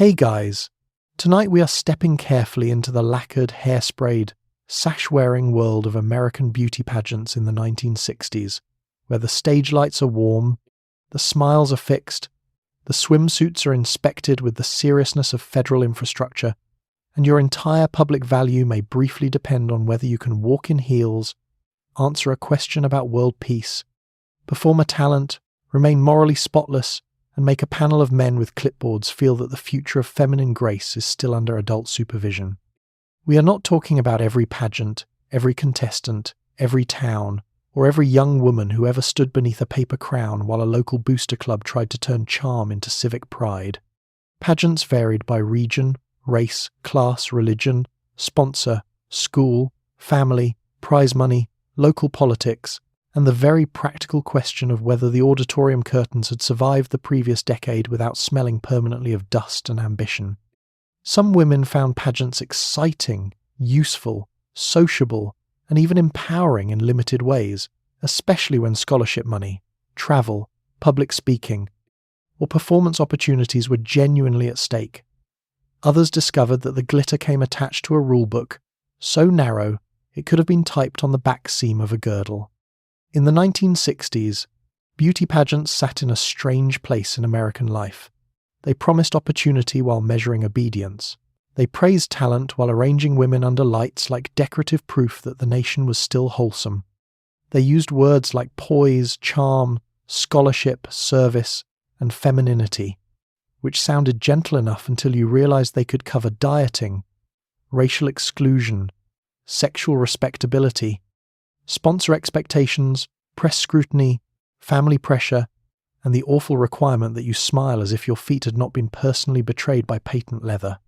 Hey guys, tonight we are stepping carefully into the lacquered, hair-sprayed, sash-wearing world of American beauty pageants in the 1960s, where the stage lights are warm, the smiles are fixed, the swimsuits are inspected with the seriousness of federal infrastructure, and your entire public value may briefly depend on whether you can walk in heels, answer a question about world peace, perform a talent, remain morally spotless, and make a panel of men with clipboards feel that the future of feminine grace is still under adult supervision. We are not talking about every pageant, every contestant, every town, or every young woman who ever stood beneath a paper crown while a local booster club tried to turn charm into civic pride. Pageants varied by region, race, class, religion, sponsor, school, family, prize money, local politics, and the very practical question of whether the auditorium curtains had survived the previous decade without smelling permanently of dust and ambition. Some women found pageants exciting, useful, sociable, and even empowering in limited ways, especially when scholarship money, travel, public speaking, or performance opportunities were genuinely at stake. Others discovered that the glitter came attached to a rulebook, so narrow it could have been typed on the back seam of a girdle. In the 1960s, beauty pageants sat in a strange place in American life. They promised opportunity while measuring obedience. They praised talent while arranging women under lights like decorative proof that the nation was still wholesome. They used words like poise, charm, scholarship, service, and femininity, which sounded gentle enough until you realized they could cover dieting, racial exclusion, sexual respectability, sponsor expectations, press scrutiny, family pressure, and the awful requirement that you smile as if your feet had not been personally betrayed by patent leather.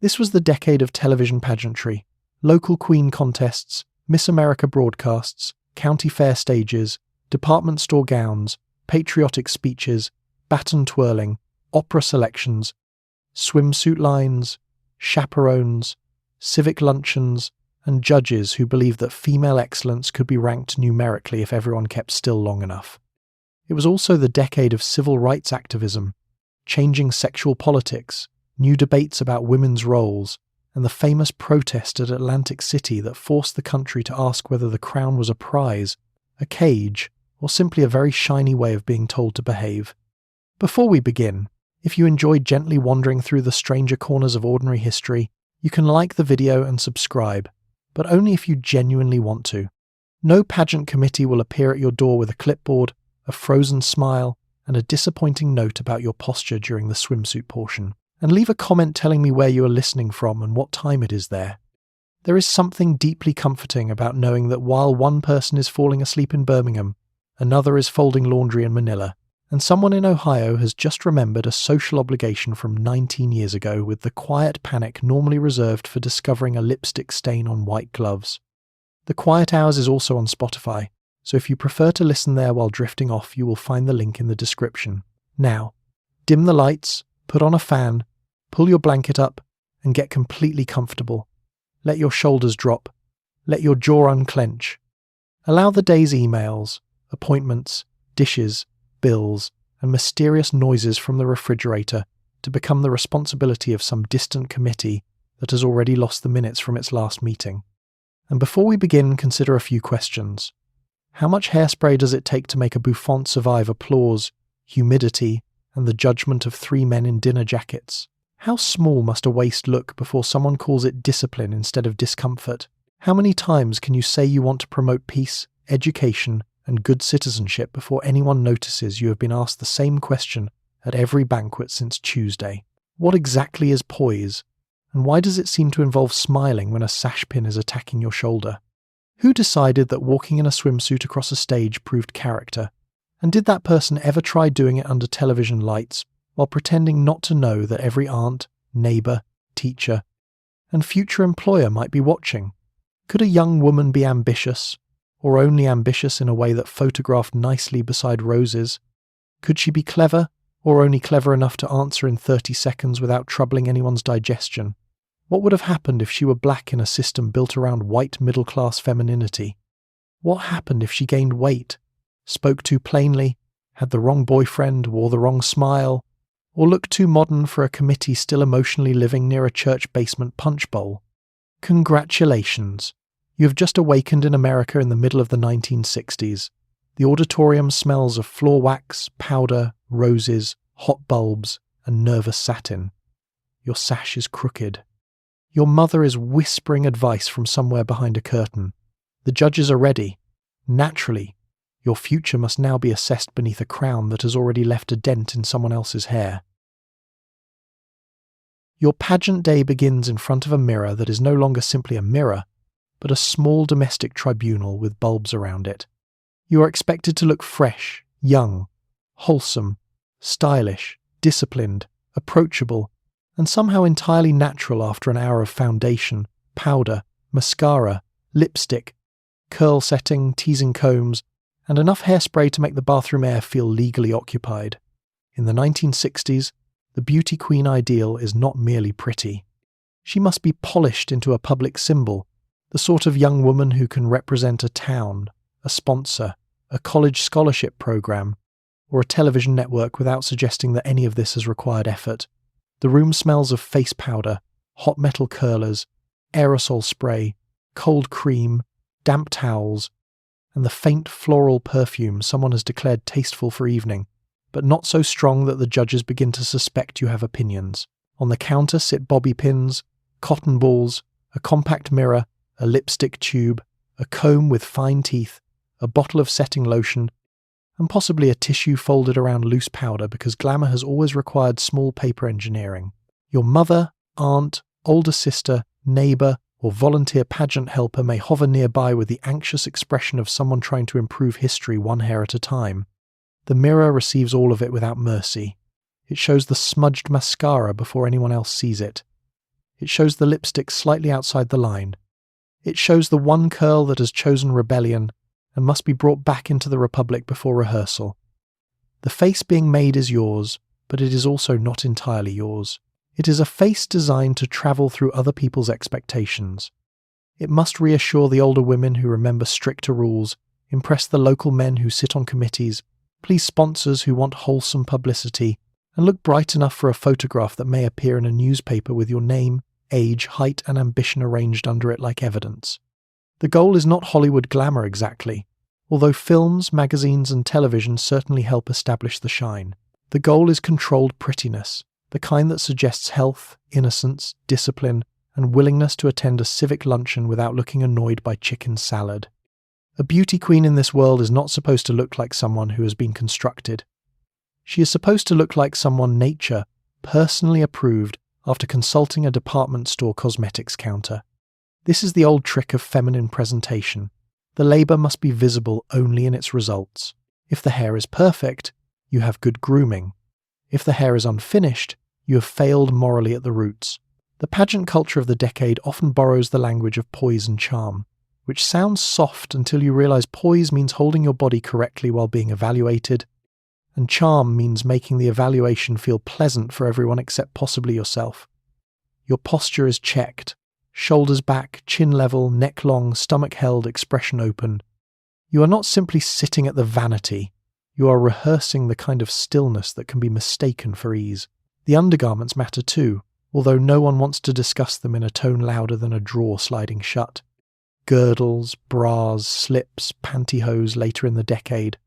This was the decade of television pageantry, local queen contests, Miss America broadcasts, county fair stages, department store gowns, patriotic speeches, baton twirling, opera selections, swimsuit lines, chaperones, civic luncheons, and judges who believed that female excellence could be ranked numerically if everyone kept still long enough. It was also the decade of civil rights activism, changing sexual politics, new debates about women's roles, and the famous protest at Atlantic City that forced the country to ask whether the crown was a prize, a cage, or simply a very shiny way of being told to behave. Before we begin, if you enjoyed gently wandering through the stranger corners of ordinary history, you can like the video and subscribe, but only if you genuinely want to. No pageant committee will appear at your door with a clipboard, a frozen smile, and a disappointing note about your posture during the swimsuit portion. And leave a comment telling me where you are listening from and what time it is there. There is something deeply comforting about knowing that while one person is falling asleep in Birmingham, another is folding laundry in Manila, and someone in Ohio has just remembered a social obligation from 19 years ago with the quiet panic normally reserved for discovering a lipstick stain on white gloves. The Quiet Hours is also on Spotify, so if you prefer to listen there while drifting off, you will find the link in the description. Now, dim the lights, put on a fan, pull your blanket up, and get completely comfortable. Let your shoulders drop. Let your jaw unclench. Allow the day's emails, appointments, dishes, bills, and mysterious noises from the refrigerator to become the responsibility of some distant committee that has already lost the minutes from its last meeting. And before we begin, consider a few questions. How much hairspray does it take to make a bouffant survive applause, humidity, and the judgment of 3 men in dinner jackets? How small must a waist look before someone calls it discipline instead of discomfort? How many times can you say you want to promote peace, education, and good citizenship before anyone notices you have been asked the same question at every banquet since Tuesday? What exactly is poise, and why does it seem to involve smiling when a sash pin is attacking your shoulder? Who decided that walking in a swimsuit across a stage proved character? And did that person ever try doing it under television lights while pretending not to know that every aunt, neighbour, teacher, and future employer might be watching? Could a young woman be ambitious, or only ambitious in a way that photographed nicely beside roses? Could she be clever, or only clever enough to answer in 30 seconds without troubling anyone's digestion? What would have happened if she were black in a system built around white middle-class femininity? What happened if she gained weight, spoke too plainly, had the wrong boyfriend, wore the wrong smile, or look too modern for a committee still emotionally living near a church basement punch bowl? Congratulations! You have just awakened in America in the middle of the 1960s. The auditorium smells of floor wax, powder, roses, hot bulbs, and nervous satin. Your sash is crooked. Your mother is whispering advice from somewhere behind a curtain. The judges are ready. Naturally, your future must now be assessed beneath a crown that has already left a dent in someone else's hair. Your pageant day begins in front of a mirror that is no longer simply a mirror, but a small domestic tribunal with bulbs around it. You are expected to look fresh, young, wholesome, stylish, disciplined, approachable, and somehow entirely natural after an hour of foundation, powder, mascara, lipstick, curl setting, teasing combs, and enough hairspray to make the bathroom air feel legally occupied. In the 1960s, the beauty queen ideal is not merely pretty. She must be polished into a public symbol, the sort of young woman who can represent a town, a sponsor, a college scholarship program, or a television network without suggesting that any of this has required effort. The room smells of face powder, hot metal curlers, aerosol spray, cold cream, damp towels, and the faint floral perfume someone has declared tasteful for evening, but not so strong that the judges begin to suspect you have opinions. On the counter sit bobby pins, cotton balls, a compact mirror, a lipstick tube, a comb with fine teeth, a bottle of setting lotion, and possibly a tissue folded around loose powder because glamour has always required small paper engineering. Your mother, aunt, older sister, neighbour, or volunteer pageant helper may hover nearby with the anxious expression of someone trying to improve history one hair at a time. The mirror receives all of it without mercy. It shows the smudged mascara before anyone else sees it. It shows the lipstick slightly outside the line. It shows the one curl that has chosen rebellion and must be brought back into the republic before rehearsal. The face being made is yours, but it is also not entirely yours. It is a face designed to travel through other people's expectations. It must reassure the older women who remember stricter rules, impress the local men who sit on committees, please sponsors who want wholesome publicity, and look bright enough for a photograph that may appear in a newspaper with your name, age, height, and ambition arranged under it like evidence. The goal is not Hollywood glamour exactly, although films, magazines, and television certainly help establish the shine. The goal is controlled prettiness, the kind that suggests health, innocence, discipline, and willingness to attend a civic luncheon without looking annoyed by chicken salad. A beauty queen in this world is not supposed to look like someone who has been constructed. She is supposed to look like someone nature personally approved after consulting a department store cosmetics counter. This is the old trick of feminine presentation. The labour must be visible only in its results. If the hair is perfect, you have good grooming. If the hair is unfinished, you have failed morally at the roots. The pageant culture of the decade often borrows the language of poise and charm, which sounds soft until you realise poise means holding your body correctly while being evaluated, and charm means making the evaluation feel pleasant for everyone except possibly yourself. Your posture is checked. Shoulders back, chin level, neck long, stomach held, expression open. You are not simply sitting at the vanity, you are rehearsing the kind of stillness that can be mistaken for ease. The undergarments matter too, although no one wants to discuss them in a tone louder than a drawer sliding shut. Girdles, bras, slips, pantyhose later in the decade,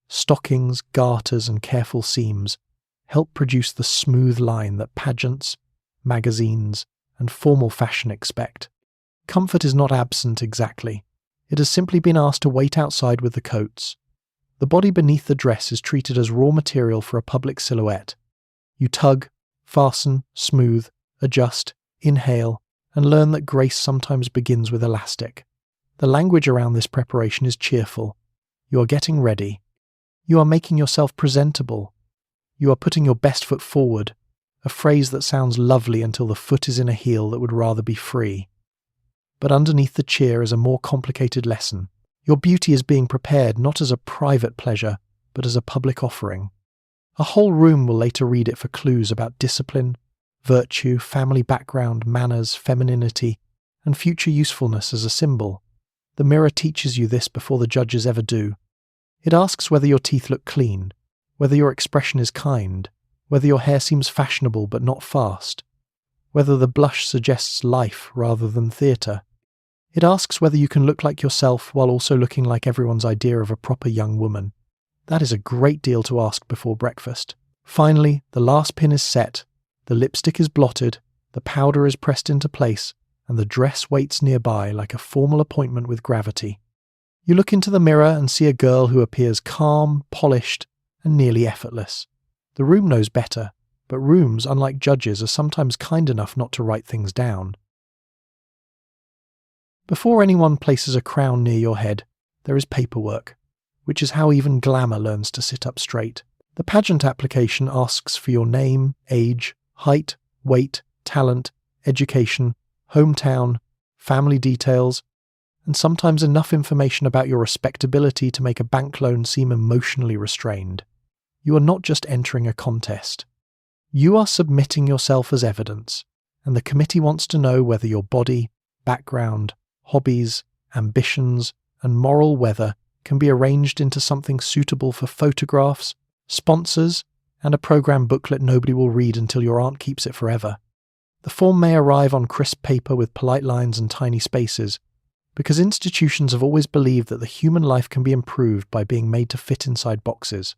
stockings, garters, and careful seams help produce the smooth line that pageants, magazines, and formal fashion expect. Comfort is not absent exactly. It has simply been asked to wait outside with the coats. The body beneath the dress is treated as raw material for a public silhouette. You tug, fasten, smooth, adjust, inhale, and learn that grace sometimes begins with elastic. The language around this preparation is cheerful. You are getting ready. You are making yourself presentable. You are putting your best foot forward, a phrase that sounds lovely until the foot is in a heel that would rather be free. But underneath the cheer is a more complicated lesson. Your beauty is being prepared not as a private pleasure, but as a public offering. A whole room will later read it for clues about discipline, virtue, family background, manners, femininity, and future usefulness as a symbol. The mirror teaches you this before the judges ever do. It asks whether your teeth look clean, whether your expression is kind, whether your hair seems fashionable but not fast, whether the blush suggests life rather than theatre. It asks whether you can look like yourself while also looking like everyone's idea of a proper young woman. That is a great deal to ask before breakfast. Finally, the last pin is set, the lipstick is blotted, the powder is pressed into place, and the dress waits nearby like a formal appointment with gravity. You look into the mirror and see a girl who appears calm, polished, and nearly effortless. The room knows better, but rooms, unlike judges, are sometimes kind enough not to write things down. Before anyone places a crown near your head, there is paperwork, which is how even glamour learns to sit up straight. The pageant application asks for your name, age, height, weight, talent, education, hometown, family details, and sometimes enough information about your respectability to make a bank loan seem emotionally restrained. You are not just entering a contest. You are submitting yourself as evidence, and the committee wants to know whether your body, background, hobbies, ambitions, and moral weather can be arranged into something suitable for photographs, sponsors, and a program booklet nobody will read until your aunt keeps it forever. The form may arrive on crisp paper with polite lines and tiny spaces, because institutions have always believed that the human life can be improved by being made to fit inside boxes.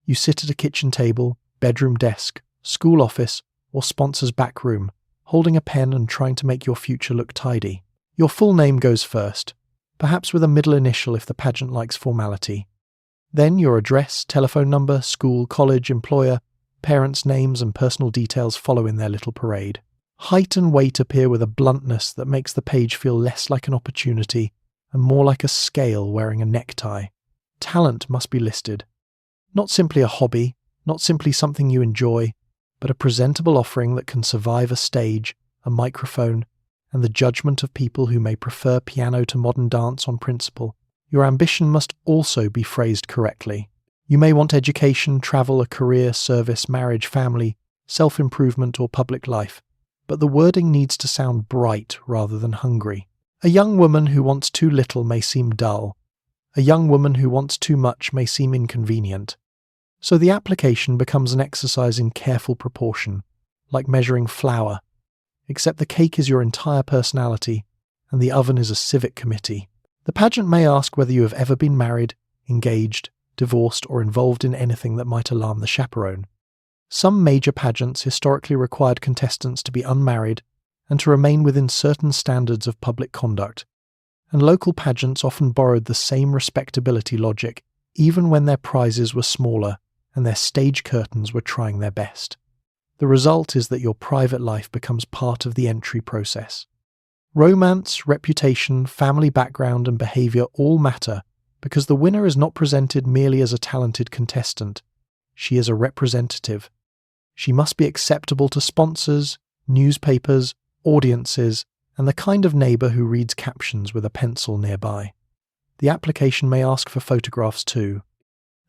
You sit at a kitchen table, bedroom desk, school office, or sponsor's back room, holding a pen and trying to make your future look tidy. Your full name goes first, perhaps with a middle initial if the pageant likes formality. Then your address, telephone number, school, college, employer, parents' names and personal details follow in their little parade. Height and weight appear with a bluntness that makes the page feel less like an opportunity and more like a scale wearing a necktie. Talent must be listed. Not simply a hobby, not simply something you enjoy, but a presentable offering that can survive a stage, a microphone, and the judgment of people who may prefer piano to modern dance on principle. Your ambition must also be phrased correctly. You may want education, travel, a career, service, marriage, family, self-improvement, or public life, but the wording needs to sound bright rather than hungry. A young woman who wants too little may seem dull. A young woman who wants too much may seem inconvenient. So the application becomes an exercise in careful proportion, like measuring flour, except the cake is your entire personality, and the oven is a civic committee. The pageant may ask whether you have ever been married, engaged, divorced, or involved in anything that might alarm the chaperone. Some major pageants historically required contestants to be unmarried and to remain within certain standards of public conduct, and local pageants often borrowed the same respectability logic even when their prizes were smaller and their stage curtains were trying their best. The result is that your private life becomes part of the entry process. Romance, reputation, family background, and behaviour all matter because the winner is not presented merely as a talented contestant. She is a representative. She must be acceptable to sponsors, newspapers, audiences, and the kind of neighbour who reads captions with a pencil nearby. The application may ask for photographs too.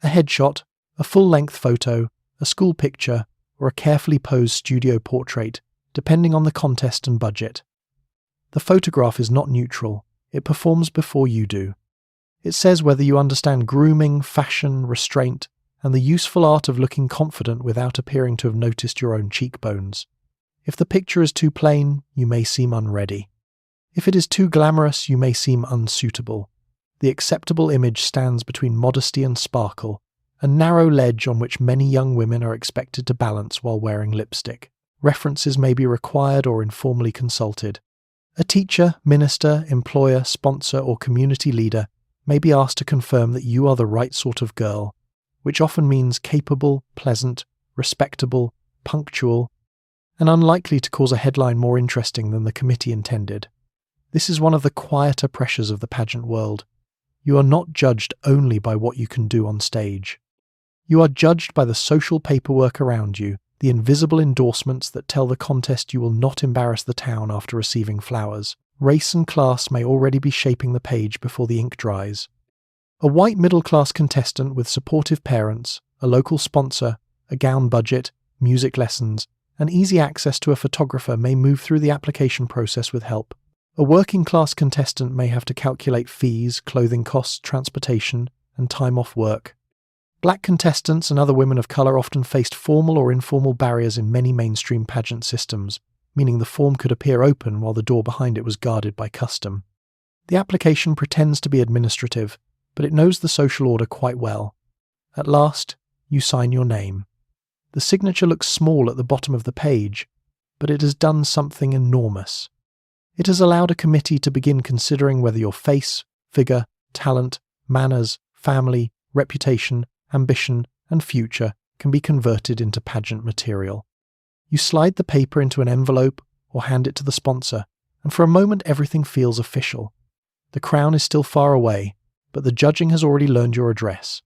A headshot, a full-length photo, a school picture, or a carefully posed studio portrait, depending on the contest and budget. The photograph is not neutral. It performs before you do. It says whether you understand grooming, fashion, restraint, and the useful art of looking confident without appearing to have noticed your own cheekbones. If the picture is too plain, you may seem unready. If it is too glamorous, you may seem unsuitable. The acceptable image stands between modesty and sparkle, a narrow ledge on which many young women are expected to balance while wearing lipstick. References may be required or informally consulted. A teacher, minister, employer, sponsor, or community leader may be asked to confirm that you are the right sort of girl, which often means capable, pleasant, respectable, punctual, and unlikely to cause a headline more interesting than the committee intended. This is one of the quieter pressures of the pageant world. You are not judged only by what you can do on stage. You are judged by the social paperwork around you, the invisible endorsements that tell the contest you will not embarrass the town after receiving flowers. Race and class may already be shaping the page before the ink dries. A white middle-class contestant with supportive parents, a local sponsor, a gown budget, music lessons, and easy access to a photographer may move through the application process with help. A working-class contestant may have to calculate fees, clothing costs, transportation, and time off work. Black contestants and other women of colour often faced formal or informal barriers in many mainstream pageant systems, meaning the form could appear open while the door behind it was guarded by custom. The application pretends to be administrative, but it knows the social order quite well. At last, you sign your name. The signature looks small at the bottom of the page, but it has done something enormous. It has allowed a committee to begin considering whether your face, figure, talent, manners, family, reputation, ambition, and future can be converted into pageant material. You slide the paper into an envelope or hand it to the sponsor, and for a moment everything feels official. The crown is still far away, but the judging has already learned your address.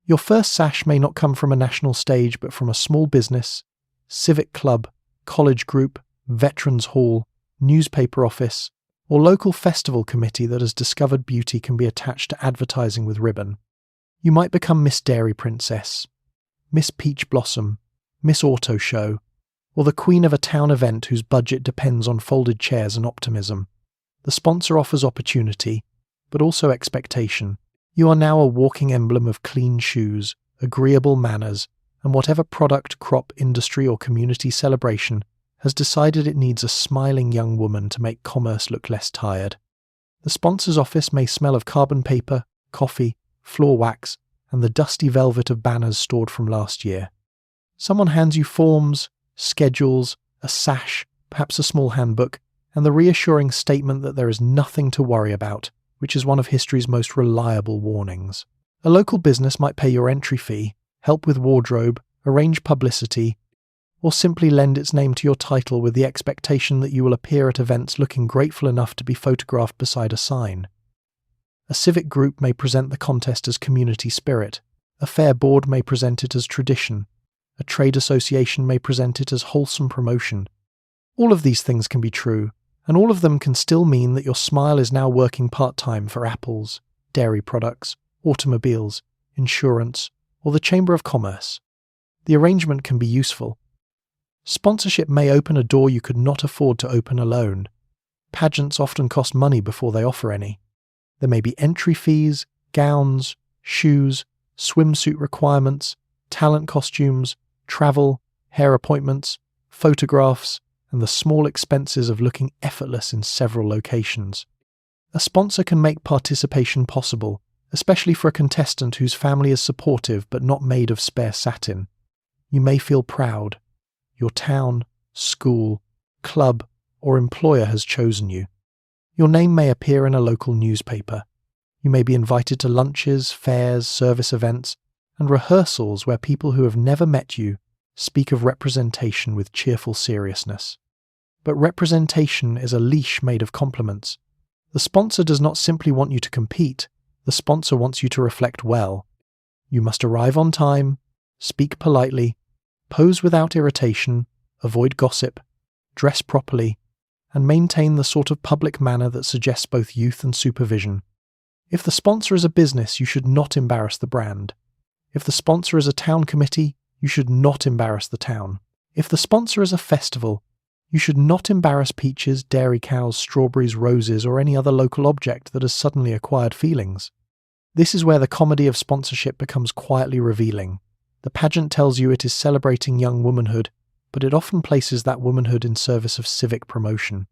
Your first sash may not come from a national stage, but from a small business, civic club, college group, veterans hall, newspaper office, or local festival committee that has discovered beauty can be attached to advertising with ribbon. You might become Miss Dairy Princess, Miss Peach Blossom, Miss Auto Show, or the queen of a town event whose budget depends on folded chairs and optimism. The sponsor offers opportunity, but also expectation. You are now a walking emblem of clean shoes, agreeable manners, and whatever product, crop, industry, or community celebration has decided it needs a smiling young woman to make commerce look less tired. The sponsor's office may smell of carbon paper, coffee, floor wax, and the dusty velvet of banners stored from last year. Someone hands you forms, schedules, a sash, perhaps a small handbook, and the reassuring statement that there is nothing to worry about, which is one of history's most reliable warnings. A local business might pay your entry fee, help with wardrobe, arrange publicity, or simply lend its name to your title with the expectation that you will appear at events looking grateful enough to be photographed beside a sign. A civic group may present the contest as community spirit, a fair board may present it as tradition, a trade association may present it as wholesome promotion. All of these things can be true, and all of them can still mean that your smile is now working part-time for apples, dairy products, automobiles, insurance, or the Chamber of Commerce. The arrangement can be useful. Sponsorship may open a door you could not afford to open alone. Pageants often cost money before they offer any. There may be entry fees, gowns, shoes, swimsuit requirements, talent costumes, travel, hair appointments, photographs, and the small expenses of looking effortless in several locations. A sponsor can make participation possible, especially for a contestant whose family is supportive but not made of spare satin. You may feel proud. Your town, school, club, or employer has chosen you. Your name may appear in a local newspaper. You may be invited to lunches, fairs, service events, and rehearsals where people who have never met you speak of representation with cheerful seriousness. But representation is a leash made of compliments. The sponsor does not simply want you to compete, the sponsor wants you to reflect well. You must arrive on time, speak politely, pose without irritation, avoid gossip, dress properly, and maintain the sort of public manner that suggests both youth and supervision. If the sponsor is a business, you should not embarrass the brand. If the sponsor is a town committee, you should not embarrass the town. If the sponsor is a festival, you should not embarrass peaches, dairy cows, strawberries, roses, or any other local object that has suddenly acquired feelings. This is where the comedy of sponsorship becomes quietly revealing. The pageant tells you it is celebrating young womanhood, but it often places that womanhood in service of civic promotion.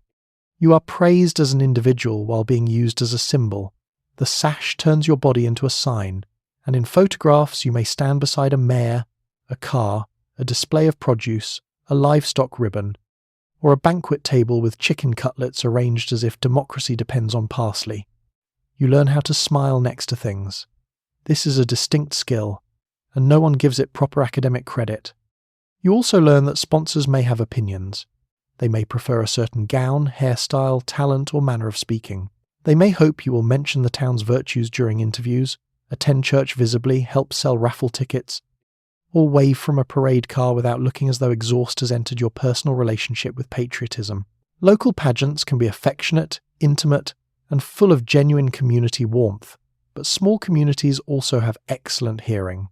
You are praised as an individual while being used as a symbol. The sash turns your body into a sign, and in photographs you may stand beside a mare, a car, a display of produce, a livestock ribbon, or a banquet table with chicken cutlets arranged as if democracy depends on parsley. You learn how to smile next to things. This is a distinct skill, and no one gives it proper academic credit. You also learn that sponsors may have opinions. They may prefer a certain gown, hairstyle, talent, or manner of speaking. They may hope you will mention the town's virtues during interviews, attend church visibly, help sell raffle tickets, or wave from a parade car without looking as though exhaust has entered your personal relationship with patriotism. Local pageants can be affectionate, intimate, and full of genuine community warmth, but small communities also have excellent hearing.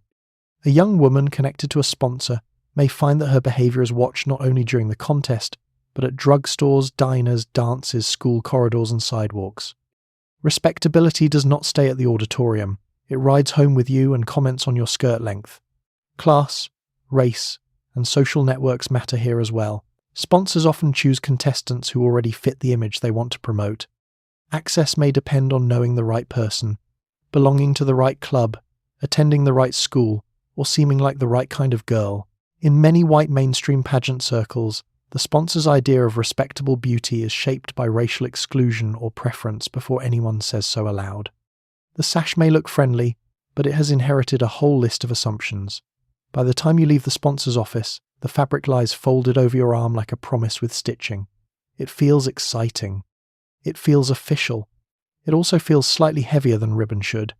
A young woman connected to a sponsor may find that her behaviour is watched not only during the contest, but at drugstores, diners, dances, school corridors and sidewalks. Respectability does not stay at the auditorium, It rides home with you and comments on your skirt length. Class, race, and social networks matter here as well. Sponsors often choose contestants who already fit the image they want to promote. Access may depend on knowing the right person, belonging to the right club, attending the right school, or seeming like the right kind of girl. In many white mainstream pageant circles, the sponsor's idea of respectable beauty is shaped by racial exclusion or preference before anyone says so aloud. The sash may look friendly, but it has inherited a whole list of assumptions. By the time you leave the sponsor's office, the fabric lies folded over your arm like a promise with stitching. It feels exciting. It feels official. It also feels slightly heavier than ribbon should.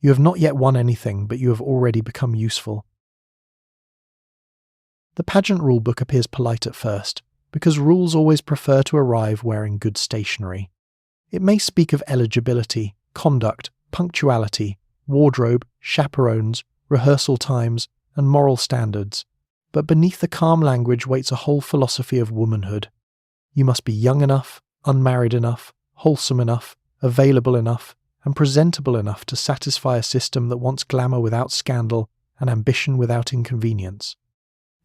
You have not yet won anything, but you have already become useful. The pageant rulebook appears polite at first, because rules always prefer to arrive wearing good stationery. It may speak of eligibility, conduct, punctuality, wardrobe, chaperones, rehearsal times, and moral standards, but beneath the calm language waits a whole philosophy of womanhood. You must be young enough, unmarried enough, wholesome enough, available enough, and presentable enough to satisfy a system that wants glamour without scandal and ambition without inconvenience.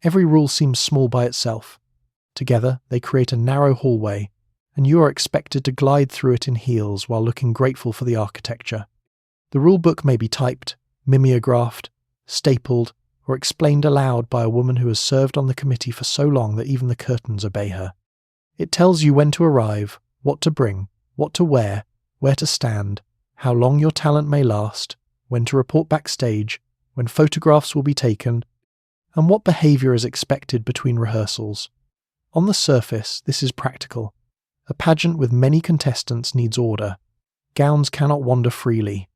Every rule seems small by itself. Together, they create a narrow hallway, and you are expected to glide through it in heels while looking grateful for the architecture. The rulebook may be typed, mimeographed, stapled, or explained aloud by a woman who has served on the committee for so long that even the curtains obey her. It tells you when to arrive, what to bring, what to wear, where to stand, how long your talent may last, when to report backstage, when photographs will be taken, and what behaviour is expected between rehearsals. On the surface, this is practical. A pageant with many contestants needs order. Gowns cannot wander freely.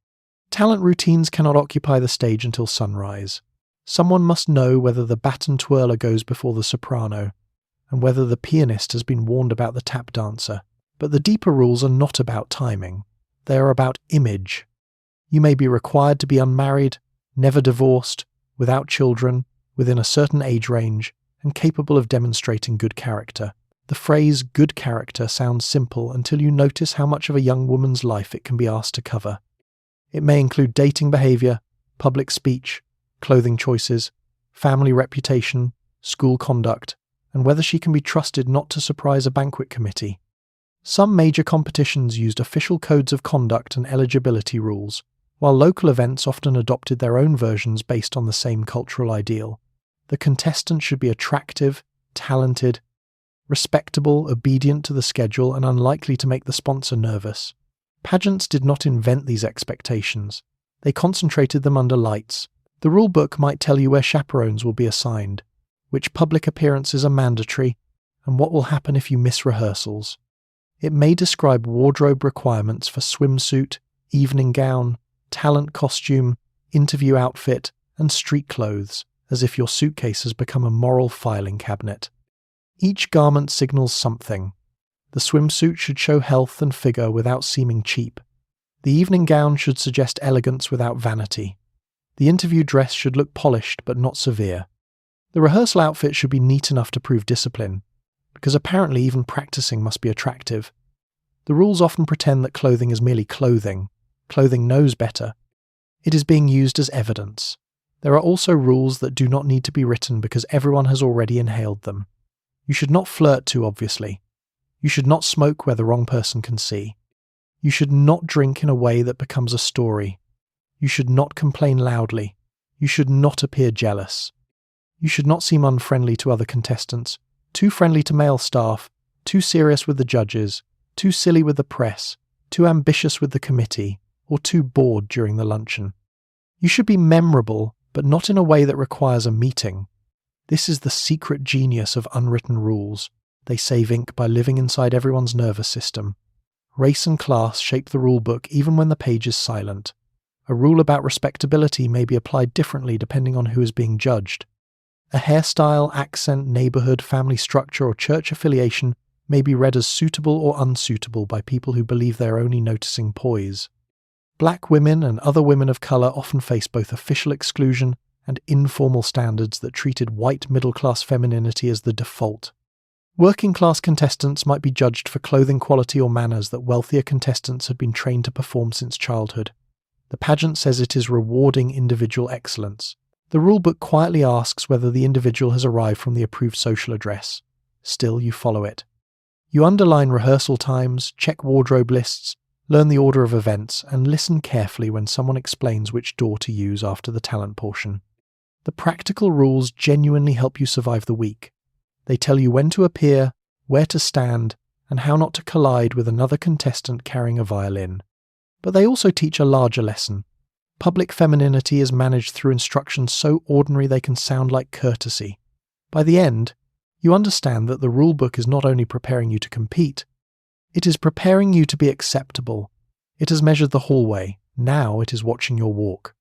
Talent routines cannot occupy the stage until sunrise. Someone must know whether the baton twirler goes before the soprano, and whether the pianist has been warned about the tap dancer. But the deeper rules are not about timing. They are about image. You may be required to be unmarried, never divorced, without children, within a certain age range, and capable of demonstrating good character. The phrase good character sounds simple until you notice how much of a young woman's life it can be asked to cover. It may include dating behaviour, public speech, clothing choices, family reputation, school conduct, and whether she can be trusted not to surprise a banquet committee. Some major competitions used official codes of conduct and eligibility rules, while local events often adopted their own versions based on the same cultural ideal. The contestant should be attractive, talented, respectable, obedient to the schedule, and unlikely to make the sponsor nervous. Pageants did not invent these expectations. They concentrated them under lights. The rulebook might tell you where chaperones will be assigned, which public appearances are mandatory, and what will happen if you miss rehearsals. It may describe wardrobe requirements for swimsuit, evening gown, talent costume, interview outfit, and street clothes, as if your suitcase has become a moral filing cabinet. Each garment signals something. The swimsuit should show health and figure without seeming cheap. The evening gown should suggest elegance without vanity. The interview dress should look polished but not severe. The rehearsal outfit should be neat enough to prove discipline, because apparently even practicing must be attractive. The rules often pretend that clothing is merely clothing. Clothing knows better. It is being used as evidence. There are also rules that do not need to be written because everyone has already inhaled them. You should not flirt too obviously. You should not smoke where the wrong person can see. You should not drink in a way that becomes a story. You should not complain loudly. You should not appear jealous. You should not seem unfriendly to other contestants, too friendly to male staff, too serious with the judges, too silly with the press, too ambitious with the committee, or too bored during the luncheon. You should be memorable, but not in a way that requires a meeting. This is the secret genius of unwritten rules. They save ink by living inside everyone's nervous system. Race and class shape the rulebook even when the page is silent. A rule about respectability may be applied differently depending on who is being judged. A hairstyle, accent, neighbourhood, family structure, or church affiliation may be read as suitable or unsuitable by people who believe they are only noticing poise. Black women and other women of colour often face both official exclusion and informal standards that treated white middle-class femininity as the default. Working-class contestants might be judged for clothing quality or manners that wealthier contestants had been trained to perform since childhood. The pageant says it is rewarding individual excellence. The rulebook quietly asks whether the individual has arrived from the approved social address. Still, you follow it. You underline rehearsal times, check wardrobe lists, learn the order of events, and listen carefully when someone explains which door to use after the talent portion. The practical rules genuinely help you survive the week. They tell you when to appear, where to stand, and how not to collide with another contestant carrying a violin. But they also teach a larger lesson. Public femininity is managed through instructions so ordinary they can sound like courtesy. By the end, you understand that the rulebook is not only preparing you to compete, it is preparing you to be acceptable. It has measured the hallway. Now it is watching your walk.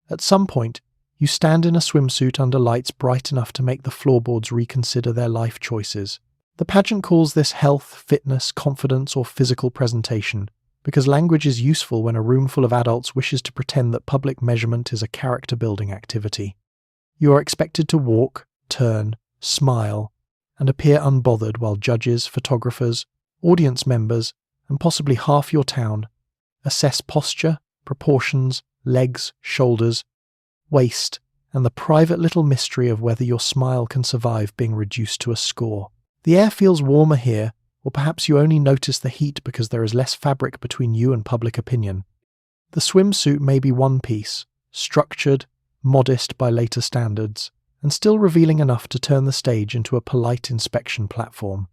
At some point, you stand in a swimsuit under lights bright enough to make the floorboards reconsider their life choices. The pageant calls this health, fitness, confidence, or physical presentation, because language is useful when a room full of adults wishes to pretend that public measurement is a character-building activity. You are expected to walk, turn, smile, and appear unbothered while judges, photographers, audience members, and possibly half your town assess posture, proportions, legs, shoulders, waist, and the private little mystery of whether your smile can survive being reduced to a score. The air feels warmer here, or perhaps you only notice the heat because there is less fabric between you and public opinion. The swimsuit may be one piece, structured, modest by later standards, and still revealing enough to turn the stage into a polite inspection platform.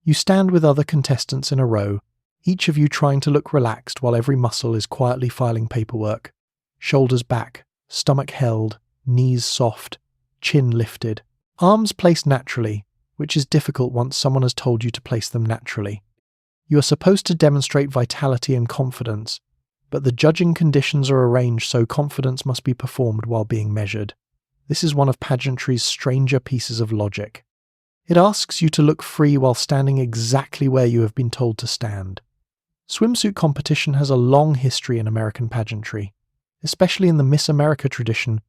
You stand with other contestants in a row, each of you trying to look relaxed while every muscle is quietly filing paperwork. Shoulders back, stomach held, knees soft, chin lifted, arms placed naturally, which is difficult once someone has told you to place them naturally. You are supposed to demonstrate vitality and confidence, but the judging conditions are arranged so confidence must be performed while being measured. This is one of pageantry's stranger pieces of logic. It asks you to look free while standing exactly where you have been told to stand. Swimsuit competition has a long history in American pageantry, especially in the Miss America tradition,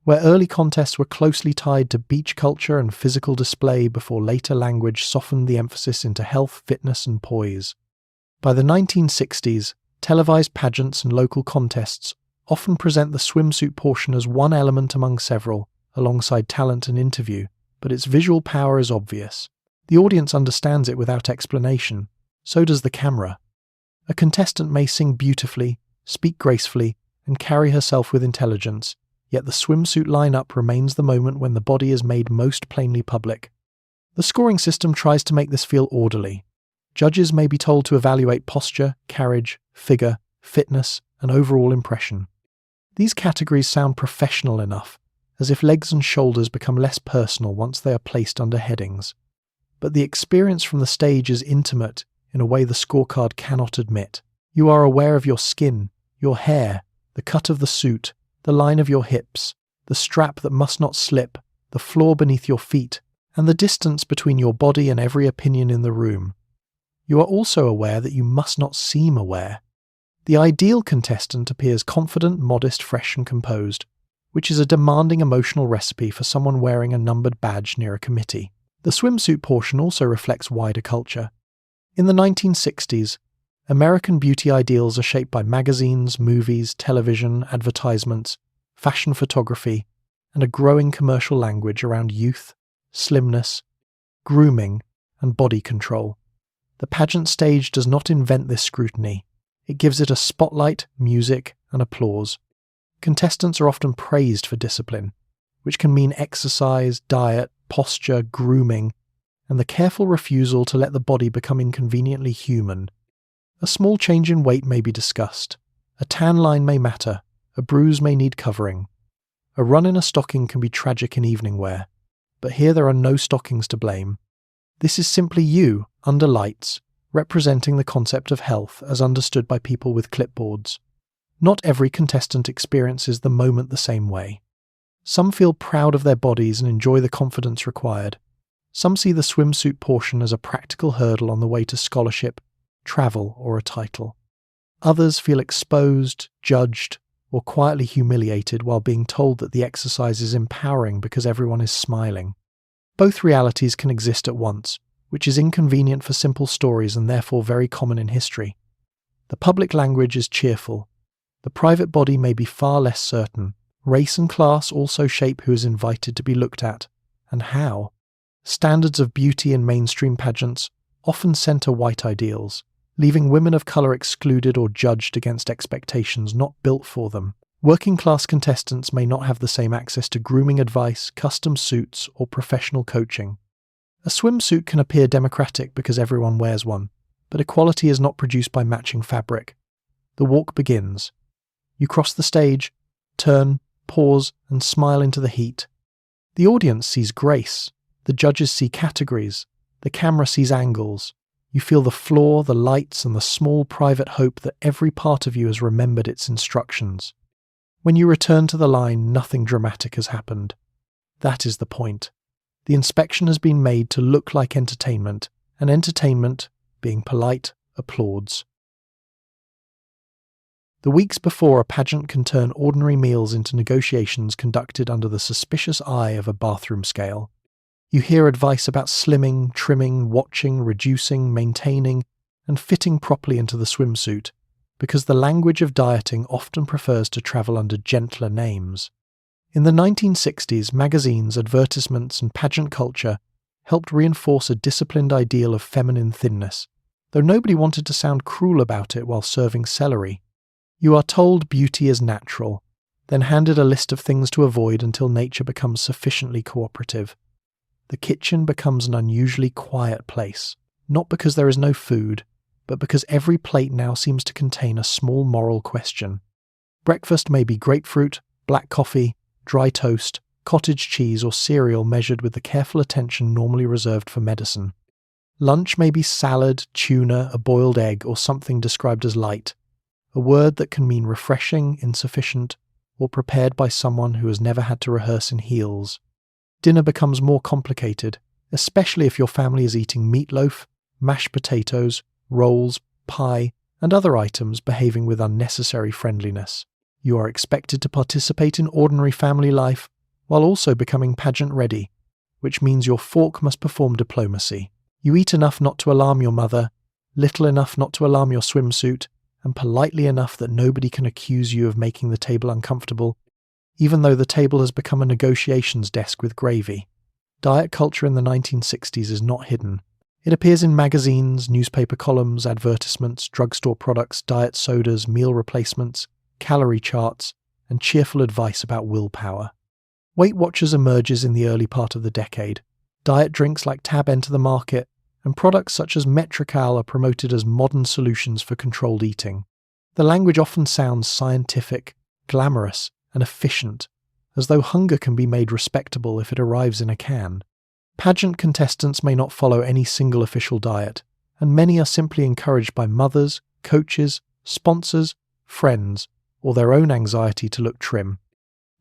where early contests were closely tied to beach culture and physical display before later language softened the emphasis into health, fitness, and poise. By the 1960s, televised pageants and local contests often present the swimsuit portion as one element among several, alongside talent and interview, but its visual power is obvious. The audience understands it without explanation, so does the camera. A contestant may sing beautifully, speak gracefully, and carry herself with intelligence, yet the swimsuit lineup remains the moment when the body is made most plainly public. The scoring system tries to make this feel orderly. Judges may be told to evaluate posture, carriage, figure, fitness, and overall impression. These categories sound professional enough, as if legs and shoulders become less personal once they are placed under headings. But the experience from the stage is intimate in a way the scorecard cannot admit. You are aware of your skin, your hair, the cut of the suit, the line of your hips, the strap that must not slip, the floor beneath your feet, and the distance between your body and every opinion in the room. You are also aware that you must not seem aware. The ideal contestant appears confident, modest, fresh, and composed, which is a demanding emotional recipe for someone wearing a numbered badge near a committee. The swimsuit portion also reflects wider culture. In the 1960s, American beauty ideals are shaped by magazines, movies, television, advertisements, fashion photography, and a growing commercial language around youth, slimness, grooming, and body control. The pageant stage does not invent this scrutiny. It gives it a spotlight, music, and applause. Contestants are often praised for discipline, which can mean exercise, diet, posture, grooming, and the careful refusal to let the body become inconveniently human. A small change in weight may be discussed. A tan line may matter. A bruise may need covering. A run in a stocking can be tragic in evening wear. But here there are no stockings to blame. This is simply you, under lights, representing the concept of health as understood by people with clipboards. Not every contestant experiences the moment the same way. Some feel proud of their bodies and enjoy the confidence required. Some see the swimsuit portion as a practical hurdle on the way to scholarship, travel, or a title. Others feel exposed, judged, or quietly humiliated while being told that the exercise is empowering because everyone is smiling. Both realities can exist at once, which is inconvenient for simple stories and therefore very common in history. The public language is cheerful. The private body may be far less certain. Race and class also shape who is invited to be looked at, and how. Standards of beauty in mainstream pageants often centre white ideals, leaving women of colour excluded or judged against expectations not built for them. Working-class contestants may not have the same access to grooming advice, custom suits, or professional coaching. A swimsuit can appear democratic because everyone wears one, but equality is not produced by matching fabric. The walk begins. You cross the stage, turn, pause, and smile into the heat. The audience sees grace. The judges see categories. The camera sees angles. You feel the floor, the lights, and the small private hope that every part of you has remembered its instructions. When you return to the line, nothing dramatic has happened. That is the point. The inspection has been made to look like entertainment, and entertainment, being polite, applauds. The weeks before a pageant can turn ordinary meals into negotiations conducted under the suspicious eye of a bathroom scale. You hear advice about slimming, trimming, watching, reducing, maintaining, and fitting properly into the swimsuit, because the language of dieting often prefers to travel under gentler names. In the 1960s, magazines, advertisements, and pageant culture helped reinforce a disciplined ideal of feminine thinness, though nobody wanted to sound cruel about it while serving celery. You are told beauty is natural, then handed a list of things to avoid until nature becomes sufficiently cooperative. The kitchen becomes an unusually quiet place, not because there is no food, but because every plate now seems to contain a small moral question. Breakfast may be grapefruit, black coffee, dry toast, cottage cheese, or cereal measured with the careful attention normally reserved for medicine. Lunch may be salad, tuna, a boiled egg, or something described as light, a word that can mean refreshing, insufficient, or prepared by someone who has never had to rehearse in heels. Dinner becomes more complicated, especially if your family is eating meatloaf, mashed potatoes, rolls, pie, and other items behaving with unnecessary friendliness. You are expected to participate in ordinary family life while also becoming pageant-ready, which means your fork must perform diplomacy. You eat enough not to alarm your mother, little enough not to alarm your swimsuit, and politely enough that nobody can accuse you of making the table uncomfortable, even though the table has become a negotiations desk with gravy. Diet culture in the 1960s is not hidden. It appears in magazines, newspaper columns, advertisements, drugstore products, diet sodas, meal replacements, calorie charts, and cheerful advice about willpower. Weight Watchers emerges in the early part of the decade. Diet drinks like Tab enter the market, and products such as Metrical are promoted as modern solutions for controlled eating. The language often sounds scientific, glamorous, and efficient, as though hunger can be made respectable if it arrives in a can. Pageant contestants may not follow any single official diet, and many are simply encouraged by mothers, coaches, sponsors, friends, or their own anxiety to look trim.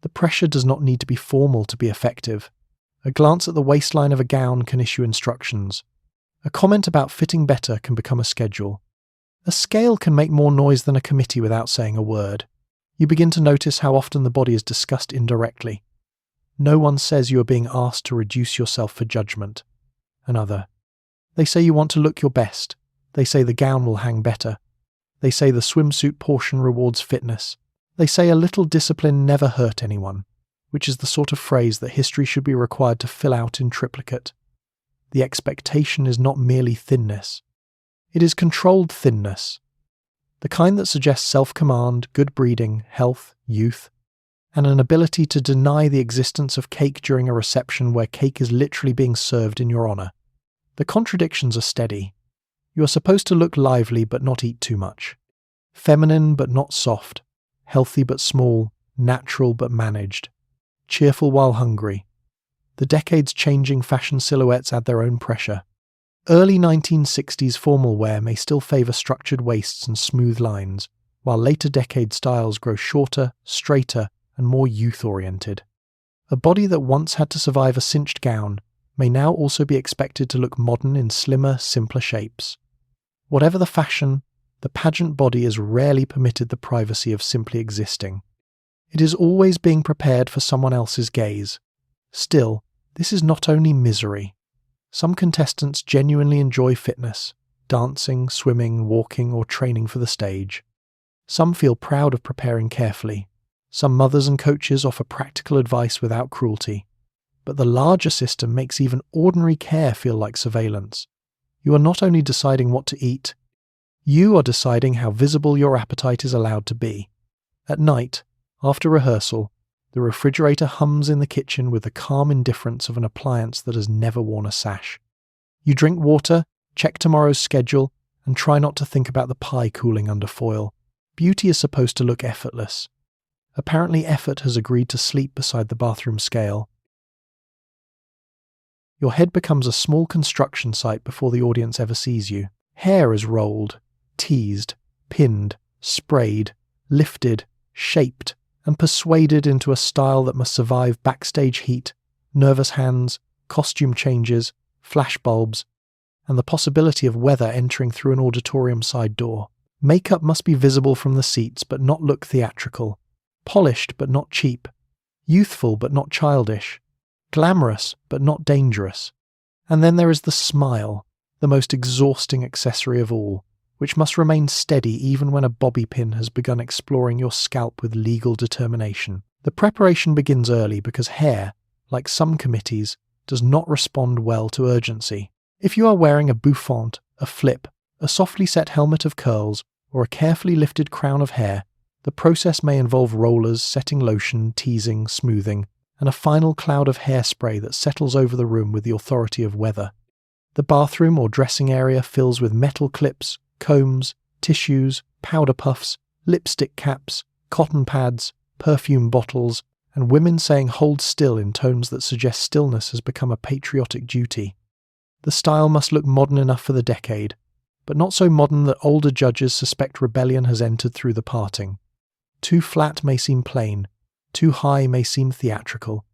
The pressure does not need to be formal to be effective. A glance at the waistline of a gown can issue instructions. A comment about fitting better can become a schedule. A scale can make more noise than a committee without saying a word. You begin to notice how often the body is discussed indirectly. No one says you are being asked to reduce yourself for judgment. Another. They say you want to look your best. They say the gown will hang better. They say the swimsuit portion rewards fitness. They say a little discipline never hurt anyone, which is the sort of phrase that history should be required to fill out in triplicate. The expectation is not merely thinness. It is controlled thinness. The kind that suggests self-command, good breeding, health, youth, and an ability to deny the existence of cake during a reception where cake is literally being served in your honour. The contradictions are steady. You are supposed to look lively but not eat too much. Feminine but not soft. Healthy but small. Natural but managed. Cheerful while hungry. The decade's changing fashion silhouettes add their own pressure. Early 1960s formal wear may still favour structured waists and smooth lines, while later decade styles grow shorter, straighter, and more youth-oriented. A body that once had to survive a cinched gown may now also be expected to look modern in slimmer, simpler shapes. Whatever the fashion, the pageant body is rarely permitted the privacy of simply existing. It is always being prepared for someone else's gaze. Still, this is not only misery. Some contestants genuinely enjoy fitness. dancing, swimming, walking, or training for the stage. Some feel proud of preparing carefully. Some mothers and coaches offer practical advice without cruelty. But the larger system makes even ordinary care feel like surveillance. You are not only deciding what to eat, you are deciding how visible your appetite is allowed to be. At night, after rehearsal, the refrigerator hums in the kitchen with the calm indifference of an appliance that has never worn a sash. You drink water, check tomorrow's schedule, and try not to think about the pie cooling under foil. Beauty is supposed to look effortless. Apparently effort has agreed to sleep beside the bathroom scale. Your head becomes a small construction site before the audience ever sees you. Hair is rolled, teased, pinned, sprayed, lifted, shaped, and persuaded into a style that must survive backstage heat, nervous hands, costume changes, flashbulbs, and the possibility of weather entering through an auditorium side door. Makeup must be visible from the seats but not look theatrical, polished but not cheap, youthful but not childish, glamorous but not dangerous. And then there is the smile, the most exhausting accessory of all, which must remain steady even when a bobby pin has begun exploring your scalp with legal determination. The preparation begins early because hair, like some committees, does not respond well to urgency. If you are wearing a bouffant, a flip, a softly set helmet of curls, or a carefully lifted crown of hair, the process may involve rollers, setting lotion, teasing, smoothing, and a final cloud of hairspray that settles over the room with the authority of weather. The bathroom or dressing area fills with metal clips, combs, tissues, powder puffs, lipstick caps, cotton pads, perfume bottles, and women saying "hold still" in tones that suggest stillness has become a patriotic duty. The style must look modern enough for the decade, but not so modern that older judges suspect rebellion has entered through the parting. Too flat may seem plain, too high may seem theatrical,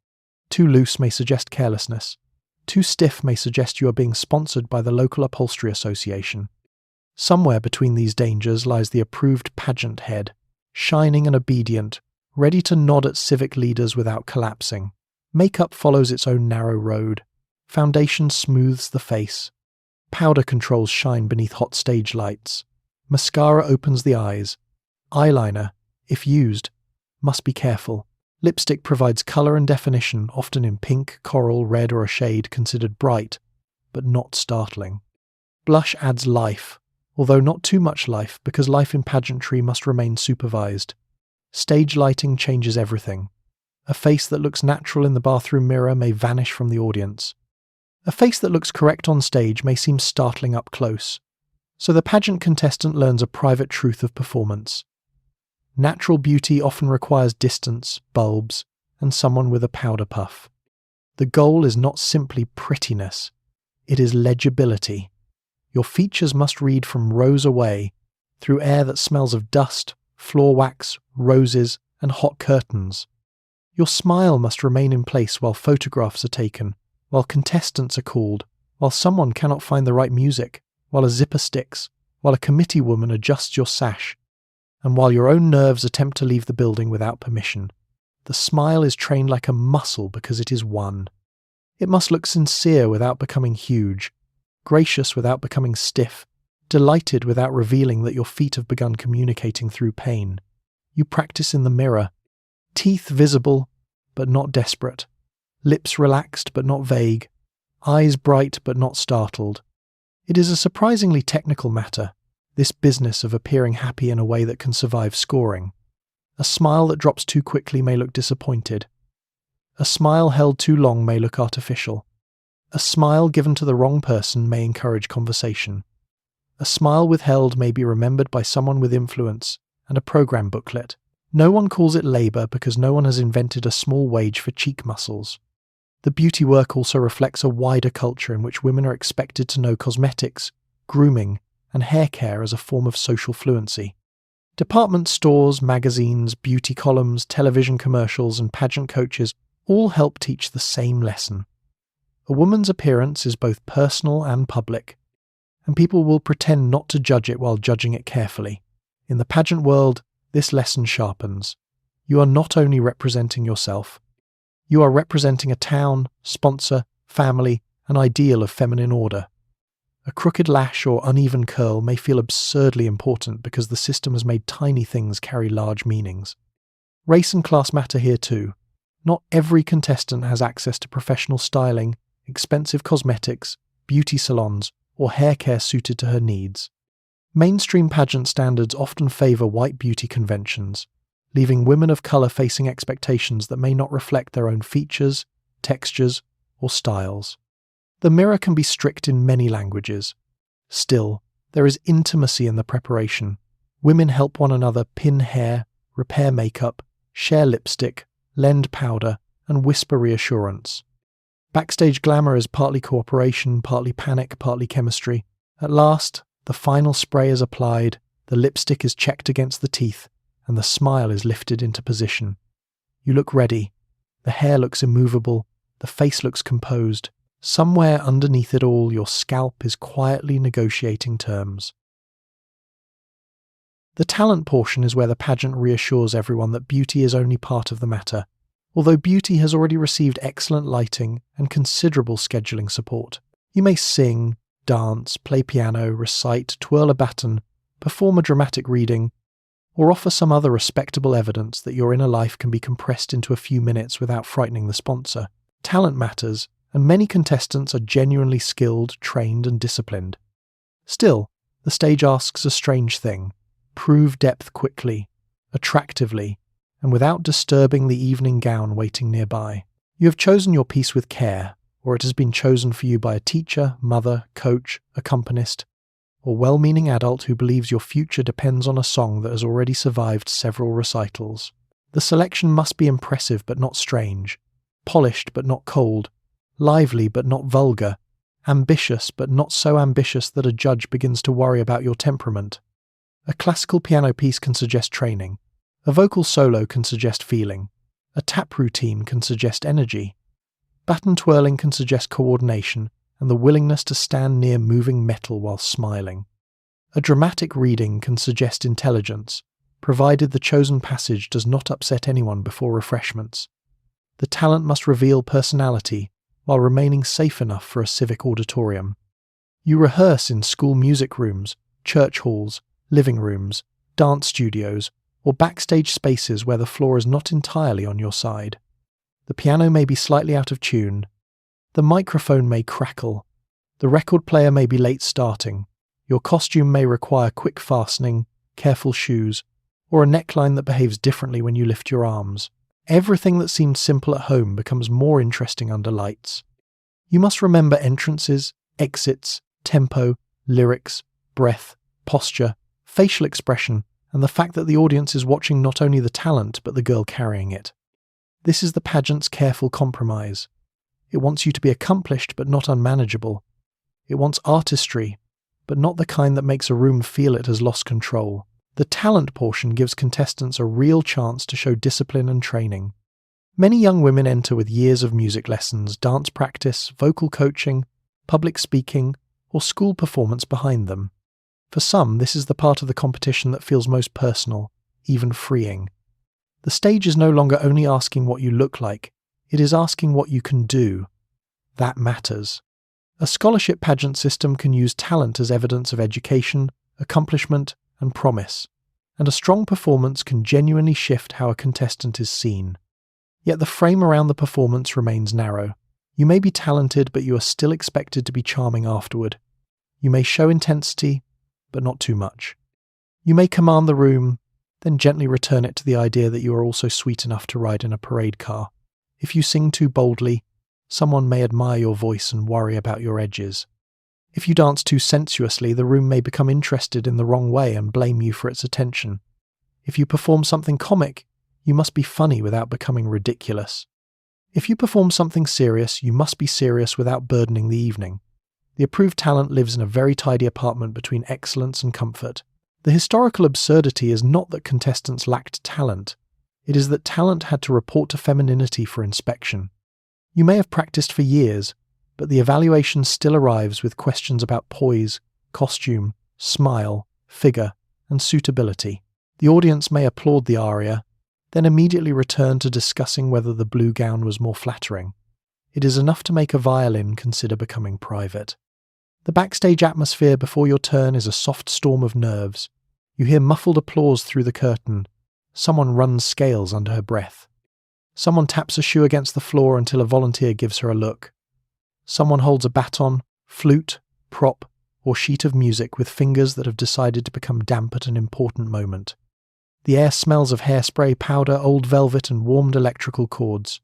too loose may suggest carelessness, too stiff may suggest you are being sponsored by the local upholstery association. Somewhere between these dangers lies the approved pageant head, shining and obedient, ready to nod at civic leaders without collapsing. Makeup follows its own narrow road. Foundation smooths the face. Powder controls shine beneath hot stage lights. Mascara opens the eyes. Eyeliner, if used, must be careful. Lipstick provides colour and definition, often in pink, coral, red, or a shade considered bright, but not startling. Blush adds life, although not too much life because life in pageantry must remain supervised. Stage lighting changes everything. A face that looks natural in the bathroom mirror may vanish from the audience. A face that looks correct on stage may seem startling up close. So the pageant contestant learns a private truth of performance. Natural beauty often requires distance, bulbs, and someone with a powder puff. The goal is not simply prettiness, it is legibility. Your features must read from rows away, through air that smells of dust, floor wax, roses, and hot curtains. Your smile must remain in place while photographs are taken, while contestants are called, while someone cannot find the right music, while a zipper sticks, while a committee woman adjusts your sash, and while your own nerves attempt to leave the building without permission. The smile is trained like a muscle because it is one. It must look sincere without becoming huge, gracious without becoming stiff, delighted without revealing that your feet have begun communicating through pain. You practice in the mirror. Teeth visible, but not desperate. Lips relaxed, but not vague. Eyes bright, but not startled. It is a surprisingly technical matter, this business of appearing happy in a way that can survive scoring. A smile that drops too quickly may look disappointed. A smile held too long may look artificial. A smile given to the wrong person may encourage conversation. A smile withheld may be remembered by someone with influence and a program booklet. No one calls it labour because no one has invented a small wage for cheek muscles. The beauty work also reflects a wider culture in which women are expected to know cosmetics, grooming, and hair care as a form of social fluency. Department stores, magazines, beauty columns, television commercials, and pageant coaches all help teach the same lesson. A woman's appearance is both personal and public, and people will pretend not to judge it while judging it carefully. In the pageant world, this lesson sharpens. You are not only representing yourself, you are representing a town, sponsor, family, and ideal of feminine order. A crooked lash or uneven curl may feel absurdly important because the system has made tiny things carry large meanings. Race and class matter here too. Not every contestant has access to professional styling, expensive cosmetics, beauty salons, or hair care suited to her needs. Mainstream pageant standards often favour white beauty conventions, leaving women of colour facing expectations that may not reflect their own features, textures, or styles. The mirror can be strict in many languages. Still, there is intimacy in the preparation. Women help one another pin hair, repair makeup, share lipstick, lend powder, and whisper reassurance. Backstage glamour is partly cooperation, partly panic, partly chemistry. At last, the final spray is applied, the lipstick is checked against the teeth, and the smile is lifted into position. You look ready. The hair looks immovable, the face looks composed. Somewhere underneath it all, your scalp is quietly negotiating terms. The talent portion is where the pageant reassures everyone that beauty is only part of the matter, although beauty has already received excellent lighting and considerable scheduling support. You may sing, dance, play piano, recite, twirl a baton, perform a dramatic reading, or offer some other respectable evidence that your inner life can be compressed into a few minutes without frightening the sponsor. Talent matters, and many contestants are genuinely skilled, trained, and disciplined. Still, the stage asks a strange thing. Prove depth quickly, attractively, and without disturbing the evening gown waiting nearby. You have chosen your piece with care, or it has been chosen for you by a teacher, mother, coach, accompanist, or well-meaning adult who believes your future depends on a song that has already survived several recitals. The selection must be impressive but not strange, polished but not cold, lively but not vulgar, ambitious but not so ambitious that a judge begins to worry about your temperament. A classical piano piece can suggest training. A vocal solo can suggest feeling. A tap routine can suggest energy. Baton twirling can suggest coordination and the willingness to stand near moving metal while smiling. A dramatic reading can suggest intelligence, provided the chosen passage does not upset anyone before refreshments. The talent must reveal personality while remaining safe enough for a civic auditorium. You rehearse in school music rooms, church halls, living rooms, dance studios, or backstage spaces where the floor is not entirely on your side. The piano may be slightly out of tune. The microphone may crackle. The record player may be late starting. Your costume may require quick fastening, careful shoes, or a neckline that behaves differently when you lift your arms. Everything that seemed simple at home becomes more interesting under lights. You must remember entrances, exits, tempo, lyrics, breath, posture, facial expression, and the fact that the audience is watching not only the talent but the girl carrying it. This is the pageant's careful compromise. It wants you to be accomplished but not unmanageable. It wants artistry, but not the kind that makes a room feel it has lost control. The talent portion gives contestants a real chance to show discipline and training. Many young women enter with years of music lessons, dance practice, vocal coaching, public speaking, or school performance behind them. For some, this is the part of the competition that feels most personal, even freeing. The stage is no longer only asking what you look like, it is asking what you can do. That matters. A scholarship pageant system can use talent as evidence of education, accomplishment, and promise, and a strong performance can genuinely shift how a contestant is seen. Yet the frame around the performance remains narrow. You may be talented, but you are still expected to be charming afterward. You may show intensity, but not too much. You may command the room, then gently return it to the idea that you are also sweet enough to ride in a parade car. If you sing too boldly, someone may admire your voice and worry about your edges. If you dance too sensuously, the room may become interested in the wrong way and blame you for its attention. If you perform something comic, you must be funny without becoming ridiculous. If you perform something serious, you must be serious without burdening the evening. The approved talent lives in a very tidy apartment between excellence and comfort. The historical absurdity is not that contestants lacked talent. It is that talent had to report to femininity for inspection. You may have practiced for years, but the evaluation still arrives with questions about poise, costume, smile, figure, and suitability. The audience may applaud the aria, then immediately return to discussing whether the blue gown was more flattering. It is enough to make a violin consider becoming private. The backstage atmosphere before your turn is a soft storm of nerves. You hear muffled applause through the curtain. Someone runs scales under her breath. Someone taps a shoe against the floor until a volunteer gives her a look. Someone holds a baton, flute, prop, or sheet of music with fingers that have decided to become damp at an important moment. The air smells of hairspray, powder, old velvet, and warmed electrical cords.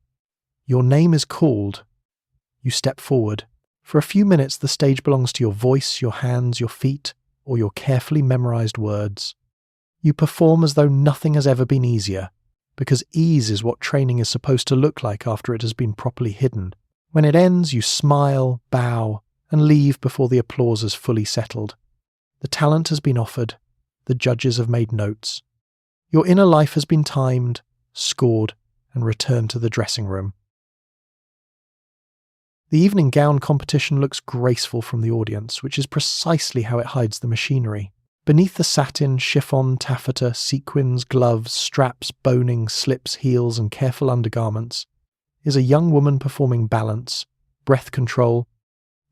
Your name is called. You step forward. For a few minutes, the stage belongs to your voice, your hands, your feet, or your carefully memorized words. You perform as though nothing has ever been easier, because ease is what training is supposed to look like after it has been properly hidden. When it ends, you smile, bow, and leave before the applause has fully settled. The talent has been offered. The judges have made notes. Your inner life has been timed, scored, and returned to the dressing room. The evening gown competition looks graceful from the audience, which is precisely how it hides the machinery. Beneath the satin, chiffon, taffeta, sequins, gloves, straps, boning, slips, heels, and careful undergarments is a young woman performing balance, breath control,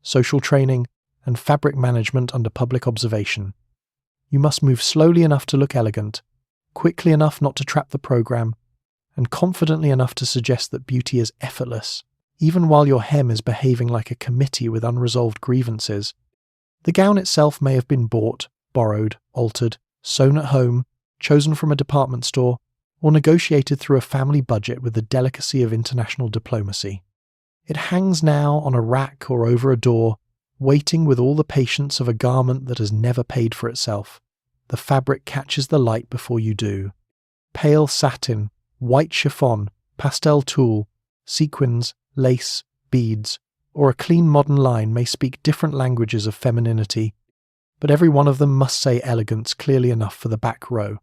social training, and fabric management under public observation. You must move slowly enough to look elegant, quickly enough not to trap the program, and confidently enough to suggest that beauty is effortless, even while your hem is behaving like a committee with unresolved grievances. The gown itself may have been bought, borrowed, altered, sewn at home, chosen from a department store, or negotiated through a family budget with the delicacy of international diplomacy. It hangs now on a rack or over a door, waiting with all the patience of a garment that has never paid for itself. The fabric catches the light before you do. Pale satin, white chiffon, pastel tulle, sequins, lace, beads, or a clean modern line may speak different languages of femininity, but every one of them must say elegance clearly enough for the back row.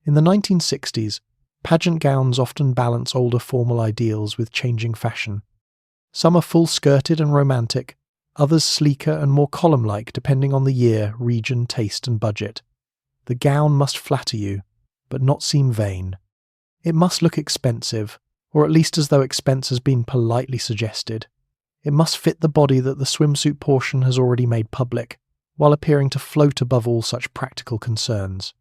In the 1960s, pageant gowns often balance older formal ideals with changing fashion. Some are full-skirted and romantic, others sleeker and more column-like depending on the year, region, taste and budget. The gown must flatter you, but not seem vain. It must look expensive, or at least as though expense has been politely suggested. It must fit the body that the swimsuit portion has already made public, while appearing to float above all such practical concerns.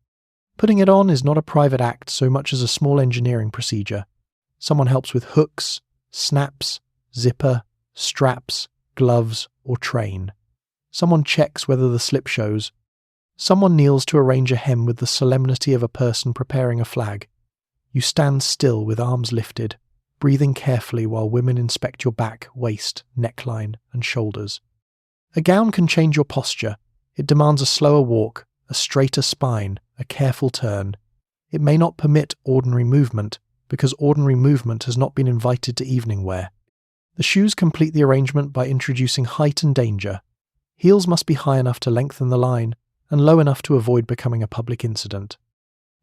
Putting it on is not a private act so much as a small engineering procedure. Someone helps with hooks, snaps, zipper, straps, gloves, or train. Someone checks whether the slip shows. Someone kneels to arrange a hem with the solemnity of a person preparing a flag. You stand still with arms lifted, breathing carefully while women inspect your back, waist, neckline, and shoulders. A gown can change your posture. It demands a slower walk, a straighter spine, a careful turn. It may not permit ordinary movement, because ordinary movement has not been invited to evening wear. The shoes complete the arrangement by introducing height and danger. Heels must be high enough to lengthen the line, and low enough to avoid becoming a public incident.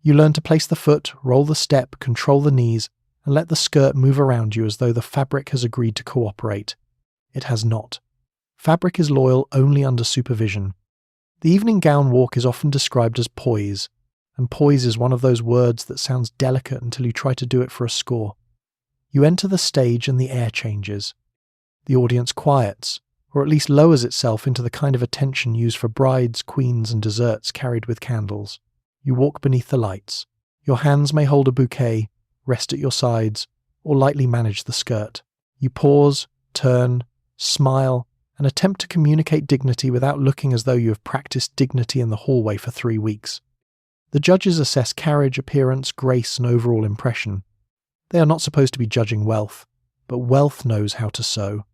You learn to place the foot, roll the step, control the knees, and let the skirt move around you as though the fabric has agreed to cooperate. It has not. Fabric is loyal only under supervision. The evening gown walk is often described as poise, and poise is one of those words that sounds delicate until you try to do it for a score. You enter the stage and the air changes. The audience quiets, or at least lowers itself into the kind of attention used for brides, queens, and desserts carried with candles. You walk beneath the lights. Your hands may hold a bouquet, rest at your sides, or lightly manage the skirt. You pause, turn, smile, and attempt to communicate dignity without looking as though you have practiced dignity in the hallway for 3 weeks. The judges assess carriage, appearance, grace, and overall impression. They are not supposed to be judging wealth, but wealth knows how to sew.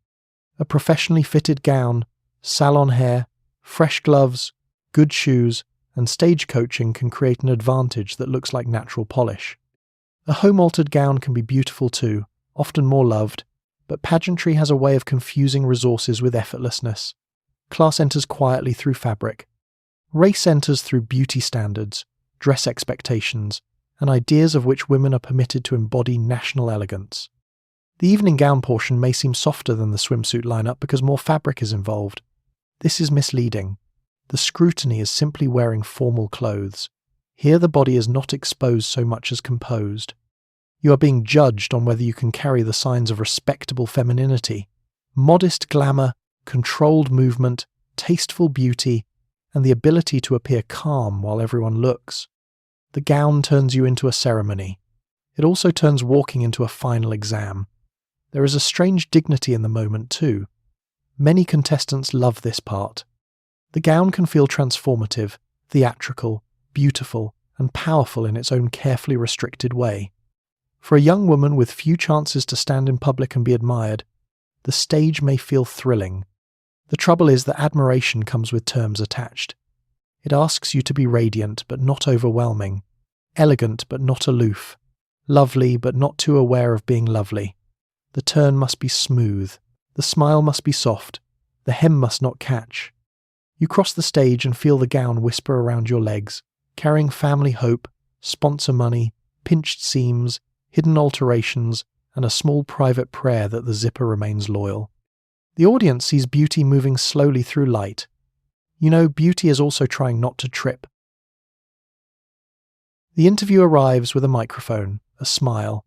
A professionally fitted gown, salon hair, fresh gloves, good shoes, and stage coaching can create an advantage that looks like natural polish. A home-altered gown can be beautiful too, often more loved, but pageantry has a way of confusing resources with effortlessness. Class enters quietly through fabric. Race enters through beauty standards, dress expectations, and ideas of which women are permitted to embody national elegance. The evening gown portion may seem softer than the swimsuit lineup because more fabric is involved. This is misleading. The scrutiny is simply wearing formal clothes. Here the body is not exposed so much as composed. You are being judged on whether you can carry the signs of respectable femininity. Modest glamour, controlled movement, tasteful beauty, and the ability to appear calm while everyone looks. The gown turns you into a ceremony. It also turns walking into a final exam. There is a strange dignity in the moment too. Many contestants love this part. The gown can feel transformative, theatrical, beautiful, and powerful in its own carefully restricted way. For a young woman with few chances to stand in public and be admired, the stage may feel thrilling. The trouble is that admiration comes with terms attached. It asks you to be radiant but not overwhelming, elegant but not aloof, lovely but not too aware of being lovely. The turn must be smooth, the smile must be soft, the hem must not catch. You cross the stage and feel the gown whisper around your legs, carrying family hope, sponsor money, pinched seams, hidden alterations, and a small private prayer that the zipper remains loyal. The audience sees beauty moving slowly through light. You know, beauty is also trying not to trip. The interview arrives with a microphone, a smile,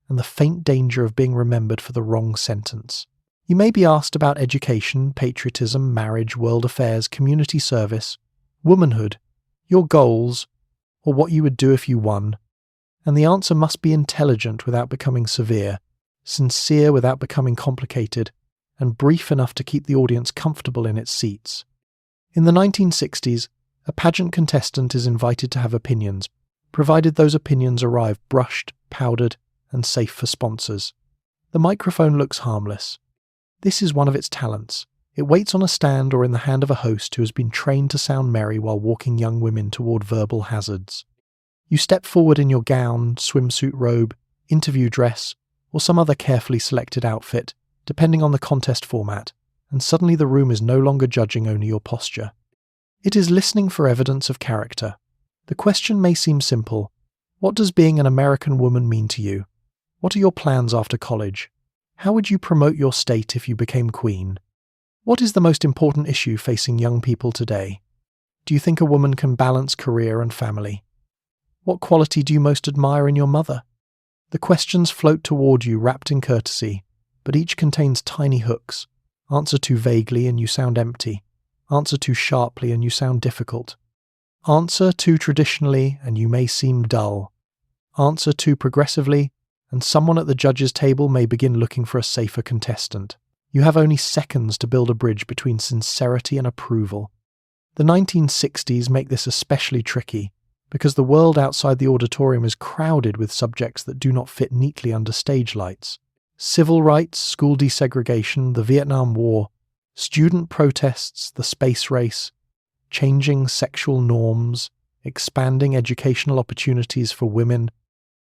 and the faint danger of being remembered for the wrong sentence. You may be asked about education, patriotism, marriage, world affairs, community service, womanhood, your goals, or what you would do if you won. And the answer must be intelligent without becoming severe, sincere without becoming complicated, and brief enough to keep the audience comfortable in its seats. In the 1960s, a pageant contestant is invited to have opinions, provided those opinions arrive brushed, powdered, and safe for sponsors. The microphone looks harmless. This is one of its talents. It waits on a stand or in the hand of a host who has been trained to sound merry while walking young women toward verbal hazards. You step forward in your gown, swimsuit robe, interview dress, or some other carefully selected outfit, depending on the contest format, and suddenly the room is no longer judging only your posture. It is listening for evidence of character. The question may seem simple. What does being an American woman mean to you? What are your plans after college? How would you promote your state if you became queen? What is the most important issue facing young people today? Do you think a woman can balance career and family? What quality do you most admire in your mother? The questions float toward you wrapped in courtesy, but each contains tiny hooks. Answer too vaguely and you sound empty. Answer too sharply and you sound difficult. Answer too traditionally and you may seem dull. Answer too progressively and someone at the judges' table may begin looking for a safer contestant. You have only seconds to build a bridge between sincerity and approval. The 1960s make this especially tricky, because the world outside the auditorium is crowded with subjects that do not fit neatly under stage lights. Civil rights, school desegregation, the Vietnam War, student protests, the space race, changing sexual norms, expanding educational opportunities for women,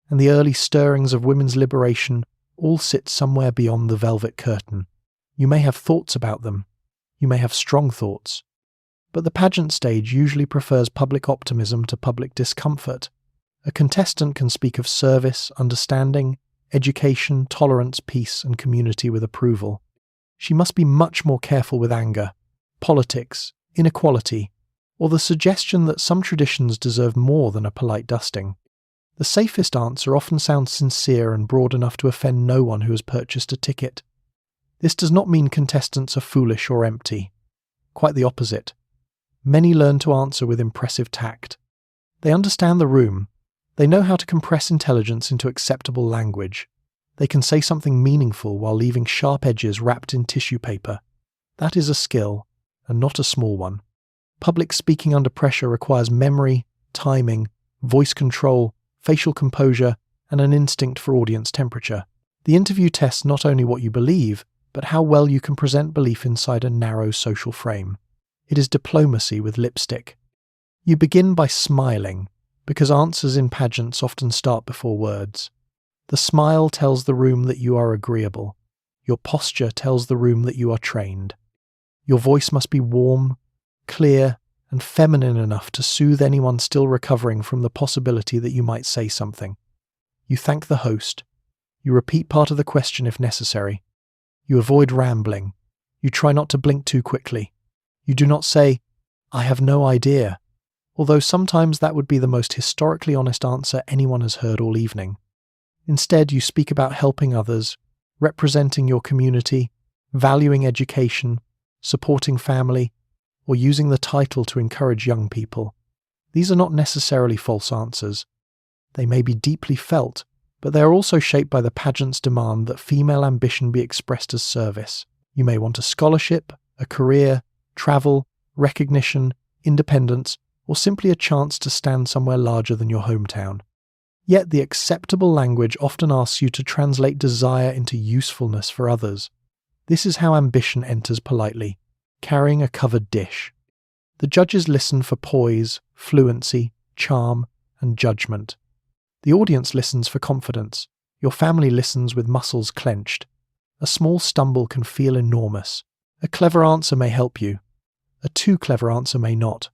and the early stirrings of women's liberation all sit somewhere beyond the velvet curtain. You may have thoughts about them. You may have strong thoughts. But the pageant stage usually prefers public optimism to public discomfort. A contestant can speak of service, understanding, education, tolerance, peace, and community with approval. She must be much more careful with anger, politics, inequality, or the suggestion that some traditions deserve more than a polite dusting. The safest answer often sounds sincere and broad enough to offend no one who has purchased a ticket. This does not mean contestants are foolish or empty. Quite the opposite. Many learn to answer with impressive tact. They understand the room. They know how to compress intelligence into acceptable language. They can say something meaningful while leaving sharp edges wrapped in tissue paper. That is a skill, and not a small one. Public speaking under pressure requires memory, timing, voice control, facial composure, and an instinct for audience temperature. The interview tests not only what you believe, but how well you can present belief inside a narrow social frame. It is diplomacy with lipstick. You begin by smiling, because answers in pageants often start before words. The smile tells the room that you are agreeable. Your posture tells the room that you are trained. Your voice must be warm, clear, and feminine enough to soothe anyone still recovering from the possibility that you might say something. You thank the host. You repeat part of the question if necessary. You avoid rambling. You try not to blink too quickly. You do not say, "I have no idea," although sometimes that would be the most historically honest answer anyone has heard all evening. Instead, you speak about helping others, representing your community, valuing education, supporting family, or using the title to encourage young people. These are not necessarily false answers. They may be deeply felt, but they are also shaped by the pageant's demand that female ambition be expressed as service. You may want a scholarship, a career, travel, recognition, independence, or simply a chance to stand somewhere larger than your hometown. Yet the acceptable language often asks you to translate desire into usefulness for others. This is how ambition enters politely, carrying a covered dish. The judges listen for poise, fluency, charm, and judgment. The audience listens for confidence. Your family listens with muscles clenched. A small stumble can feel enormous. A clever answer may help you. A too clever answer may not.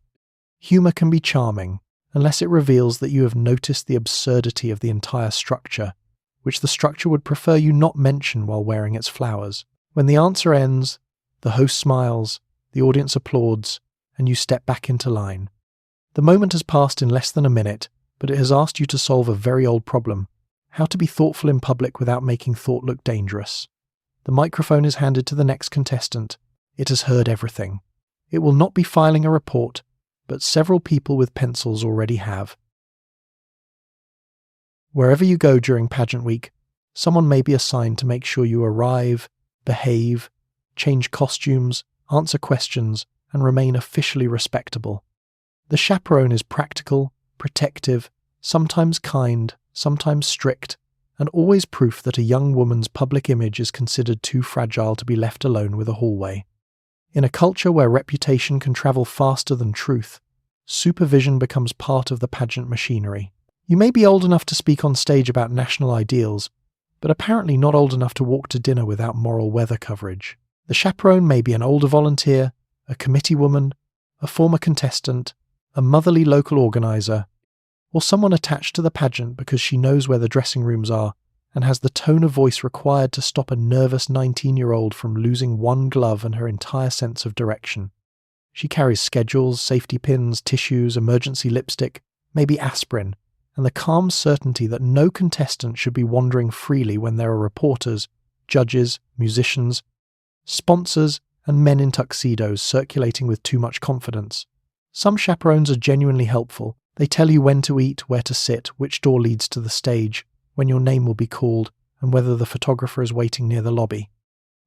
Humour can be charming, unless it reveals that you have noticed the absurdity of the entire structure, which the structure would prefer you not mention while wearing its flowers. When the answer ends, the host smiles, the audience applauds, and you step back into line. The moment has passed in less than a minute, but it has asked you to solve a very old problem: how to be thoughtful in public without making thought look dangerous. The microphone is handed to the next contestant. It has heard everything. It will not be filing a report, but several people with pencils already have. Wherever you go during pageant week, someone may be assigned to make sure you arrive, behave, change costumes, answer questions, and remain officially respectable. The chaperone is practical, protective, sometimes kind, sometimes strict, and always proof that a young woman's public image is considered too fragile to be left alone with a hallway. In a culture where reputation can travel faster than truth, supervision becomes part of the pageant machinery. You may be old enough to speak on stage about national ideals, but apparently not old enough to walk to dinner without moral weather coverage. The chaperone may be an older volunteer, a committee woman, a former contestant, a motherly local organiser, or someone attached to the pageant because she knows where the dressing rooms are and has the tone of voice required to stop a nervous 19-year-old from losing one glove and her entire sense of direction. She carries schedules, safety pins, tissues, emergency lipstick, maybe aspirin, and the calm certainty that no contestant should be wandering freely when there are reporters, judges, musicians, sponsors, and men in tuxedos circulating with too much confidence. Some chaperones are genuinely helpful. They tell you when to eat, where to sit, which door leads to the stage, when your name will be called, and whether the photographer is waiting near the lobby.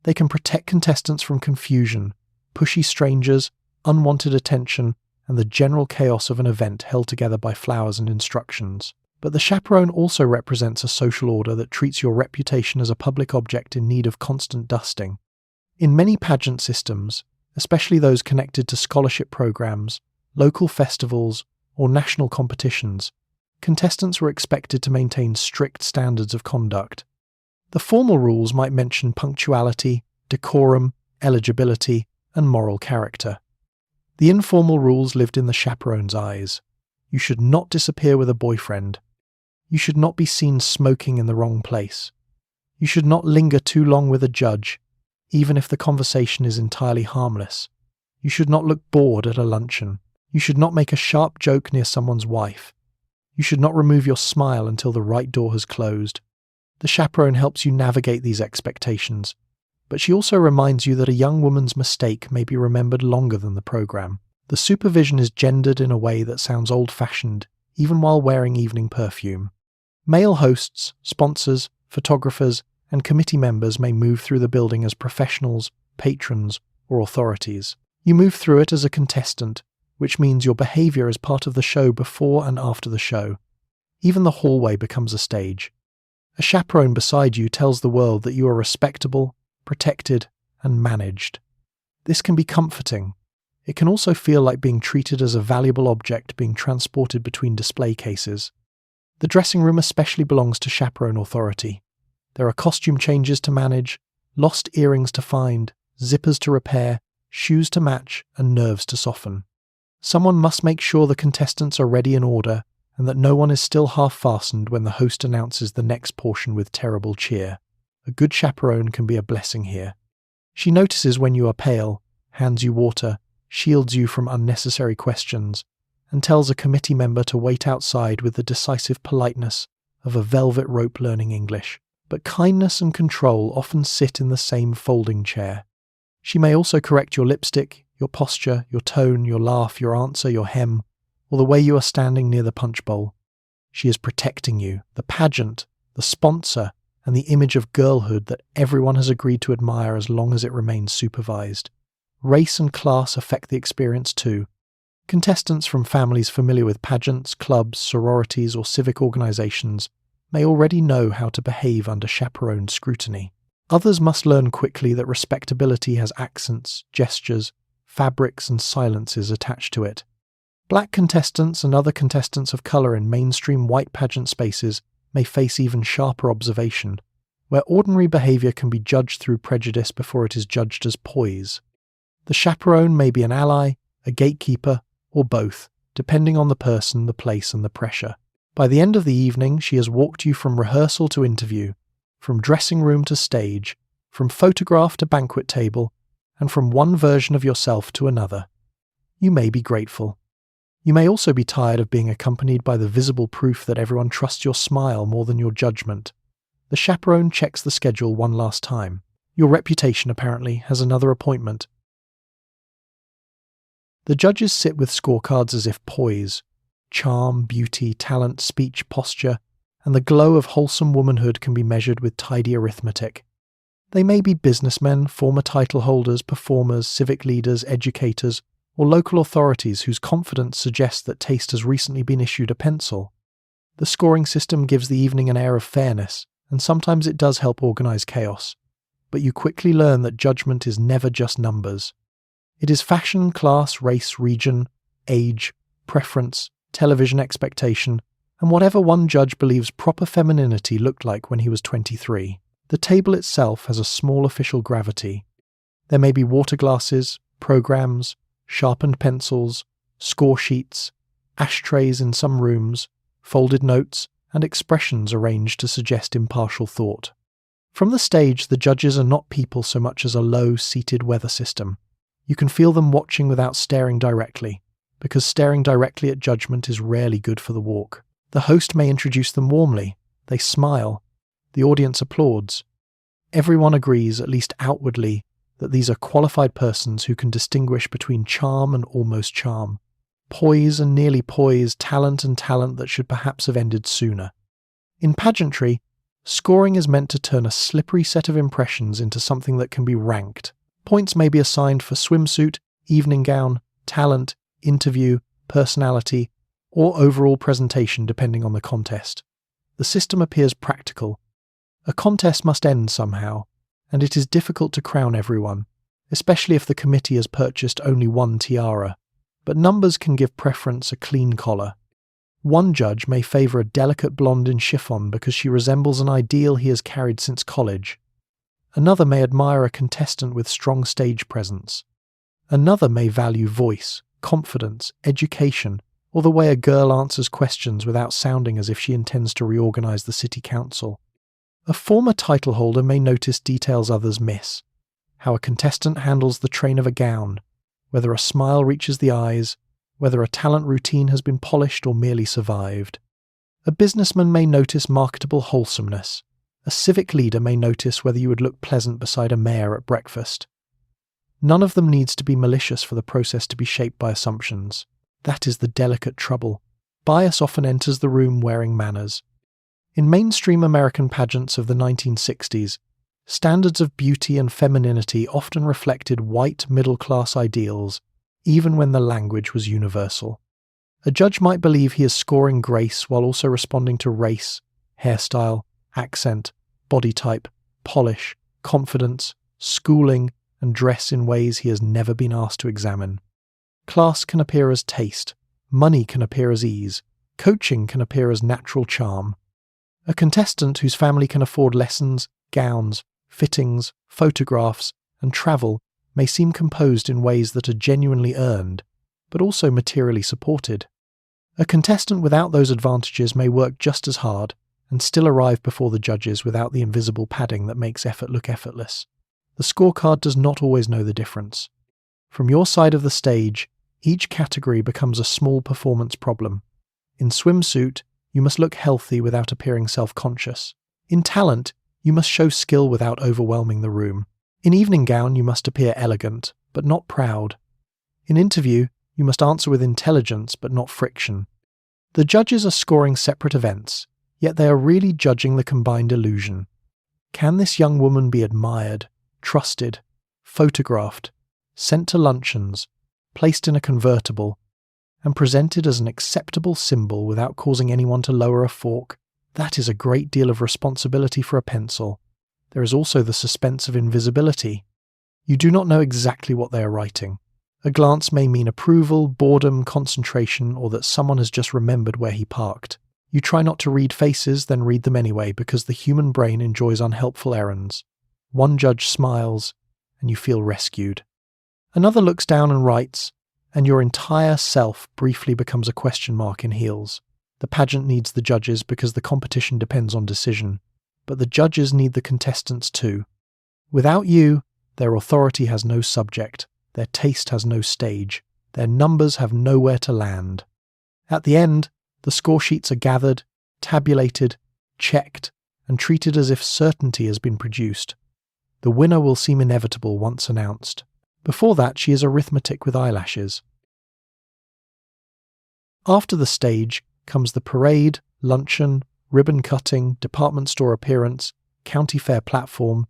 They can protect contestants from confusion, pushy strangers, unwanted attention, and the general chaos of an event held together by flowers and instructions. But the chaperone also represents a social order that treats your reputation as a public object in need of constant dusting. In many pageant systems, especially those connected to scholarship programs, local festivals, or national competitions, contestants were expected to maintain strict standards of conduct. The formal rules might mention punctuality, decorum, eligibility, and moral character. The informal rules lived in the chaperone's eyes. You should not disappear with a boyfriend. You should not be seen smoking in the wrong place. You should not linger too long with a judge, even if the conversation is entirely harmless. You should not look bored at a luncheon. You should not make a sharp joke near someone's wife. You should not remove your smile until the right door has closed. The chaperone helps you navigate these expectations, but she also reminds you that a young woman's mistake may be remembered longer than the program. The supervision is gendered in a way that sounds old-fashioned, even while wearing evening perfume. Male hosts, sponsors, photographers, and committee members may move through the building as professionals, patrons, or authorities. You move through it as a contestant, which means your behaviour is part of the show before and after the show. Even the hallway becomes a stage. A chaperone beside you tells the world that you are respectable, protected, and managed. This can be comforting. It can also feel like being treated as a valuable object being transported between display cases. The dressing room especially belongs to chaperone authority. There are costume changes to manage, lost earrings to find, zippers to repair, shoes to match, and nerves to soften. Someone must make sure the contestants are ready in order and that no one is still half-fastened when the host announces the next portion with terrible cheer. A good chaperone can be a blessing here. She notices when you are pale, hands you water, shields you from unnecessary questions, and tells a committee member to wait outside with the decisive politeness of a velvet rope learning English. But kindness and control often sit in the same folding chair. She may also correct your lipstick, your posture, your tone, your laugh, your answer, your hem, or the way you are standing near the punch bowl. She is protecting you, the pageant, the sponsor, and the image of girlhood that everyone has agreed to admire as long as it remains supervised. Race and class affect the experience too. Contestants from families familiar with pageants, clubs, sororities, or civic organizations may already know how to behave under chaperoned scrutiny. Others must learn quickly that respectability has accents, gestures, fabrics, and silences attached to it. Black contestants and other contestants of color in mainstream white pageant spaces may face even sharper observation, where ordinary behavior can be judged through prejudice before it is judged as poise. The chaperone may be an ally, a gatekeeper, or both, depending on the person, the place, and the pressure. By the end of the evening, she has walked you from rehearsal to interview, from dressing room to stage, from photograph to banquet table, and from one version of yourself to another. You may be grateful. You may also be tired of being accompanied by the visible proof that everyone trusts your smile more than your judgment. The chaperone checks the schedule one last time. Your reputation, apparently, has another appointment. The judges sit with scorecards as if poise, charm, beauty, talent, speech, posture, and the glow of wholesome womanhood can be measured with tidy arithmetic. They may be businessmen, former title holders, performers, civic leaders, educators, or local authorities whose confidence suggests that taste has recently been issued a pencil. The scoring system gives the evening an air of fairness, and sometimes it does help organize chaos. But you quickly learn that judgment is never just numbers. It is fashion, class, race, region, age, preference, television expectation, and whatever one judge believes proper femininity looked like when he was 23. The table itself has a small official gravity. There may be water glasses, programs, sharpened pencils, score sheets, ashtrays in some rooms, folded notes, and expressions arranged to suggest impartial thought. From the stage, the judges are not people so much as a low-seated weather system. You can feel them watching without staring directly, because staring directly at judgment is rarely good for the walk. The host may introduce them warmly. They smile. The audience applauds. Everyone agrees, at least outwardly, that these are qualified persons who can distinguish between charm and almost charm, poise and nearly poise, talent and talent that should perhaps have ended sooner. In pageantry, scoring is meant to turn a slippery set of impressions into something that can be ranked. Points may be assigned for swimsuit, evening gown, talent, interview, personality, or overall presentation depending on the contest. The system appears practical. A contest must end somehow, and it is difficult to crown everyone, especially if the committee has purchased only one tiara, but numbers can give preference a clean collar. One judge may favour a delicate blonde in chiffon because she resembles an ideal he has carried since college. Another may admire a contestant with strong stage presence. Another may value voice, confidence, education, or the way a girl answers questions without sounding as if she intends to reorganise the city council. A former title holder may notice details others miss, how a contestant handles the train of a gown, whether a smile reaches the eyes, whether a talent routine has been polished or merely survived. A businessman may notice marketable wholesomeness. A civic leader may notice whether you would look pleasant beside a mayor at breakfast. None of them needs to be malicious for the process to be shaped by assumptions. That is the delicate trouble. Bias often enters the room wearing manners. In mainstream American pageants of the 1960s, standards of beauty and femininity often reflected white middle-class ideals, even when the language was universal. A judge might believe he is scoring grace while also responding to race, hairstyle, accent, body type, polish, confidence, schooling, and dress in ways he has never been asked to examine. Class can appear as taste, money can appear as ease, coaching can appear as natural charm. A contestant whose family can afford lessons, gowns, fittings, photographs, and travel may seem composed in ways that are genuinely earned, but also materially supported. A contestant without those advantages may work just as hard and still arrive before the judges without the invisible padding that makes effort look effortless. The scorecard does not always know the difference. From your side of the stage, each category becomes a small performance problem. In swimsuit, you must look healthy without appearing self-conscious. In talent, you must show skill without overwhelming the room. In evening gown, you must appear elegant, but not proud. In interview, you must answer with intelligence but not friction. The judges are scoring separate events, yet they are really judging the combined illusion. Can this young woman be admired, trusted, photographed, sent to luncheons, placed in a convertible, and presented as an acceptable symbol without causing anyone to lower a fork? That is a great deal of responsibility for a pencil. There is also the suspense of invisibility. You do not know exactly what they are writing. A glance may mean approval, boredom, concentration, or that someone has just remembered where he parked. You try not to read faces, then read them anyway, because the human brain enjoys unhelpful errands. One judge smiles, and you feel rescued. Another looks down and writes, and your entire self briefly becomes a question mark in heels. The pageant needs the judges because the competition depends on decision, but the judges need the contestants too. Without you, their authority has no subject, their taste has no stage, their numbers have nowhere to land. At the end, the score sheets are gathered, tabulated, checked, and treated as if certainty has been produced. The winner will seem inevitable once announced. Before that, she is arithmetic with eyelashes. After the stage comes the parade, luncheon, ribbon cutting, department store appearance, county fair platform,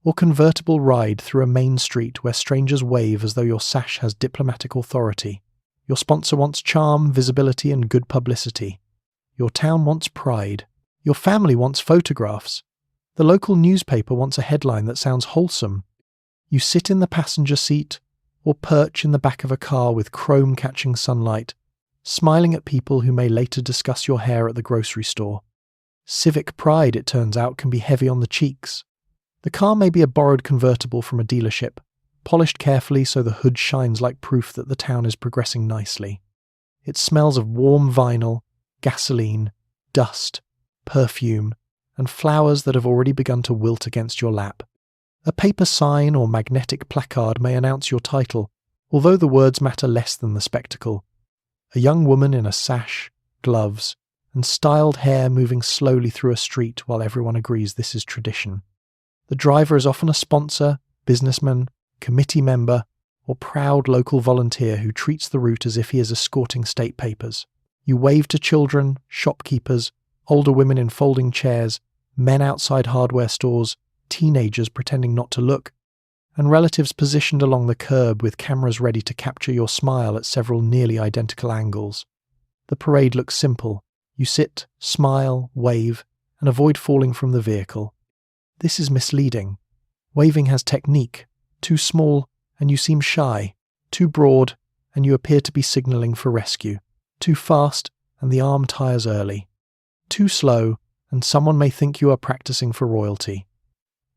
or convertible ride through a main street where strangers wave as though your sash has diplomatic authority. Your sponsor wants charm, visibility, and good publicity. Your town wants pride. Your family wants photographs. The local newspaper wants a headline that sounds wholesome. You sit in the passenger seat or perch in the back of a car with chrome-catching sunlight, smiling at people who may later discuss your hair at the grocery store. Civic pride, it turns out, can be heavy on the cheeks. The car may be a borrowed convertible from a dealership, polished carefully so the hood shines like proof that the town is progressing nicely. It smells of warm vinyl, gasoline, dust, perfume, and flowers that have already begun to wilt against your lap. A paper sign or magnetic placard may announce your title, although the words matter less than the spectacle. A young woman in a sash, gloves, and styled hair moving slowly through a street while everyone agrees this is tradition. The driver is often a sponsor, businessman, committee member, or proud local volunteer who treats the route as if he is escorting state papers. You wave to children, shopkeepers, older women in folding chairs, men outside hardware stores, teenagers pretending not to look, and relatives positioned along the curb with cameras ready to capture your smile at several nearly identical angles. The parade looks simple. You sit, smile, wave, and avoid falling from the vehicle. This is misleading. Waving has technique. Too small, and you seem shy. Too broad, and you appear to be signalling for rescue. Too fast, and the arm tires early. Too slow, and someone may think you are practicing for royalty.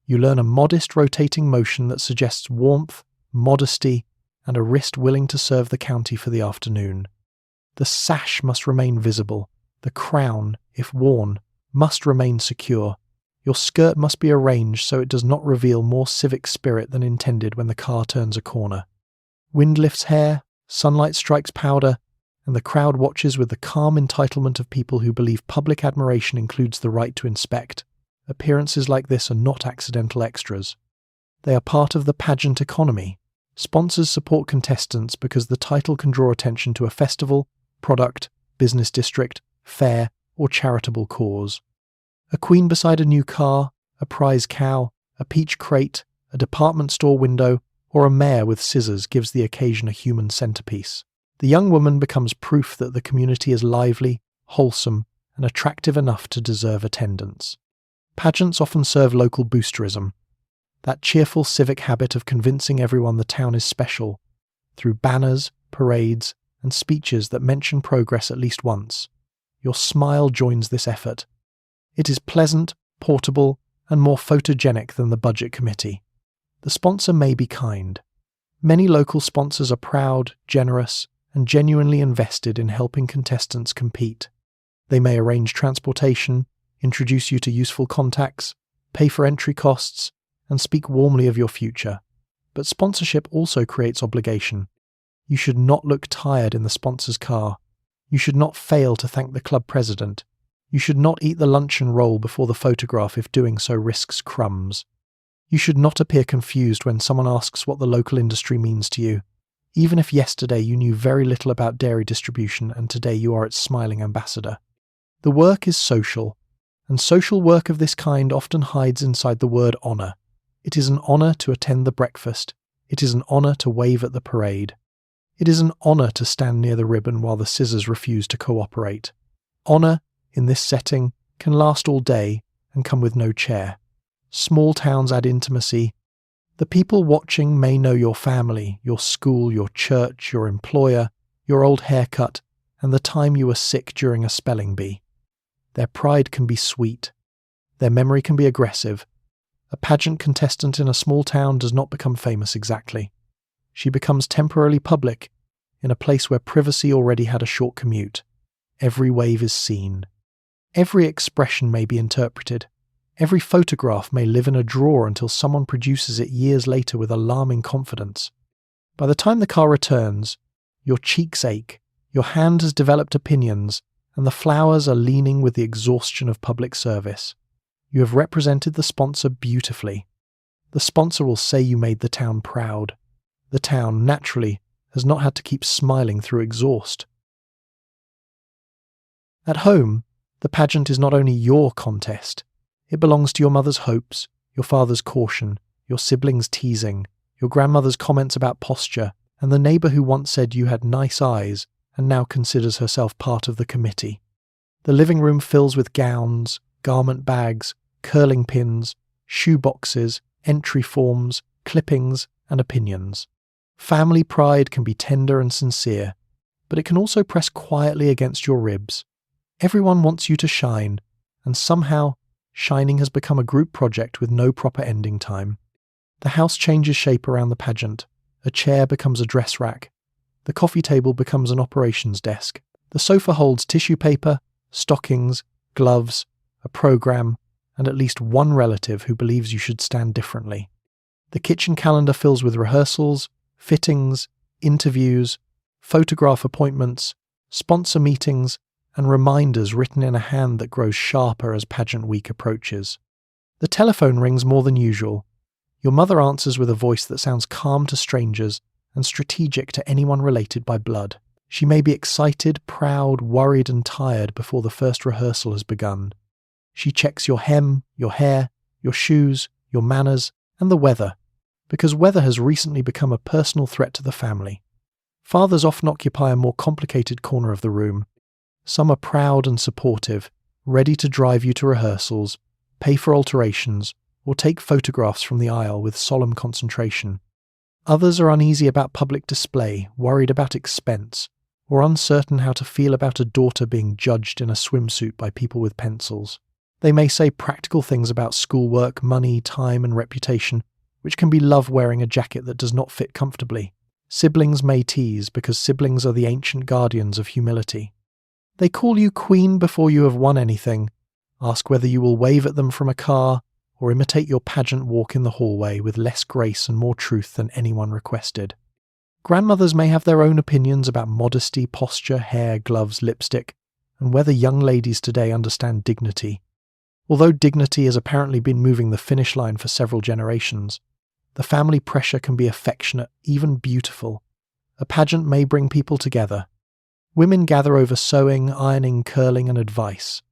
You learn a modest rotating motion that suggests warmth, modesty, and a wrist willing to serve the county for the afternoon. The sash must remain visible. The crown, if worn, must remain secure. Your skirt must be arranged so it does not reveal more civic spirit than intended when the car turns a corner. Wind lifts hair, sunlight strikes powder, and the crowd watches with the calm entitlement of people who believe public admiration includes the right to inspect. Appearances like this are not accidental extras. They are part of the pageant economy. Sponsors support contestants because the title can draw attention to a festival, product, business district, fair, or charitable cause. A queen beside a new car, a prize cow, a peach crate, a department store window, or a mayor with scissors gives the occasion a human centerpiece. The young woman becomes proof that the community is lively, wholesome, and attractive enough to deserve attendance. Pageants often serve local boosterism, that cheerful civic habit of convincing everyone the town is special, through banners, parades, and speeches that mention progress at least once. Your smile joins this effort. It is pleasant, portable, and more photogenic than the budget committee. The sponsor may be kind. Many local sponsors are proud, generous, and genuinely invested in helping contestants compete. They may arrange transportation, introduce you to useful contacts, pay for entry costs, and speak warmly of your future. But sponsorship also creates obligation. You should not look tired in the sponsor's car. You should not fail to thank the club president. You should not eat the luncheon roll before the photograph if doing so risks crumbs. You should not appear confused when someone asks what the local industry means to you. even if yesterday you knew very little about dairy distribution and today you are its smiling ambassador. The work is social, and social work of this kind often hides inside the word honour. It is an honour to attend the breakfast. It is an honour to wave at the parade. It is an honour to stand near the ribbon while the scissors refuse to cooperate. Honour, in this setting, can last all day and come with no chair. Small towns add intimacy. The people watching may know your family, your school, your church, your employer, your old haircut, and the time you were sick during a spelling bee. Their pride can be sweet. Their memory can be aggressive. A pageant contestant in a small town does not become famous exactly. She becomes temporarily public in a place where privacy already had a short commute. Every wave is seen. Every expression may be interpreted. Every photograph may live in a drawer until someone produces it years later with alarming confidence. By the time the car returns, your cheeks ache, your hand has developed opinions, and the flowers are leaning with the exhaustion of public service. You have represented the sponsor beautifully. The sponsor will say you made the town proud. The town, naturally, has not had to keep smiling through exhaust. At home, the pageant is not only your contest. It belongs to your mother's hopes, your father's caution, your siblings' teasing, your grandmother's comments about posture, and the neighbour who once said you had nice eyes and now considers herself part of the committee. The living room fills with gowns, garment bags, curling pins, shoe boxes, entry forms, clippings, and opinions. Family pride can be tender and sincere, but it can also press quietly against your ribs. Everyone wants you to shine, and somehow, shining has become a group project with no proper ending time. The house changes shape around the pageant. A chair becomes a dress rack. The coffee table becomes an operations desk. The sofa holds tissue paper, stockings, gloves, a program, and at least one relative who believes you should stand differently. The kitchen calendar fills with rehearsals, fittings, interviews, photograph appointments, sponsor meetings, and reminders written in a hand that grows sharper as pageant week approaches. The telephone rings more than usual. Your mother answers with a voice that sounds calm to strangers and strategic to anyone related by blood. She may be excited, proud, worried, and tired before the first rehearsal has begun. She checks your hem, your hair, your shoes, your manners, and the weather, because weather has recently become a personal threat to the family. Fathers often occupy a more complicated corner of the room. Some are proud and supportive, ready to drive you to rehearsals, pay for alterations, or take photographs from the aisle with solemn concentration. Others are uneasy about public display, worried about expense, or uncertain how to feel about a daughter being judged in a swimsuit by people with pencils. They may say practical things about schoolwork, money, time, and reputation, which can be love wearing a jacket that does not fit comfortably. Siblings may tease because siblings are the ancient guardians of humility. They call you queen before you have won anything, ask whether you will wave at them from a car, or imitate your pageant walk in the hallway with less grace and more truth than anyone requested. Grandmothers may have their own opinions about modesty, posture, hair, gloves, lipstick, and whether young ladies today understand dignity. Although dignity has apparently been moving the finish line for several generations, the family pressure can be affectionate, even beautiful. A pageant may bring people together. Women gather over sewing, ironing, curling, and advice.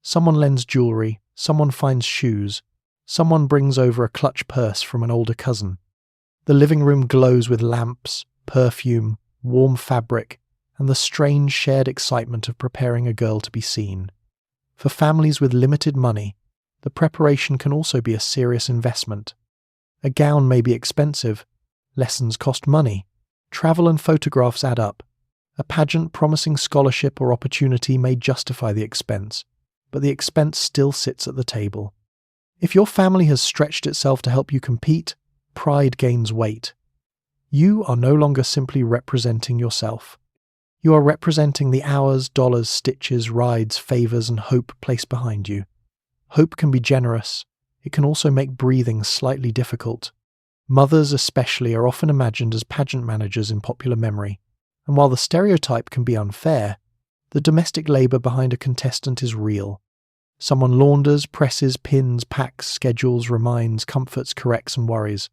Someone lends jewellery, someone finds shoes, someone brings over a clutch purse from an older cousin. The living room glows with lamps, perfume, warm fabric, and the strange shared excitement of preparing a girl to be seen. For families with limited money, the preparation can also be a serious investment. A gown may be expensive, lessons cost money, travel and photographs add up. A pageant promising scholarship or opportunity may justify the expense, but the expense still sits at the table. If your family has stretched itself to help you compete, pride gains weight. You are no longer simply representing yourself. You are representing the hours, dollars, stitches, rides, favours, and hope placed behind you. Hope can be generous. It can also make breathing slightly difficult. Mothers especially are often imagined as pageant managers in popular memory, and while the stereotype can be unfair, the domestic labour behind a contestant is real. Someone launders, presses, pins, packs, schedules, reminds, comforts, corrects, and worries.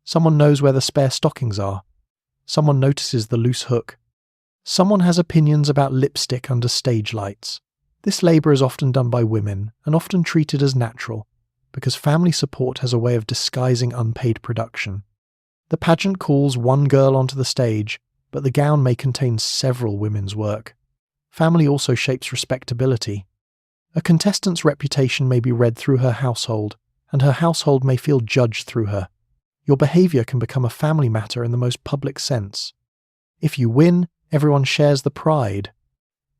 Someone knows where the spare stockings are. Someone notices the loose hook. Someone has opinions about lipstick under stage lights. This labour is often done by women and often treated as natural, because family support has a way of disguising unpaid production. The pageant calls one girl onto the stage, but the gown may contain several women's work. Family also shapes respectability. A contestant's reputation may be read through her household, and her household may feel judged through her. Your behaviour can become a family matter in the most public sense. If you win, everyone shares the pride.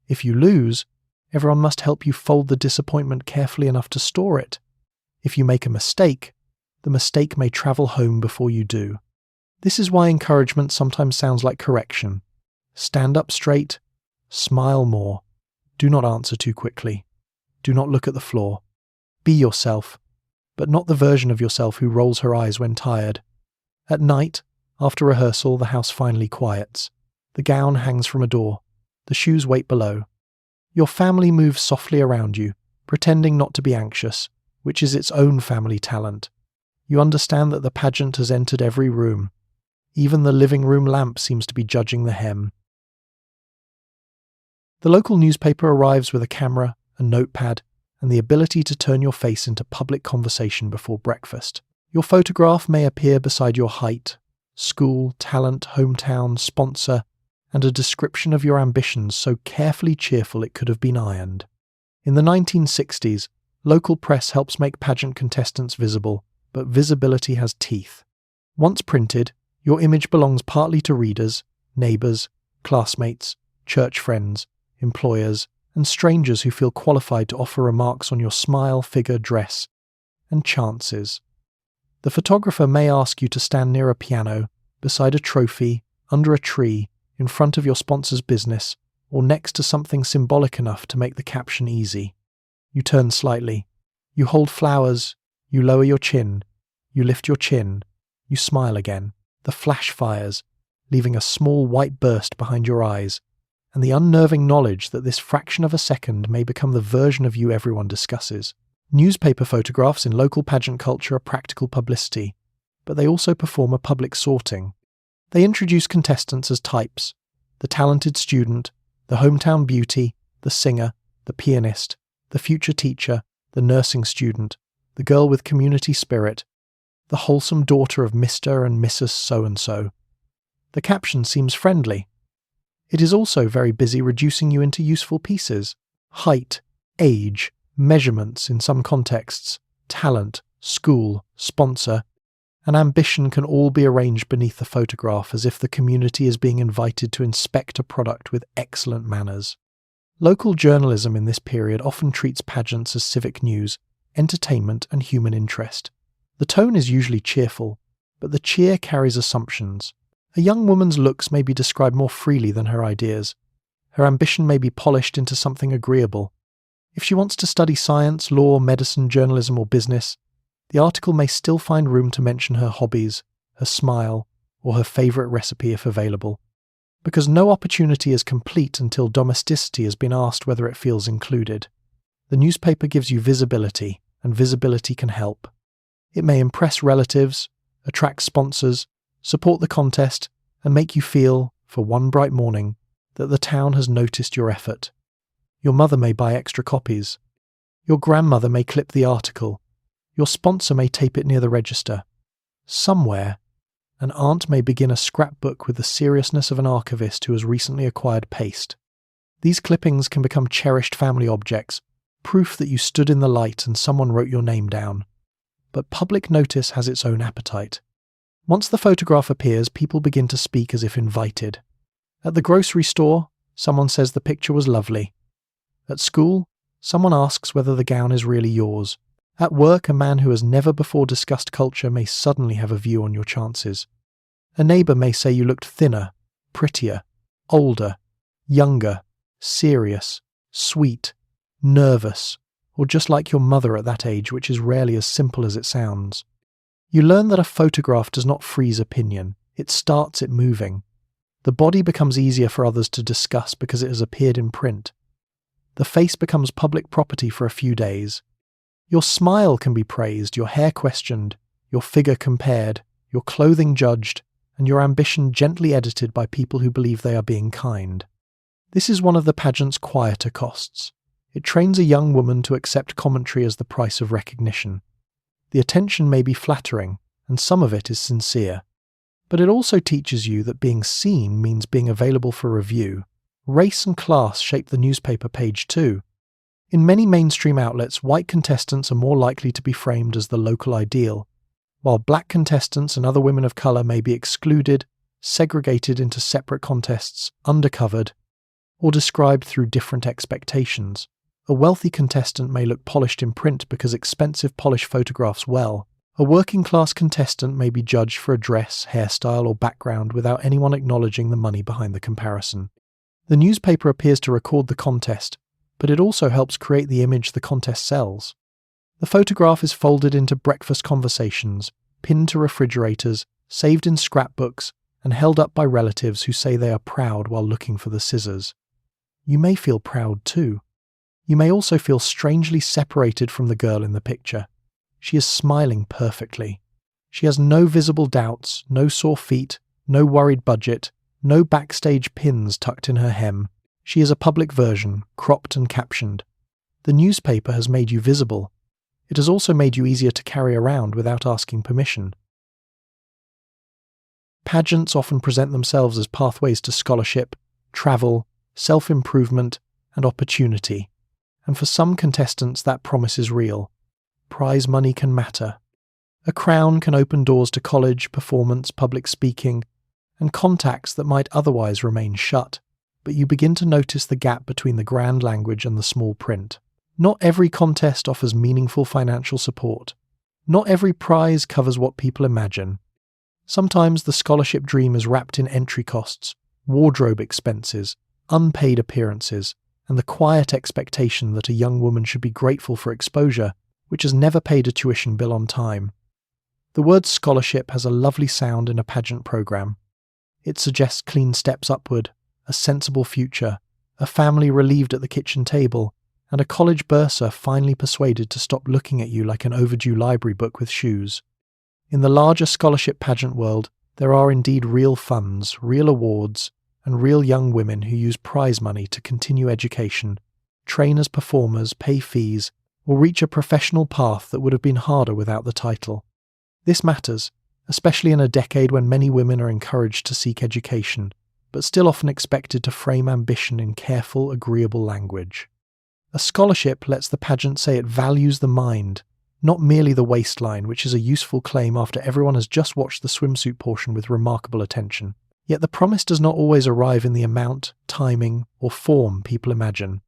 If you lose, everyone must help you fold the disappointment carefully enough to store it. If you make a mistake, the mistake may travel home before you do. This is why encouragement sometimes sounds like correction. Stand up straight, smile more, do not answer too quickly, do not look at the floor. Be yourself, but not the version of yourself who rolls her eyes when tired. At night, after rehearsal, the house finally quiets. The gown hangs from a door. The shoes wait below. Your family moves softly around you, pretending not to be anxious, which is its own family talent. You understand that the pageant has entered every room. Even the living room lamp seems to be judging the hem. The local newspaper arrives with a camera, a notepad, and the ability to turn your face into public conversation before breakfast. Your photograph may appear beside your height, school, talent, hometown, sponsor, and a description of your ambitions so carefully cheerful it could have been ironed. In the 1960s, local press helps make pageant contestants visible, but visibility has teeth. Once printed, your image belongs partly to readers, neighbours, classmates, church friends, employers, and strangers who feel qualified to offer remarks on your smile, figure, dress, and chances. The photographer may ask you to stand near a piano, beside a trophy, under a tree, in front of your sponsor's business, or next to something symbolic enough to make the caption easy. You turn slightly. You hold flowers. You lower your chin. You lift your chin. You smile again. The flash fires, leaving a small white burst behind your eyes, and the unnerving knowledge that this fraction of a second may become the version of you everyone discusses. Newspaper photographs in local pageant culture are practical publicity, but they also perform a public sorting. They introduce contestants as types: the talented student, the hometown beauty, the singer, the pianist, the future teacher, the nursing student, the girl with community spirit, the wholesome daughter of Mr. and Mrs. So-and-so. The caption seems friendly. It is also very busy reducing you into useful pieces: height, age, measurements in some contexts, talent, school, sponsor, and ambition can all be arranged beneath the photograph as if the community is being invited to inspect a product with excellent manners. Local journalism in this period often treats pageants as civic news, entertainment, and human interest. The tone is usually cheerful, but the cheer carries assumptions. A young woman's looks may be described more freely than her ideas. Her ambition may be polished into something agreeable. If she wants to study science, law, medicine, journalism, or business, the article may still find room to mention her hobbies, her smile, or her favourite recipe if available, because no opportunity is complete until domesticity has been asked whether it feels included. The newspaper gives you visibility, and visibility can help. It may impress relatives, attract sponsors, support the contest, and make you feel, for one bright morning, that the town has noticed your effort. Your mother may buy extra copies. Your grandmother may clip the article. Your sponsor may tape it near the register. Somewhere, an aunt may begin a scrapbook with the seriousness of an archivist who has recently acquired paste. These clippings can become cherished family objects, proof that you stood in the light and someone wrote your name down. But public notice has its own appetite. Once the photograph appears, people begin to speak as if invited. At the grocery store, someone says the picture was lovely. At school, someone asks whether the gown is really yours. At work, a man who has never before discussed culture may suddenly have a view on your chances. A neighbour may say you looked thinner, prettier, older, younger, serious, sweet, nervous, or just like your mother at that age, which is rarely as simple as it sounds. You learn that a photograph does not freeze opinion, it starts it moving. The body becomes easier for others to discuss because it has appeared in print. The face becomes public property for a few days. Your smile can be praised, your hair questioned, your figure compared, your clothing judged, and your ambition gently edited by people who believe they are being kind. This is one of the pageant's quieter costs. It trains a young woman to accept commentary as the price of recognition. The attention may be flattering, and some of it is sincere. But it also teaches you that being seen means being available for review. Race and class shape the newspaper page too. In many mainstream outlets, white contestants are more likely to be framed as the local ideal, while black contestants and other women of colour may be excluded, segregated into separate contests, undercovered, or described through different expectations. A wealthy contestant may look polished in print because expensive polish photographs well. A working-class contestant may be judged for a dress, hairstyle, or background without anyone acknowledging the money behind the comparison. The newspaper appears to record the contest, but it also helps create the image the contest sells. The photograph is folded into breakfast conversations, pinned to refrigerators, saved in scrapbooks, and held up by relatives who say they are proud while looking for the scissors. You may feel proud too. You may also feel strangely separated from the girl in the picture. She is smiling perfectly. She has no visible doubts, no sore feet, no worried budget, no backstage pins tucked in her hem. She is a public version, cropped and captioned. The newspaper has made you visible. It has also made you easier to carry around without asking permission. Pageants often present themselves as pathways to scholarship, travel, self-improvement, and opportunity. And for some contestants, that promise is real. Prize money can matter. A crown can open doors to college, performance, public speaking, and contacts that might otherwise remain shut. But you begin to notice the gap between the grand language and the small print. Not every contest offers meaningful financial support. Not every prize covers what people imagine. Sometimes the scholarship dream is wrapped in entry costs, wardrobe expenses, unpaid appearances, and the quiet expectation that a young woman should be grateful for exposure, which has never paid a tuition bill on time. The word scholarship has a lovely sound in a pageant program. It suggests clean steps upward, a sensible future, a family relieved at the kitchen table, and a college bursar finally persuaded to stop looking at you like an overdue library book with shoes. In the larger scholarship pageant world, there are indeed real funds, real awards, and real young women who use prize money to continue education, train as performers, pay fees, or reach a professional path that would have been harder without the title. This matters, especially in a decade when many women are encouraged to seek education, but still often expected to frame ambition in careful, agreeable language. A scholarship lets the pageant say it values the mind, not merely the waistline, which is a useful claim after everyone has just watched the swimsuit portion with remarkable attention. Yet the promise does not always arrive in the amount, timing, or form people imagine.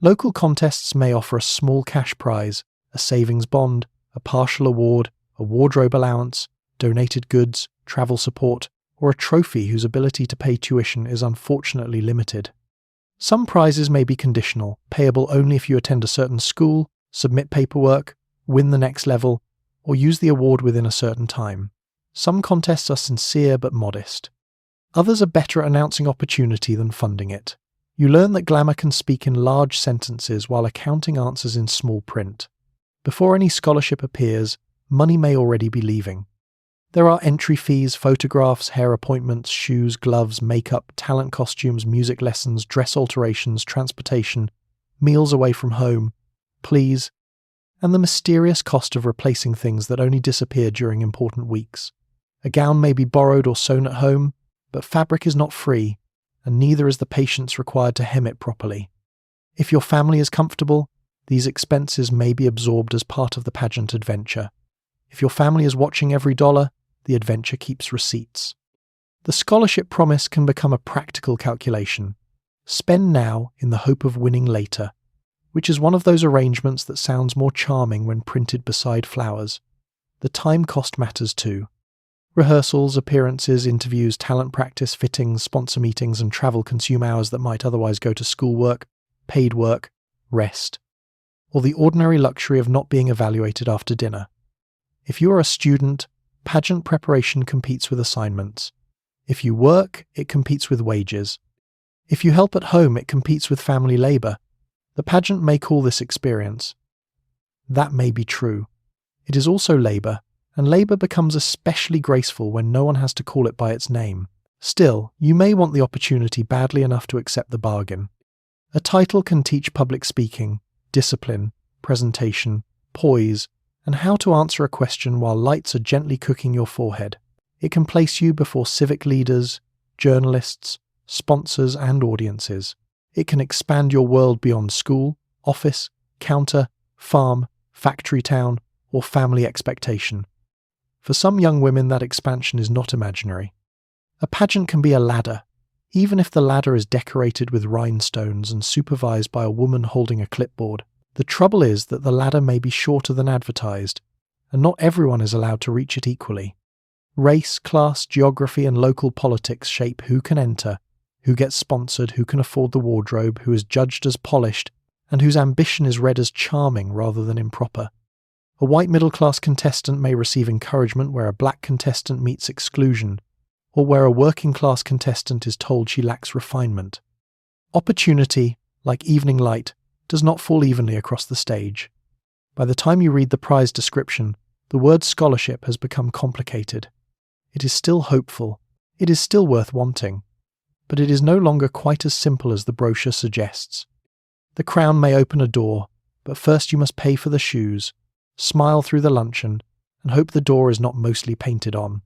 Local contests may offer a small cash prize, a savings bond, a partial award, a wardrobe allowance, donated goods, travel support, or a trophy whose ability to pay tuition is unfortunately limited. Some prizes may be conditional, payable only if you attend a certain school, submit paperwork, win the next level, or use the award within a certain time. Some contests are sincere but modest. Others are better at announcing opportunity than funding it. You learn that glamour can speak in large sentences while accounting answers in small print. Before any scholarship appears, money may already be leaving. There are entry fees, photographs, hair appointments, shoes, gloves, makeup, talent costumes, music lessons, dress alterations, transportation, meals away from home, pleas, and the mysterious cost of replacing things that only disappear during important weeks. A gown may be borrowed or sewn at home, but fabric is not free, and neither is the patience required to hem it properly. If your family is comfortable, these expenses may be absorbed as part of the pageant adventure. If your family is watching every dollar, the adventure keeps receipts. The scholarship promise can become a practical calculation. Spend now in the hope of winning later, which is one of those arrangements that sounds more charming when printed beside flowers. The time cost matters too. Rehearsals, appearances, interviews, talent practice, fittings, sponsor meetings, and travel consume hours that might otherwise go to schoolwork, paid work, rest, or the ordinary luxury of not being evaluated after dinner. If you are a student, pageant preparation competes with assignments. If you work, it competes with wages. If you help at home, it competes with family labour. The pageant may call this experience. That may be true. It is also labour, and labour becomes especially graceful when no one has to call it by its name. Still, you may want the opportunity badly enough to accept the bargain. A title can teach public speaking, discipline, presentation, poise, and how to answer a question while lights are gently cooking your forehead. It can place you before civic leaders, journalists, sponsors, and audiences. It can expand your world beyond school, office, counter, farm, factory town, or family expectation. For some young women, that expansion is not imaginary. A pageant can be a ladder, even if the ladder is decorated with rhinestones and supervised by a woman holding a clipboard. The trouble is that the ladder may be shorter than advertised, and not everyone is allowed to reach it equally. Race, class, geography, and local politics shape who can enter, who gets sponsored, who can afford the wardrobe, who is judged as polished, and whose ambition is read as charming rather than improper. A white middle-class contestant may receive encouragement where a black contestant meets exclusion, or where a working-class contestant is told she lacks refinement. Opportunity, like evening light, does not fall evenly across the stage. By the time you read the prize description, the word scholarship has become complicated. It is still hopeful, it is still worth wanting, but it is no longer quite as simple as the brochure suggests. The crown may open a door, but first you must pay for the shoes, smile through the luncheon, and hope the door is not mostly painted on.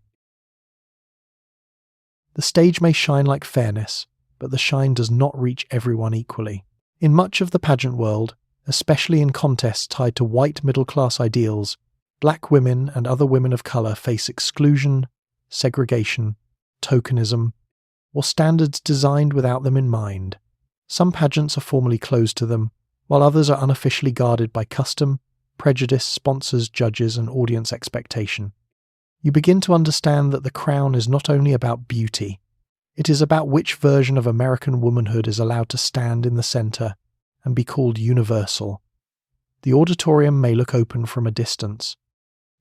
The stage may shine like fairness, but the shine does not reach everyone equally. In much of the pageant world, especially in contests tied to white middle-class ideals, black women and other women of colour face exclusion, segregation, tokenism, or standards designed without them in mind. Some pageants are formally closed to them, while others are unofficially guarded by custom, prejudice, sponsors, judges, and audience expectation. You begin to understand that the crown is not only about beauty, it is about which version of American womanhood is allowed to stand in the centre and be called universal. The auditorium may look open from a distance.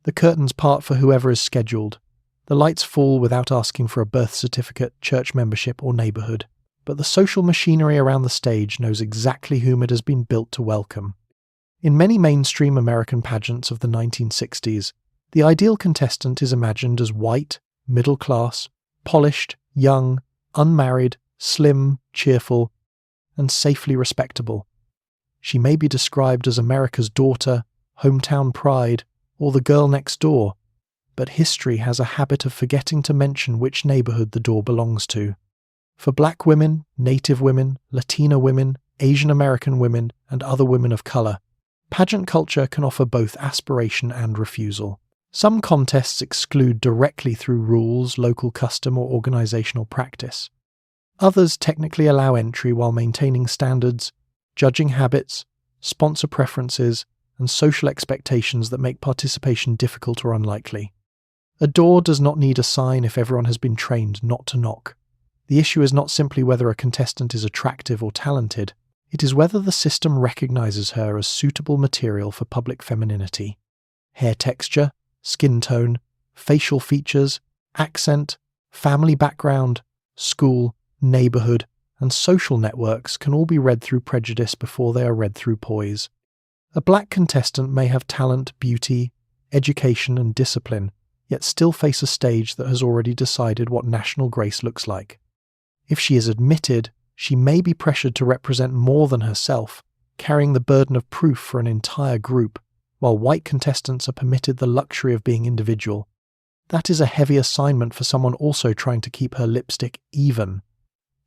The curtains part for whoever is scheduled. The lights fall without asking for a birth certificate, church membership, or neighbourhood. But the social machinery around the stage knows exactly whom it has been built to welcome. In many mainstream American pageants of the 1960s, the ideal contestant is imagined as white, middle class, polished, young, unmarried, slim, cheerful, and safely respectable. She may be described as America's daughter, hometown pride, or the girl next door, but history has a habit of forgetting to mention which neighbourhood the door belongs to. For black women, native women, Latina women, Asian American women, and other women of colour, pageant culture can offer both aspiration and refusal. Some contests exclude directly through rules, local custom, or organisational practice. Others technically allow entry while maintaining standards, judging habits, sponsor preferences, and social expectations that make participation difficult or unlikely. A door does not need a sign if everyone has been trained not to knock. The issue is not simply whether a contestant is attractive or talented, it is whether the system recognises her as suitable material for public femininity. Hair texture, skin tone, facial features, accent, family background, school, neighbourhood, and social networks can all be read through prejudice before they are read through poise. A black contestant may have talent, beauty, education, and discipline, yet still face a stage that has already decided what national grace looks like. If she is admitted, she may be pressured to represent more than herself, carrying the burden of proof for an entire group, while white contestants are permitted the luxury of being individual. That is a heavy assignment for someone also trying to keep her lipstick even.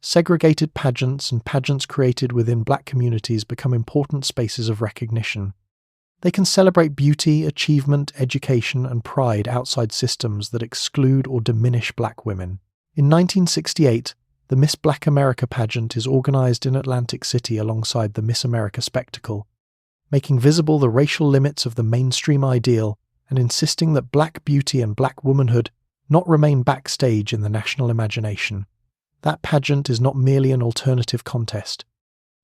Segregated pageants and pageants created within black communities become important spaces of recognition. They can celebrate beauty, achievement, education, and pride outside systems that exclude or diminish black women. In 1968, the Miss Black America pageant is organised in Atlantic City alongside the Miss America spectacle, making visible the racial limits of the mainstream ideal and insisting that black beauty and black womanhood not remain backstage in the national imagination. That pageant is not merely an alternative contest.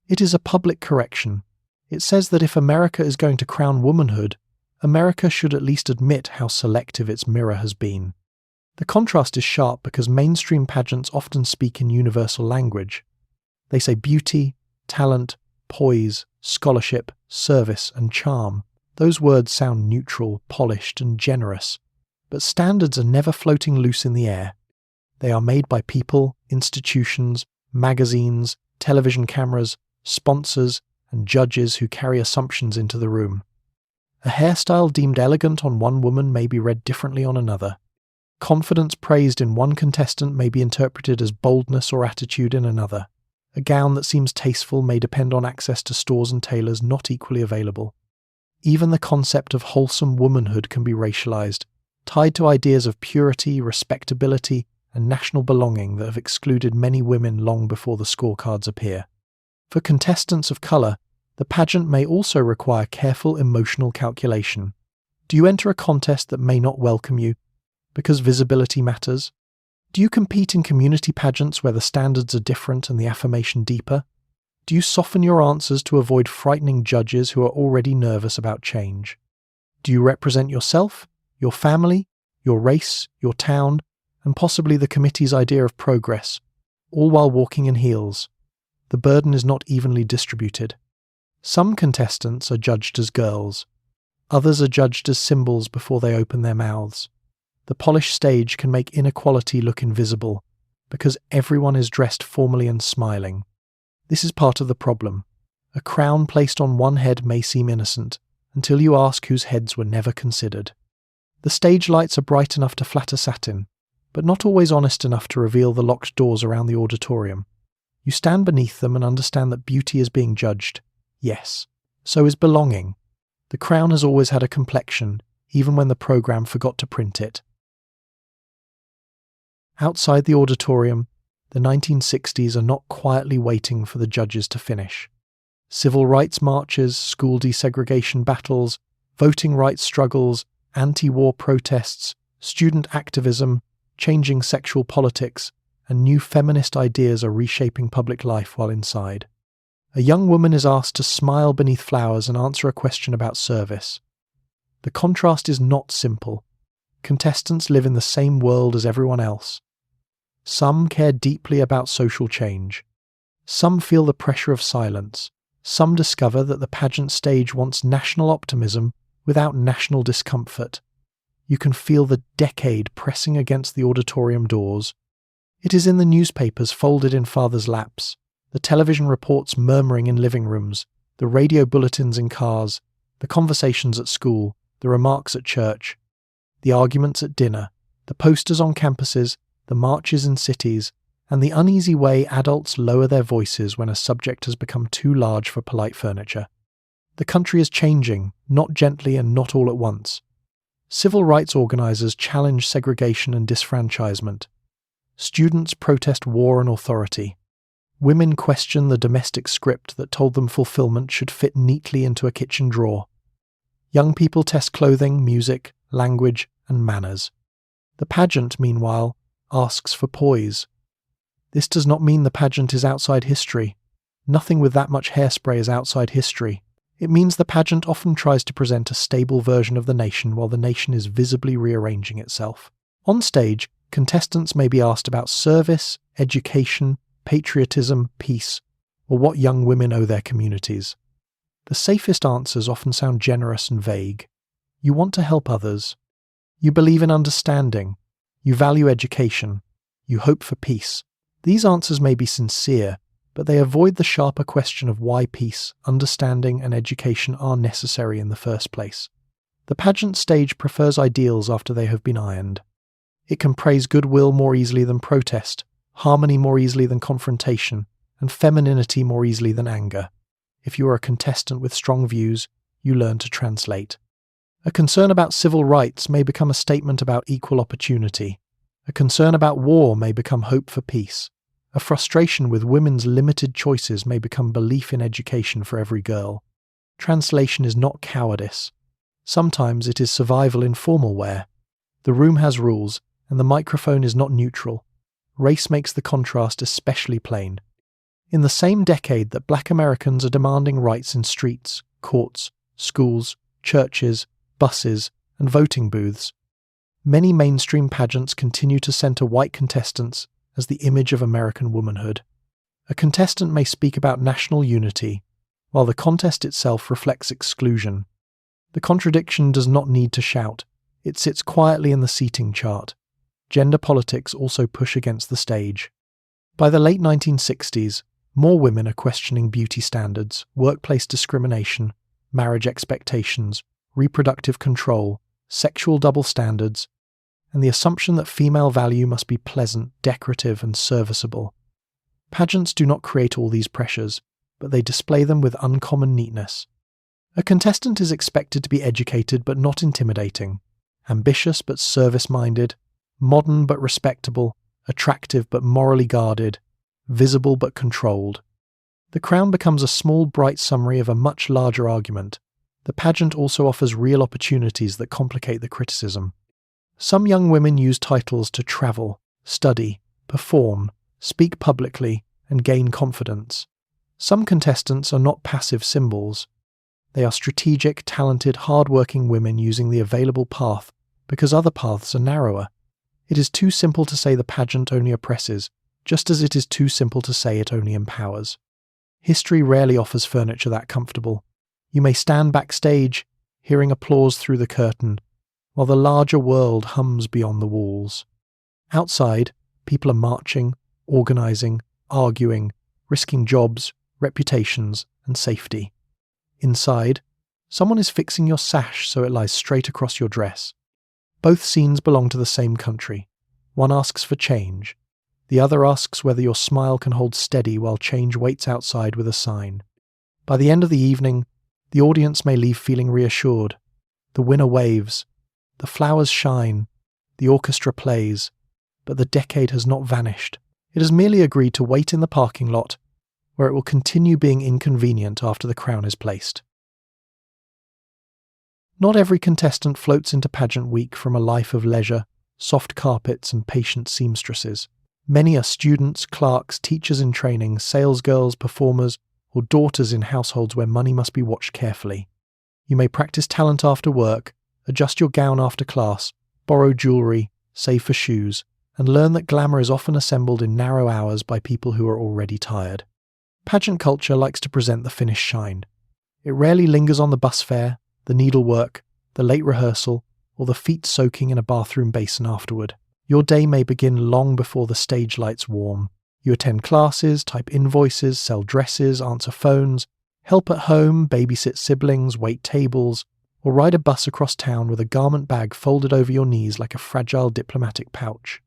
It is a public correction. It says that if America is going to crown womanhood, America should at least admit how selective its mirror has been. The contrast is sharp because mainstream pageants often speak in universal language. They say beauty, talent, poise, scholarship, service, and charm. Those words sound neutral, polished, and generous. But standards are never floating loose in the air. They are made by people, institutions, magazines, television cameras, sponsors, and judges who carry assumptions into the room. A hairstyle deemed elegant on one woman may be read differently on another. Confidence praised in one contestant may be interpreted as boldness or attitude in another. A gown that seems tasteful may depend on access to stores and tailors not equally available. Even the concept of wholesome womanhood can be racialized, tied to ideas of purity, respectability, and national belonging that have excluded many women long before the scorecards appear. For contestants of colour, the pageant may also require careful emotional calculation. Do you enter a contest that may not welcome you because visibility matters? Do you compete in community pageants where the standards are different and the affirmation deeper? Do you soften your answers to avoid frightening judges who are already nervous about change? Do you represent yourself, your family, your race, your town, and possibly the committee's idea of progress, all while walking in heels? The burden is not evenly distributed. Some contestants are judged as girls. Others are judged as symbols before they open their mouths. The polished stage can make inequality look invisible because everyone is dressed formally and smiling. This is part of the problem. A crown placed on one head may seem innocent until you ask whose heads were never considered. The stage lights are bright enough to flatter satin, but not always honest enough to reveal the locked doors around the auditorium. You stand beneath them and understand that beauty is being judged. Yes, so is belonging. The crown has always had a complexion, even when the program forgot to print it. Outside the auditorium, the 1960s are not quietly waiting for the judges to finish. Civil rights marches, school desegregation battles, voting rights struggles, anti-war protests, student activism, changing sexual politics, and new feminist ideas are reshaping public life while inside. A young woman is asked to smile beneath flowers and answer a question about service. The contrast is not simple. Contestants live in the same world as everyone else. Some care deeply about social change. Some feel the pressure of silence. Some discover that the pageant stage wants national optimism without national discomfort. You can feel the decade pressing against the auditorium doors. It is in the newspapers folded in fathers' laps, the television reports murmuring in living rooms, the radio bulletins in cars, the conversations at school, the remarks at church, the arguments at dinner, the posters on campuses, the marches in cities, and the uneasy way adults lower their voices when a subject has become too large for polite furniture. The country is changing, not gently and not all at once. Civil rights organizers challenge segregation and disfranchisement. Students protest war and authority. Women question the domestic script that told them fulfillment should fit neatly into a kitchen drawer. Young people test clothing, music, language, and manners. The pageant, meanwhile, asks for poise. This does not mean the pageant is outside history. Nothing with that much hairspray is outside history. It means the pageant often tries to present a stable version of the nation while the nation is visibly rearranging itself. On stage, contestants may be asked about service, education, patriotism, peace, or what young women owe their communities. The safest answers often sound generous and vague. You want to help others. You believe in understanding. You value education. You hope for peace. These answers may be sincere, but they avoid the sharper question of why peace, understanding, and education are necessary in the first place. The pageant stage prefers ideals after they have been ironed. It can praise goodwill more easily than protest, harmony more easily than confrontation, and femininity more easily than anger. If you are a contestant with strong views, you learn to translate. A concern about civil rights may become a statement about equal opportunity. A concern about war may become hope for peace. A frustration with women's limited choices may become belief in education for every girl. Translation is not cowardice. Sometimes it is survival in formal wear. The room has rules, and the microphone is not neutral. Race makes the contrast especially plain. In the same decade that Black Americans are demanding rights in streets, courts, schools, churches, buses, and voting booths, many mainstream pageants continue to center white contestants as the image of American womanhood. A contestant may speak about national unity, while the contest itself reflects exclusion. The contradiction does not need to shout. It sits quietly in the seating chart. Gender politics also push against the stage. By the late 1960s, more women are questioning beauty standards, workplace discrimination, marriage expectations, reproductive control, sexual double standards, and the assumption that female value must be pleasant, decorative, and serviceable. Pageants do not create all these pressures, but they display them with uncommon neatness. A contestant is expected to be educated but not intimidating, ambitious but service-minded, modern but respectable, attractive but morally guarded, visible but controlled. The crown becomes a small, bright summary of a much larger argument. The pageant also offers real opportunities that complicate the criticism. Some young women use titles to travel, study, perform, speak publicly, and gain confidence. Some contestants are not passive symbols. They are strategic, talented, hard-working women using the available path because other paths are narrower. It is too simple to say the pageant only oppresses, just as it is too simple to say it only empowers. History rarely offers furniture that comfortable. You may stand backstage, hearing applause through the curtain, while the larger world hums beyond the walls. Outside, people are marching, organizing, arguing, risking jobs, reputations, and safety. Inside, someone is fixing your sash so it lies straight across your dress. Both scenes belong to the same country. One asks for change. The other asks whether your smile can hold steady while change waits outside with a sign. By the end of the evening, the audience may leave feeling reassured. The winner waves. The flowers shine. The orchestra plays. But the decade has not vanished. It has merely agreed to wait in the parking lot, where it will continue being inconvenient after the crown is placed. Not every contestant floats into pageant week from a life of leisure, soft carpets, and patient seamstresses. Many are students, clerks, teachers in training, salesgirls, performers, or daughters in households where money must be watched carefully. You may practice talent after work, adjust your gown after class, borrow jewellery, save for shoes, and learn that glamour is often assembled in narrow hours by people who are already tired. Pageant culture likes to present the finished shine. It rarely lingers on the bus fare, the needlework, the late rehearsal, or the feet soaking in a bathroom basin afterward. Your day may begin long before the stage lights warm. You attend classes, type invoices, sell dresses, answer phones, help at home, babysit siblings, wait tables, or ride a bus across town with a garment bag folded over your knees like a fragile diplomatic pouch.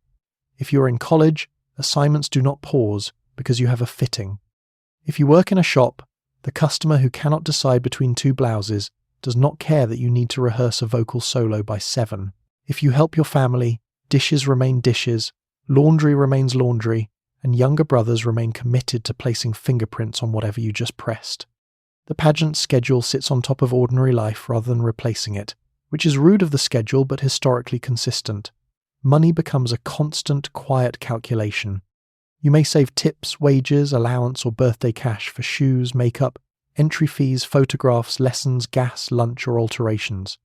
If you are in college, assignments do not pause because you have a fitting. If you work in a shop, the customer who cannot decide between two blouses does not care that you need to rehearse a vocal solo by 7. If you help your family, dishes remain dishes, laundry remains laundry, and younger brothers remain committed to placing fingerprints on whatever you just pressed. The pageant schedule sits on top of ordinary life rather than replacing it, which is rude of the schedule but historically consistent. Money becomes a constant, quiet calculation. You may save tips, wages, allowance, or birthday cash for shoes, makeup, entry fees, photographs, lessons, gas, lunch, or alterations.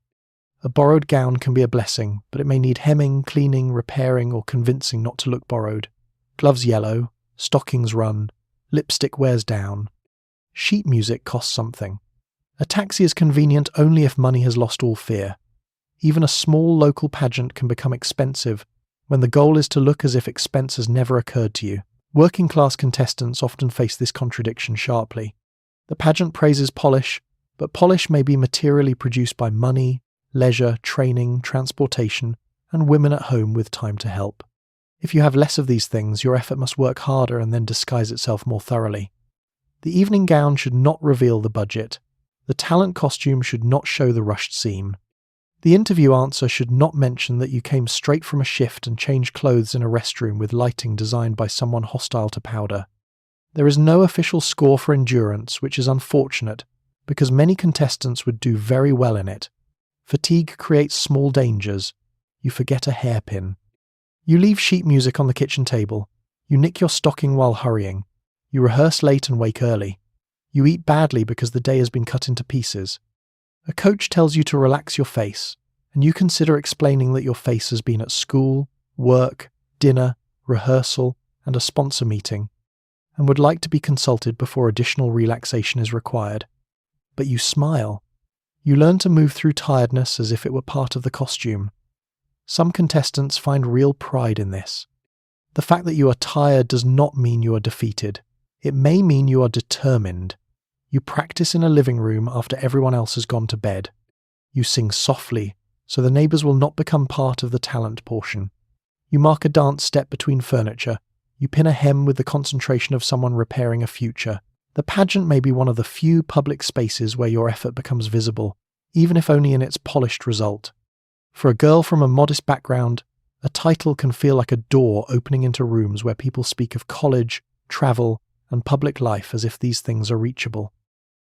A borrowed gown can be a blessing, but it may need hemming, cleaning, repairing, or convincing not to look borrowed. Gloves yellow, stockings run, lipstick wears down. Sheet music costs something. A taxi is convenient only if money has lost all fear. Even a small local pageant can become expensive when the goal is to look as if expense has never occurred to you. Working-class contestants often face this contradiction sharply. The pageant praises polish, but polish may be materially produced by money, leisure, training, transportation, and women at home with time to help. If you have less of these things, your effort must work harder and then disguise itself more thoroughly. The evening gown should not reveal the budget. The talent costume should not show the rushed seam. The interview answer should not mention that you came straight from a shift and changed clothes in a restroom with lighting designed by someone hostile to powder. There is no official score for endurance, which is unfortunate, because many contestants would do very well in it. Fatigue creates small dangers. You forget a hairpin. You leave sheet music on the kitchen table. You nick your stocking while hurrying. You rehearse late and wake early. You eat badly because the day has been cut into pieces. A coach tells you to relax your face, and you consider explaining that your face has been at school, work, dinner, rehearsal, and a sponsor meeting, and would like to be consulted before additional relaxation is required. But you smile. You learn to move through tiredness as if it were part of the costume. Some contestants find real pride in this. The fact that you are tired does not mean you are defeated. It may mean you are determined. You practice in a living room after everyone else has gone to bed. You sing softly, so the neighbours will not become part of the talent portion. You mark a dance step between furniture. You pin a hem with the concentration of someone repairing a future. The pageant may be one of the few public spaces where your effort becomes visible, even if only in its polished result. For a girl from a modest background, a title can feel like a door opening into rooms where people speak of college, travel, and public life as if these things are reachable.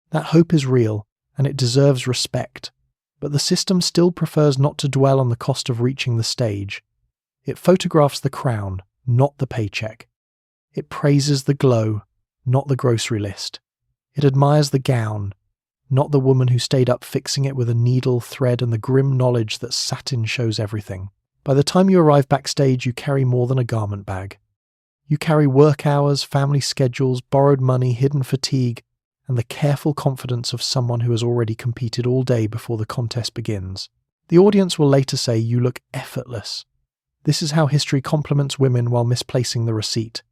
That hope is real, and it deserves respect, but the system still prefers not to dwell on the cost of reaching the stage. It photographs the crown, not the paycheck. It praises the glow, not the grocery list. It admires the gown, not the woman who stayed up fixing it with a needle, thread, and the grim knowledge that satin shows everything. By the time you arrive backstage, you carry more than a garment bag. You carry work hours, family schedules, borrowed money, hidden fatigue, and the careful confidence of someone who has already competed all day before the contest begins. The audience will later say you look effortless. This is how history compliments women while misplacing the receipt.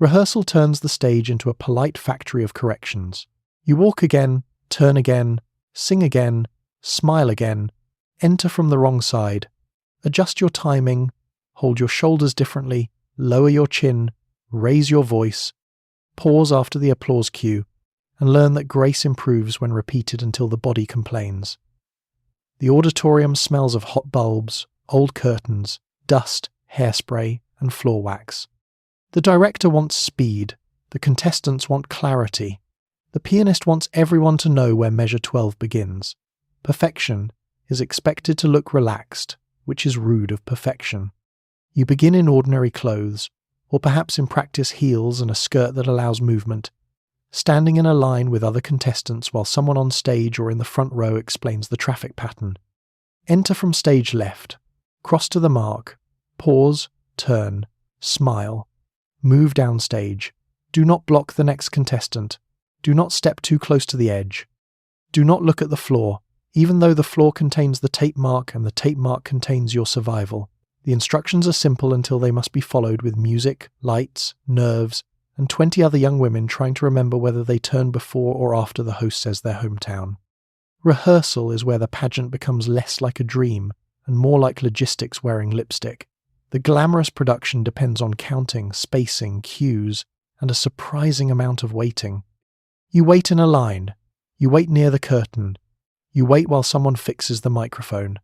Rehearsal turns the stage into a polite factory of corrections. You walk again, turn again, sing again, smile again, enter from the wrong side, adjust your timing, hold your shoulders differently, lower your chin, raise your voice, pause after the applause cue, and learn that grace improves when repeated until the body complains. The auditorium smells of hot bulbs, old curtains, dust, hairspray, and floor wax. The director wants speed, the contestants want clarity. The pianist wants everyone to know where measure 12 begins. Perfection is expected to look relaxed, which is rude of perfection. You begin in ordinary clothes, or perhaps in practice heels and a skirt that allows movement, standing in a line with other contestants while someone on stage or in the front row explains the traffic pattern. Enter from stage left, cross to the mark, pause, turn, smile, move downstage. Do not block the next contestant. Do not step too close to the edge. Do not look at the floor, even though the floor contains the tape mark and the tape mark contains your survival. The instructions are simple until they must be followed with music, lights, nerves, and 20 other young women trying to remember whether they turn before or after the host says their hometown. Rehearsal is where the pageant becomes less like a dream and more like logistics wearing lipstick. The glamorous production depends on counting, spacing, cues, and a surprising amount of waiting. You wait in a line. You wait near the curtain. You wait while someone fixes the microphone.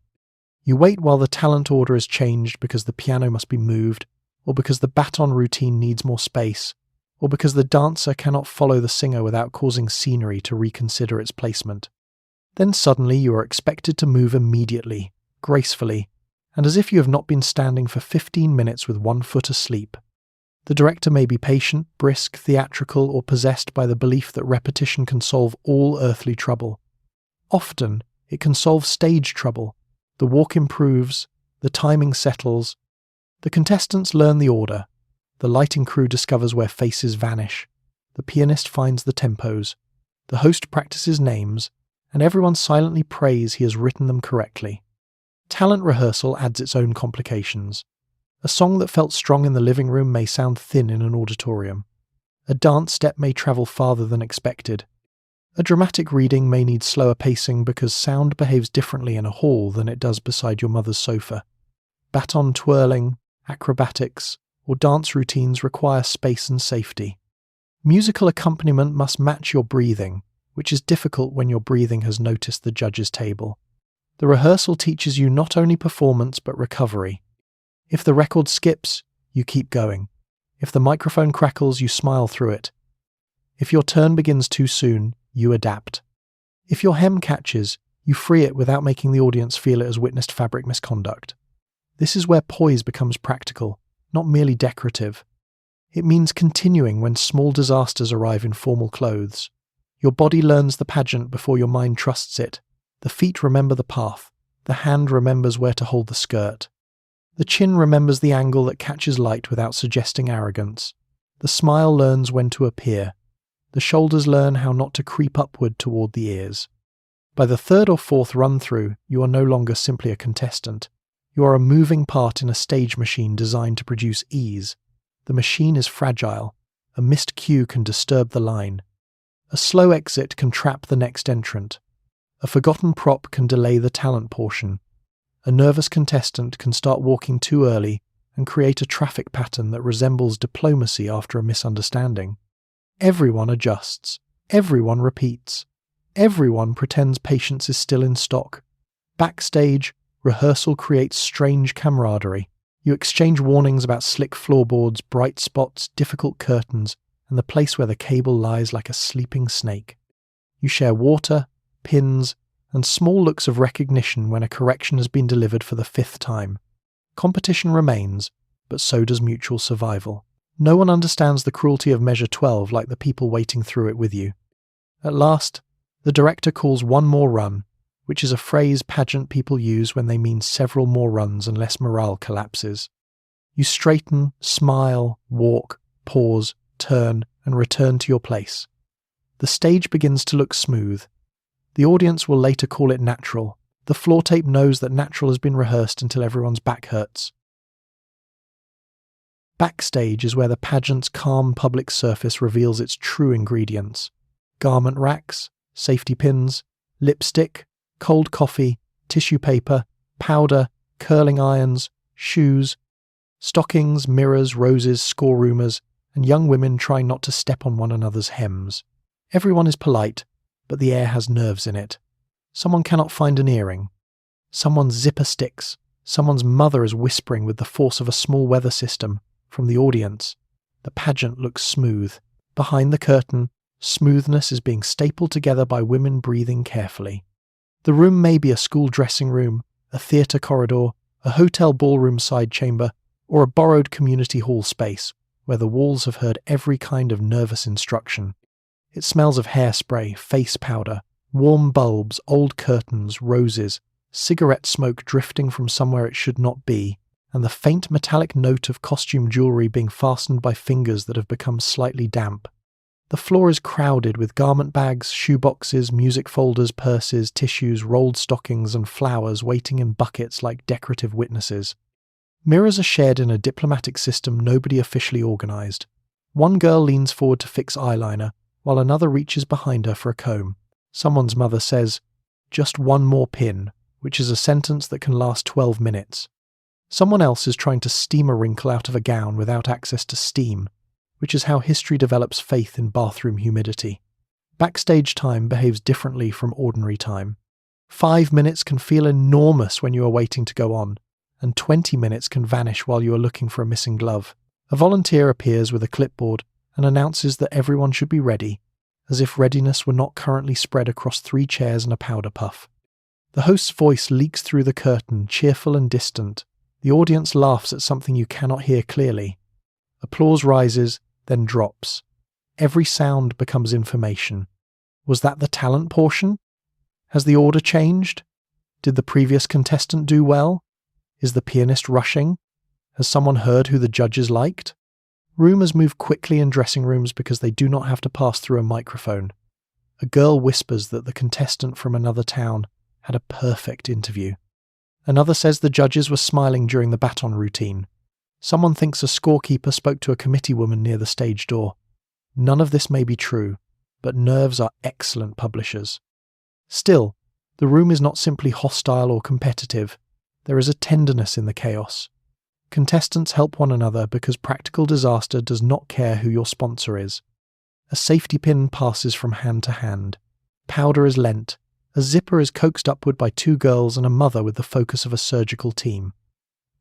You wait while the talent order is changed because the piano must be moved, or because the baton routine needs more space, or because the dancer cannot follow the singer without causing scenery to reconsider its placement. Then suddenly you are expected to move immediately, gracefully, and as if you have not been standing for 15 minutes with one foot asleep. The director may be patient, brisk, theatrical, or possessed by the belief that repetition can solve all earthly trouble. Often, it can solve stage trouble. The walk improves, the timing settles. The contestants learn the order. The lighting crew discovers where faces vanish. The pianist finds the tempos. The host practices names, and everyone silently prays he has written them correctly. Talent rehearsal adds its own complications. A song that felt strong in the living room may sound thin in an auditorium. A dance step may travel farther than expected. A dramatic reading may need slower pacing because sound behaves differently in a hall than it does beside your mother's sofa. Baton twirling, acrobatics, or dance routines require space and safety. Musical accompaniment must match your breathing, which is difficult when your breathing has noticed the judge's table. The rehearsal teaches you not only performance but recovery. If the record skips, you keep going. If the microphone crackles, you smile through it. If your turn begins too soon, you adapt. If your hem catches, you free it without making the audience feel it has witnessed fabric misconduct. This is where poise becomes practical, not merely decorative. It means continuing when small disasters arrive in formal clothes. Your body learns the pageant before your mind trusts it. The feet remember the path. The hand remembers where to hold the skirt. The chin remembers the angle that catches light without suggesting arrogance. The smile learns when to appear. The shoulders learn how not to creep upward toward the ears. By the third or fourth run-through, you are no longer simply a contestant. You are a moving part in a stage machine designed to produce ease. The machine is fragile. A missed cue can disturb the line. A slow exit can trap the next entrant. A forgotten prop can delay the talent portion. A nervous contestant can start walking too early and create a traffic pattern that resembles diplomacy after a misunderstanding. Everyone adjusts. Everyone repeats. Everyone pretends patience is still in stock. Backstage, rehearsal creates strange camaraderie. You exchange warnings about slick floorboards, bright spots, difficult curtains, and the place where the cable lies like a sleeping snake. You share water, pins, and small looks of recognition when a correction has been delivered for the 5th time. Competition remains, but so does mutual survival. No one understands the cruelty of Measure 12 like the people waiting through it with you. At last, the director calls one more run, which is a phrase pageant people use when they mean several more runs unless morale collapses. You straighten, smile, walk, pause, turn, and return to your place. The stage begins to look smooth. The audience will later call it natural. The floor tape knows that natural has been rehearsed until everyone's back hurts. Backstage is where the pageant's calm public surface reveals its true ingredients. Garment racks, safety pins, lipstick, cold coffee, tissue paper, powder, curling irons, shoes, stockings, mirrors, roses, score rumors, and young women trying not to step on one another's hems. Everyone is polite, but the air has nerves in it. Someone cannot find an earring. Someone's zipper sticks. Someone's mother is whispering with the force of a small weather system. From the audience, the pageant looks smooth. Behind the curtain, smoothness is being stapled together by women breathing carefully. The room may be a school dressing room, a theatre corridor, a hotel ballroom side chamber, or a borrowed community hall space, where the walls have heard every kind of nervous instruction. It smells of hairspray, face powder, warm bulbs, old curtains, roses, cigarette smoke drifting from somewhere it should not be, and the faint metallic note of costume jewellery being fastened by fingers that have become slightly damp. The floor is crowded with garment bags, shoeboxes, music folders, purses, tissues, rolled stockings, and flowers waiting in buckets like decorative witnesses. Mirrors are shared in a diplomatic system nobody officially organised. One girl leans forward to fix eyeliner, while another reaches behind her for a comb. Someone's mother says, "Just one more pin," which is a sentence that can last 12 minutes. Someone else is trying to steam a wrinkle out of a gown without access to steam, which is how history develops faith in bathroom humidity. Backstage time behaves differently from ordinary time. 5 minutes can feel enormous when you are waiting to go on, and 20 minutes can vanish while you are looking for a missing glove. A volunteer appears with a clipboard and announces that everyone should be ready, as if readiness were not currently spread across 3 chairs and a powder puff. The host's voice leaks through the curtain, cheerful and distant. The audience laughs at something you cannot hear clearly. Applause rises, then drops. Every sound becomes information. Was that the talent portion? Has the order changed? Did the previous contestant do well? Is the pianist rushing? Has someone heard who the judges liked? Rumours move quickly in dressing rooms because they do not have to pass through a microphone. A girl whispers that the contestant from another town had a perfect interview. Another says the judges were smiling during the baton routine. Someone thinks a scorekeeper spoke to a committee woman near the stage door. None of this may be true, but nerves are excellent publishers. Still, the room is not simply hostile or competitive. There is a tenderness in the chaos. Contestants help one another because practical disaster does not care who your sponsor is. A safety pin passes from hand to hand. Powder is lent. A zipper is coaxed upward by 2 girls and a mother with the focus of a surgical team.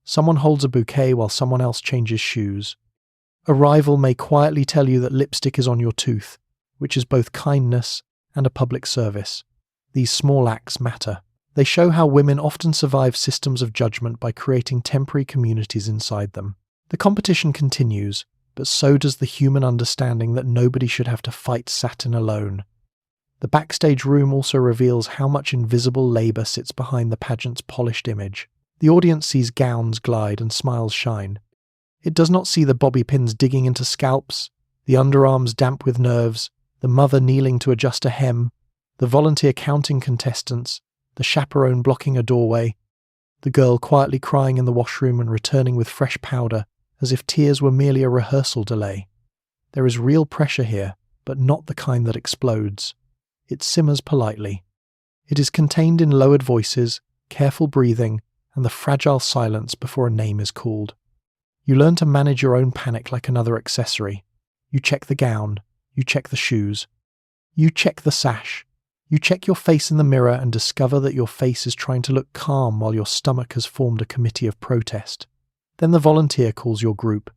Someone holds a bouquet while someone else changes shoes. A rival may quietly tell you that lipstick is on your tooth, which is both kindness and a public service. These small acts matter. They show how women often survive systems of judgment by creating temporary communities inside them. The competition continues, but so does the human understanding that nobody should have to fight satin alone. The backstage room also reveals how much invisible labour sits behind the pageant's polished image. The audience sees gowns glide and smiles shine. It does not see the bobby pins digging into scalps, the underarms damp with nerves, the mother kneeling to adjust a hem, The volunteer counting contestants, the chaperone blocking a doorway, the girl quietly crying in the washroom and returning with fresh powder as if tears were merely a rehearsal delay. There is real pressure here, but not the kind that explodes. It simmers politely. It is contained in lowered voices, careful breathing, and the fragile silence before a name is called. You learn to manage your own panic like another accessory. You check the gown, you check the shoes, you check the sash, you check your face in the mirror and discover that your face is trying to look calm while your stomach has formed a committee of protest. Then the volunteer calls your group.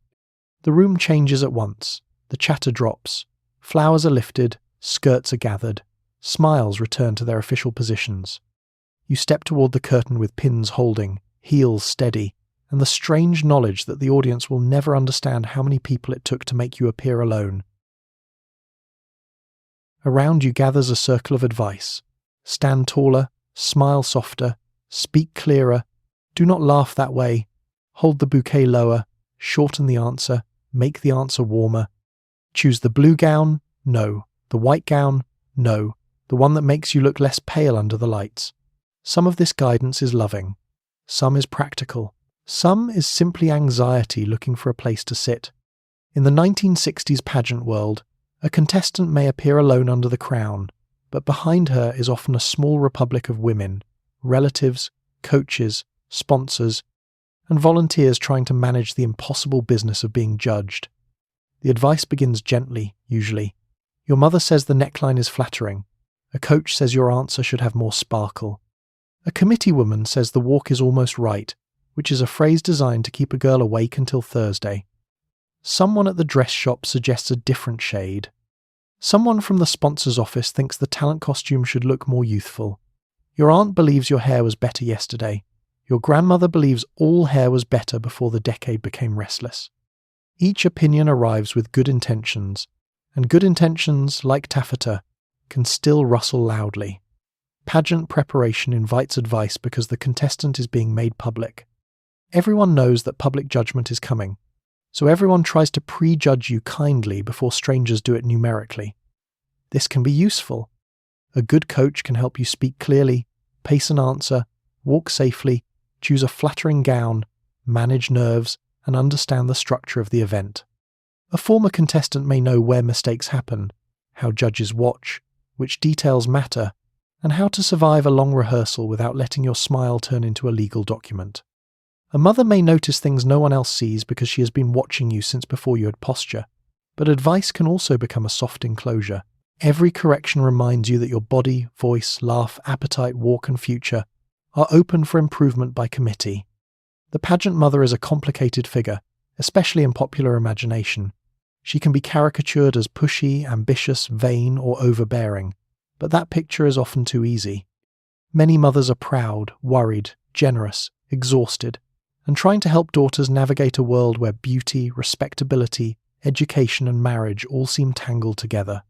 The room changes at once. The chatter drops. Flowers are lifted, skirts are gathered, smiles return to their official positions. You step toward the curtain with pins holding, heels steady, and the strange knowledge that the audience will never understand how many people it took to make you appear alone. Around you gathers a circle of advice. Stand taller, smile softer, speak clearer, do not laugh that way, hold the bouquet lower, shorten the answer, make the answer warmer. Choose the blue gown? No. The white gown? No. The one that makes you look less pale under the lights. Some of this guidance is loving. Some is practical. Some is simply anxiety looking for a place to sit. In the 1960s pageant world, a contestant may appear alone under the crown, but behind her is often a small republic of women, relatives, coaches, sponsors, and volunteers trying to manage the impossible business of being judged. The advice begins gently, usually. Your mother says the neckline is flattering. A coach says your answer should have more sparkle. A committee woman says the walk is almost right, which is a phrase designed to keep a girl awake until Thursday. Someone at the dress shop suggests a different shade. Someone from the sponsor's office thinks the talent costume should look more youthful. Your aunt believes your hair was better yesterday. Your grandmother believes all hair was better before the decade became restless. Each opinion arrives with good intentions, and good intentions, like taffeta, can still rustle loudly. Pageant preparation invites advice because the contestant is being made public. Everyone knows that public judgment is coming, so everyone tries to prejudge you kindly before strangers do it numerically. This can be useful. A good coach can help you speak clearly, pace an answer, walk safely, choose a flattering gown, manage nerves, and understand the structure of the event. A former contestant may know where mistakes happen, how judges watch, which details matter, and how to survive a long rehearsal without letting your smile turn into a legal document. A mother may notice things no one else sees because she has been watching you since before you had posture, but advice can also become a soft enclosure. Every correction reminds you that your body, voice, laugh, appetite, walk, and future are open for improvement by committee. The pageant mother is a complicated figure, especially in popular imagination. She can be caricatured as pushy, ambitious, vain, or overbearing, but that picture is often too easy. Many mothers are proud, worried, generous, exhausted, and trying to help daughters navigate a world where beauty, respectability, education, and marriage all seem tangled together.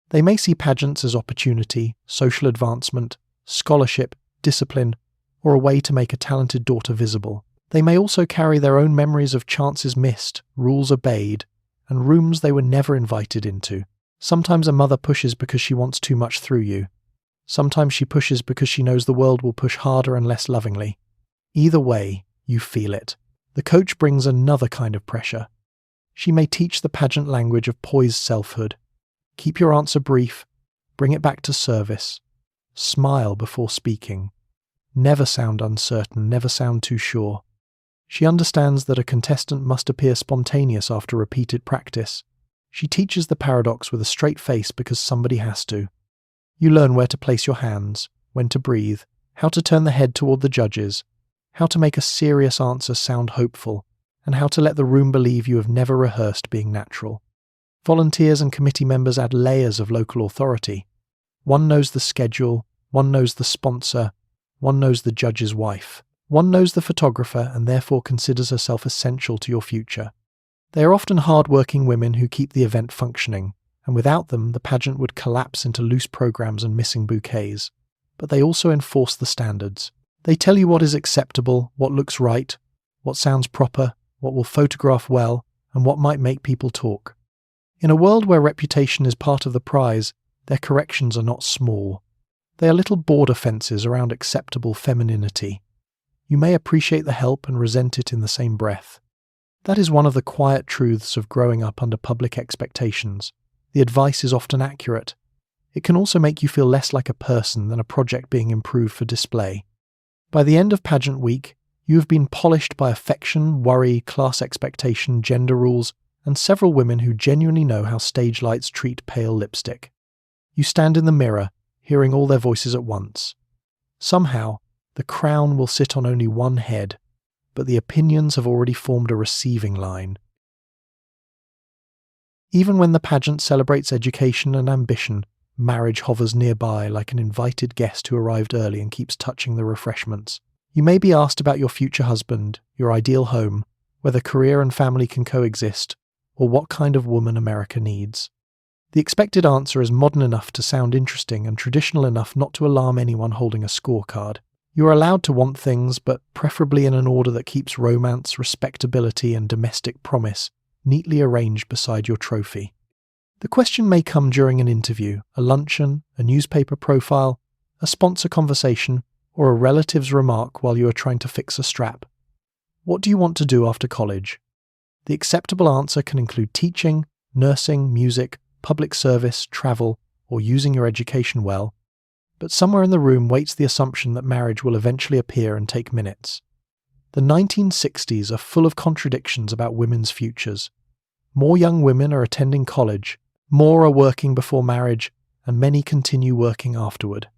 They may see pageants as opportunity, social advancement, scholarship, discipline, or a way to make a talented daughter visible. They may also carry their own memories of chances missed, rules obeyed, and rooms they were never invited into. Sometimes a mother pushes because she wants too much through you. Sometimes she pushes because she knows the world will push harder and less lovingly. Either way, you feel it. The coach brings another kind of pressure. She may teach the pageant language of poised selfhood. Keep your answer brief. Bring it back to service. Smile before speaking. Never sound uncertain, never sound too sure. She understands that a contestant must appear spontaneous after repeated practice. She teaches the paradox with a straight face because somebody has to. You learn where to place your hands, when to breathe, how to turn the head toward the judges, how to make a serious answer sound hopeful, and how to let the room believe you have never rehearsed being natural. Volunteers and committee members add layers of local authority. One knows the schedule, one knows the sponsor, one knows the judge's wife. One knows the photographer and therefore considers herself essential to your future. They are often hard-working women who keep the event functioning, and without them the pageant would collapse into loose programs and missing bouquets. But they also enforce the standards. They tell you what is acceptable, what looks right, what sounds proper, what will photograph well, and what might make people talk. In a world where reputation is part of the prize, their corrections are not small. They are little border fences around acceptable femininity. You may appreciate the help and resent it in the same breath. That is one of the quiet truths of growing up under public expectations. The advice is often accurate. It can also make you feel less like a person than a project being improved for display. By the end of pageant week, you have been polished by affection, worry, class expectation, gender rules, and several women who genuinely know how stage lights treat pale lipstick. You stand in the mirror, hearing all their voices at once. Somehow, the crown will sit on only one head, but the opinions have already formed a receiving line. Even when the pageant celebrates education and ambition, marriage hovers nearby like an invited guest who arrived early and keeps touching the refreshments. You may be asked about your future husband, your ideal home, whether career and family can coexist, or what kind of woman America needs. The expected answer is modern enough to sound interesting and traditional enough not to alarm anyone holding a scorecard. You are allowed to want things, but preferably in an order that keeps romance, respectability, and domestic promise neatly arranged beside your trophy. The question may come during an interview, a luncheon, a newspaper profile, a sponsor conversation, or a relative's remark while you are trying to fix a strap. What do you want to do after college? The acceptable answer can include teaching, nursing, music, public service, travel, or using your education well, but somewhere in the room waits the assumption that marriage will eventually appear and take minutes. The 1960s are full of contradictions about women's futures. More young women are attending college, more are working before marriage, and many continue working afterward.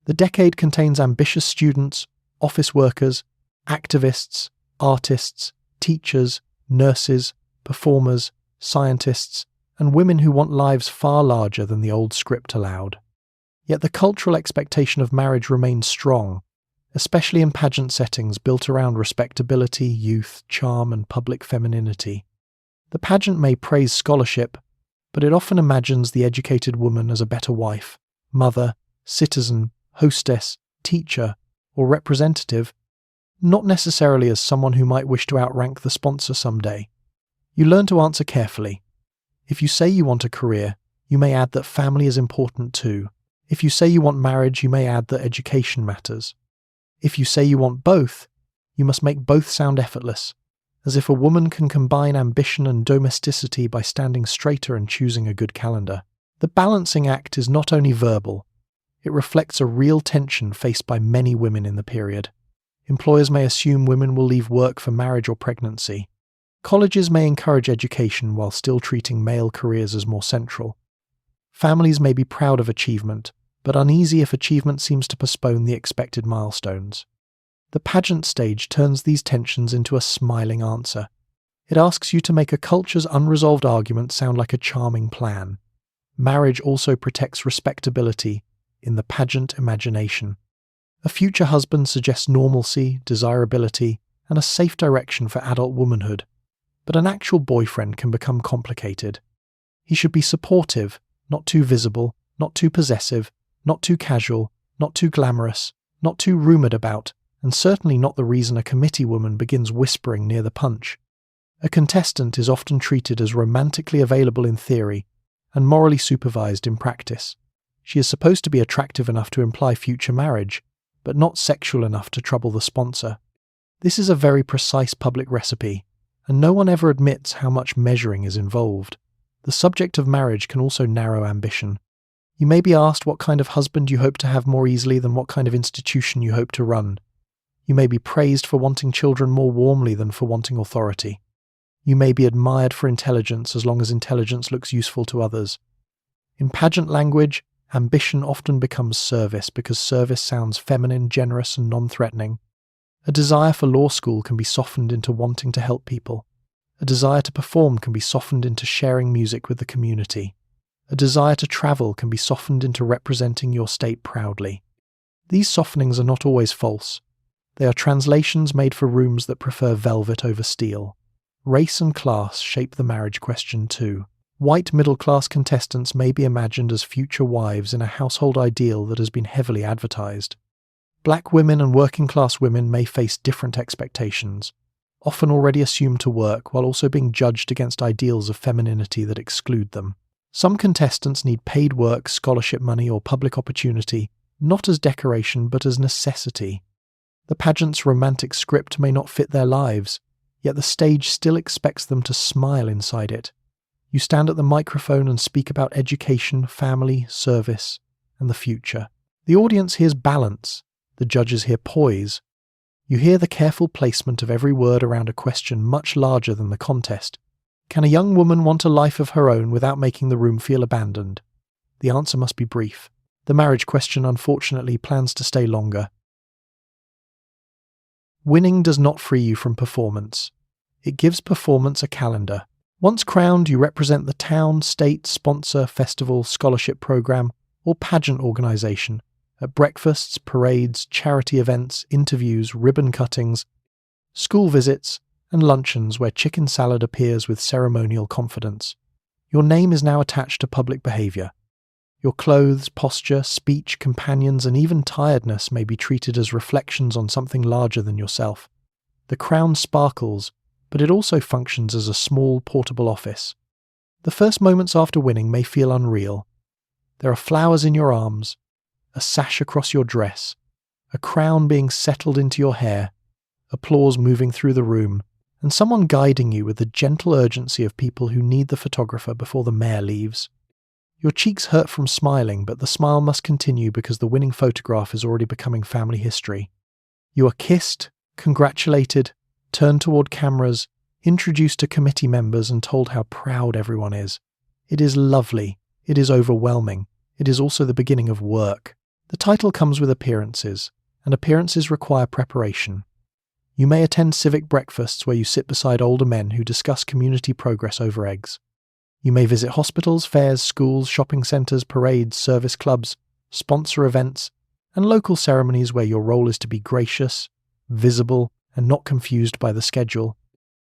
The decade contains ambitious students, office workers, activists, artists, teachers, nurses, performers, scientists, and women who want lives far larger than the old script allowed. Yet the cultural expectation of marriage remains strong, especially in pageant settings built around respectability, youth, charm, and public femininity. The pageant may praise scholarship, but it often imagines the educated woman as a better wife, mother, citizen, hostess, teacher, or representative, not necessarily as someone who might wish to outrank the sponsor someday. You learn to answer carefully. If you say you want a career, you may add that family is important too. If you say you want marriage, you may add that education matters. If you say you want both, you must make both sound effortless, as if a woman can combine ambition and domesticity by standing straighter and choosing a good calendar. The balancing act is not only verbal, it reflects a real tension faced by many women in the period. Employers may assume women will leave work for marriage or pregnancy. Colleges may encourage education while still treating male careers as more central. Families may be proud of achievement, but uneasy if achievement seems to postpone the expected milestones. The pageant stage turns these tensions into a smiling answer. It asks you to make a culture's unresolved argument sound like a charming plan. Marriage also protects respectability in the pageant imagination. A future husband suggests normalcy, desirability, and a safe direction for adult womanhood. But an actual boyfriend can become complicated. He should be supportive, not too visible, not too possessive, not too casual, not too glamorous, not too rumoured about, and certainly not the reason a committee woman begins whispering near the punch. A contestant is often treated as romantically available in theory and morally supervised in practice. She is supposed to be attractive enough to imply future marriage, but not sexual enough to trouble the sponsor. This is a very precise public recipe, and no one ever admits how much measuring is involved. The subject of marriage can also narrow ambition. You may be asked what kind of husband you hope to have more easily than what kind of institution you hope to run. You may be praised for wanting children more warmly than for wanting authority. You may be admired for intelligence as long as intelligence looks useful to others. In pageant language, ambition often becomes service because service sounds feminine, generous, and non-threatening. A desire for law school can be softened into wanting to help people. A desire to perform can be softened into sharing music with the community. A desire to travel can be softened into representing your state proudly. These softenings are not always false. They are translations made for rooms that prefer velvet over steel. Race and class shape the marriage question too. White middle-class contestants may be imagined as future wives in a household ideal that has been heavily advertised. Black women and working-class women may face different expectations, often already assumed to work while also being judged against ideals of femininity that exclude them. Some contestants need paid work, scholarship money, or public opportunity, not as decoration but as necessity. The pageant's romantic script may not fit their lives, yet the stage still expects them to smile inside it. You stand at the microphone and speak about education, family, service, and the future. The audience hears balance, the judges hear poise. You hear the careful placement of every word around a question much larger than the contest. Can a young woman want a life of her own without making the room feel abandoned? The answer must be brief. The marriage question, unfortunately, plans to stay longer. Winning does not free you from performance. It gives performance a calendar. Once crowned, you represent the town, state, sponsor, festival, scholarship program, or pageant organization at breakfasts, parades, charity events, interviews, ribbon cuttings, school visits, and luncheons where chicken salad appears with ceremonial confidence. Your name is now attached to public behavior. Your clothes, posture, speech, companions, and even tiredness may be treated as reflections on something larger than yourself. The crown sparkles, but it also functions as a small, portable office. The first moments after winning may feel unreal. There are flowers in your arms, a sash across your dress, a crown being settled into your hair, applause moving through the room, and someone guiding you with the gentle urgency of people who need the photographer before the mayor leaves. Your cheeks hurt from smiling, but the smile must continue because the winning photograph is already becoming family history. You are kissed, congratulated, turned toward cameras, introduced to committee members and told how proud everyone is. It is lovely. It is overwhelming. It is also the beginning of work. The title comes with appearances, and appearances require preparation. You may attend civic breakfasts where you sit beside older men who discuss community progress over eggs. You may visit hospitals, fairs, schools, shopping centres, parades, service clubs, sponsor events, and local ceremonies where your role is to be gracious, visible, and not confused by the schedule.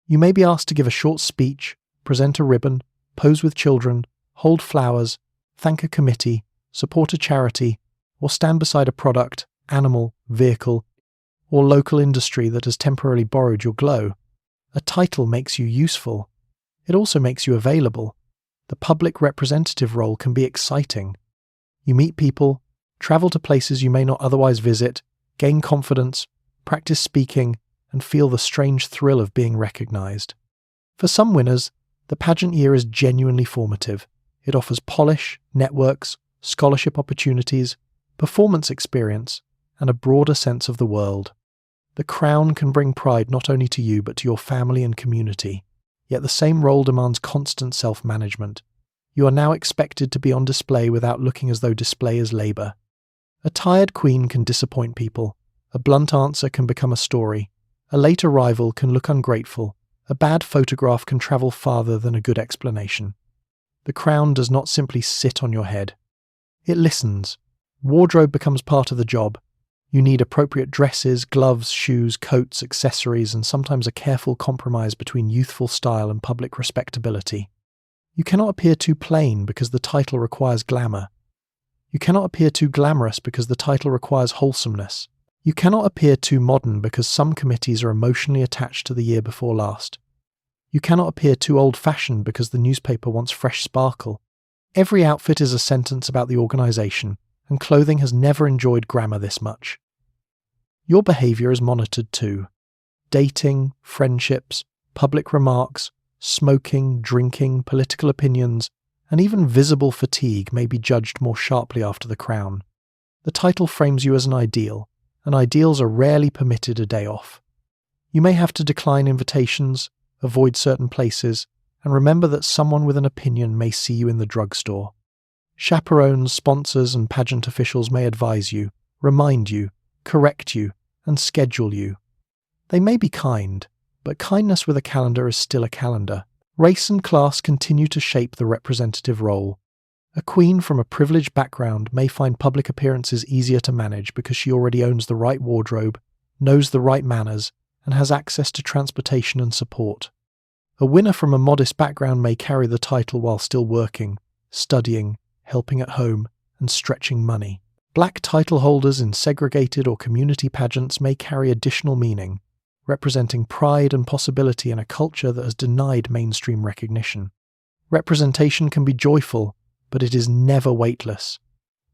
You may be asked to give a short speech, present a ribbon, pose with children, hold flowers, thank a committee, support a charity, or stand beside a product, animal, vehicle, or local industry that has temporarily borrowed your glow. A title makes you useful. It also makes you available. The public representative role can be exciting. You meet people, travel to places you may not otherwise visit, gain confidence, practice speaking, and feel the strange thrill of being recognized. For some winners, the pageant year is genuinely formative. It offers polish, networks, scholarship opportunities, performance experience, and a broader sense of the world. The crown can bring pride not only to you but to your family and community, yet the same role demands constant self-management. You are now expected to be on display without looking as though display is labour. A tired queen can disappoint people, a blunt answer can become a story, a late arrival can look ungrateful, a bad photograph can travel farther than a good explanation. The crown does not simply sit on your head. It listens. Wardrobe becomes part of the job. You need appropriate dresses, gloves, shoes, coats, accessories, and sometimes a careful compromise between youthful style and public respectability. You cannot appear too plain because the title requires glamour. You cannot appear too glamorous because the title requires wholesomeness. You cannot appear too modern because some committees are emotionally attached to the year before last. You cannot appear too old-fashioned because the newspaper wants fresh sparkle. Every outfit is a sentence about the organisation, and clothing has never enjoyed grammar this much. Your behaviour is monitored too. Dating, friendships, public remarks, smoking, drinking, political opinions, and even visible fatigue may be judged more sharply after the crown. The title frames you as an ideal, and ideals are rarely permitted a day off. You may have to decline invitations, avoid certain places, and remember that someone with an opinion may see you in the drugstore. Chaperones, sponsors, and pageant officials may advise you, remind you, correct you, and schedule you. They may be kind, but kindness with a calendar is still a calendar. Race and class continue to shape the representative role. A queen from a privileged background may find public appearances easier to manage because she already owns the right wardrobe, knows the right manners, and has access to transportation and support. A winner from a modest background may carry the title while still working, studying, helping at home, and stretching money. Black title holders in segregated or community pageants may carry additional meaning, representing pride and possibility in a culture that has denied mainstream recognition. Representation can be joyful, but it is never weightless.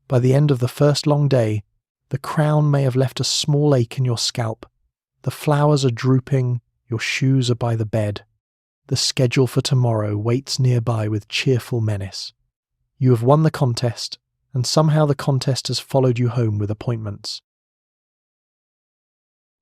By the end of the first long day, the crown may have left a small ache in your scalp. The flowers are drooping, your shoes are by the bed. The schedule for tomorrow waits nearby with cheerful menace. You have won the contest, and somehow the contest has followed you home with appointments.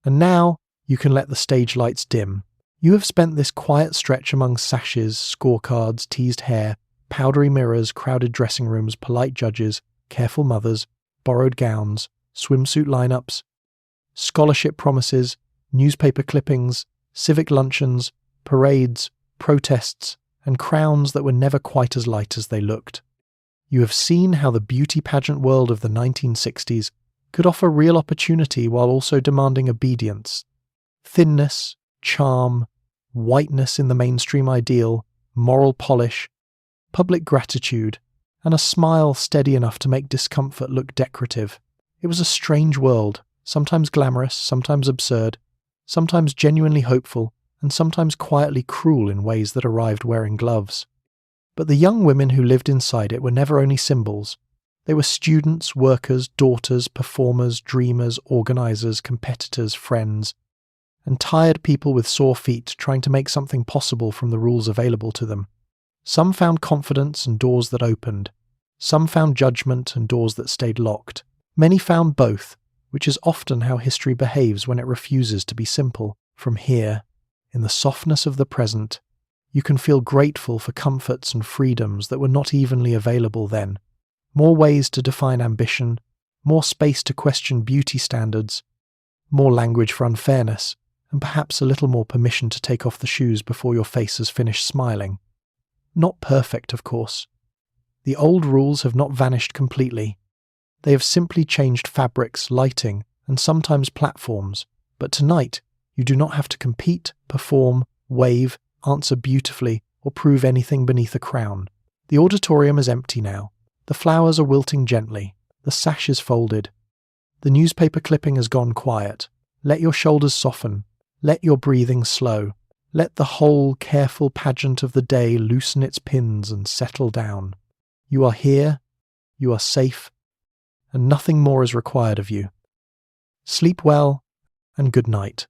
And now you can let the stage lights dim. You have spent this quiet stretch among sashes, scorecards, teased hair, powdery mirrors, crowded dressing rooms, polite judges, careful mothers, borrowed gowns, swimsuit lineups, scholarship promises, newspaper clippings, civic luncheons, parades, protests, and crowns that were never quite as light as they looked. You have seen how the beauty pageant world of the 1960s could offer real opportunity while also demanding obedience. Thinness, charm, whiteness in the mainstream ideal, moral polish, public gratitude, and a smile steady enough to make discomfort look decorative. It was a strange world, sometimes glamorous, sometimes absurd, sometimes genuinely hopeful, and sometimes quietly cruel in ways that arrived wearing gloves. But the young women who lived inside it were never only symbols. They were students, workers, daughters, performers, dreamers, organisers, competitors, friends, and tired people with sore feet trying to make something possible from the rules available to them. Some found confidence and doors that opened. Some found judgment and doors that stayed locked. Many found both, which is often how history behaves when it refuses to be simple. From here, in the softness of the present, you can feel grateful for comforts and freedoms that were not evenly available then. More ways to define ambition, more space to question beauty standards, more language for unfairness, and perhaps a little more permission to take off the shoes before your face has finished smiling. Not perfect, of course. The old rules have not vanished completely. They have simply changed fabrics, lighting, and sometimes platforms. But tonight, you do not have to compete, perform, wave, answer beautifully, or prove anything beneath a crown. The auditorium is empty now. The flowers are wilting gently. The sash is folded. The newspaper clipping has gone quiet. Let your shoulders soften. Let your breathing slow. Let the whole careful pageant of the day loosen its pins and settle down. You are here, you are safe, and nothing more is required of you. Sleep well, and good night.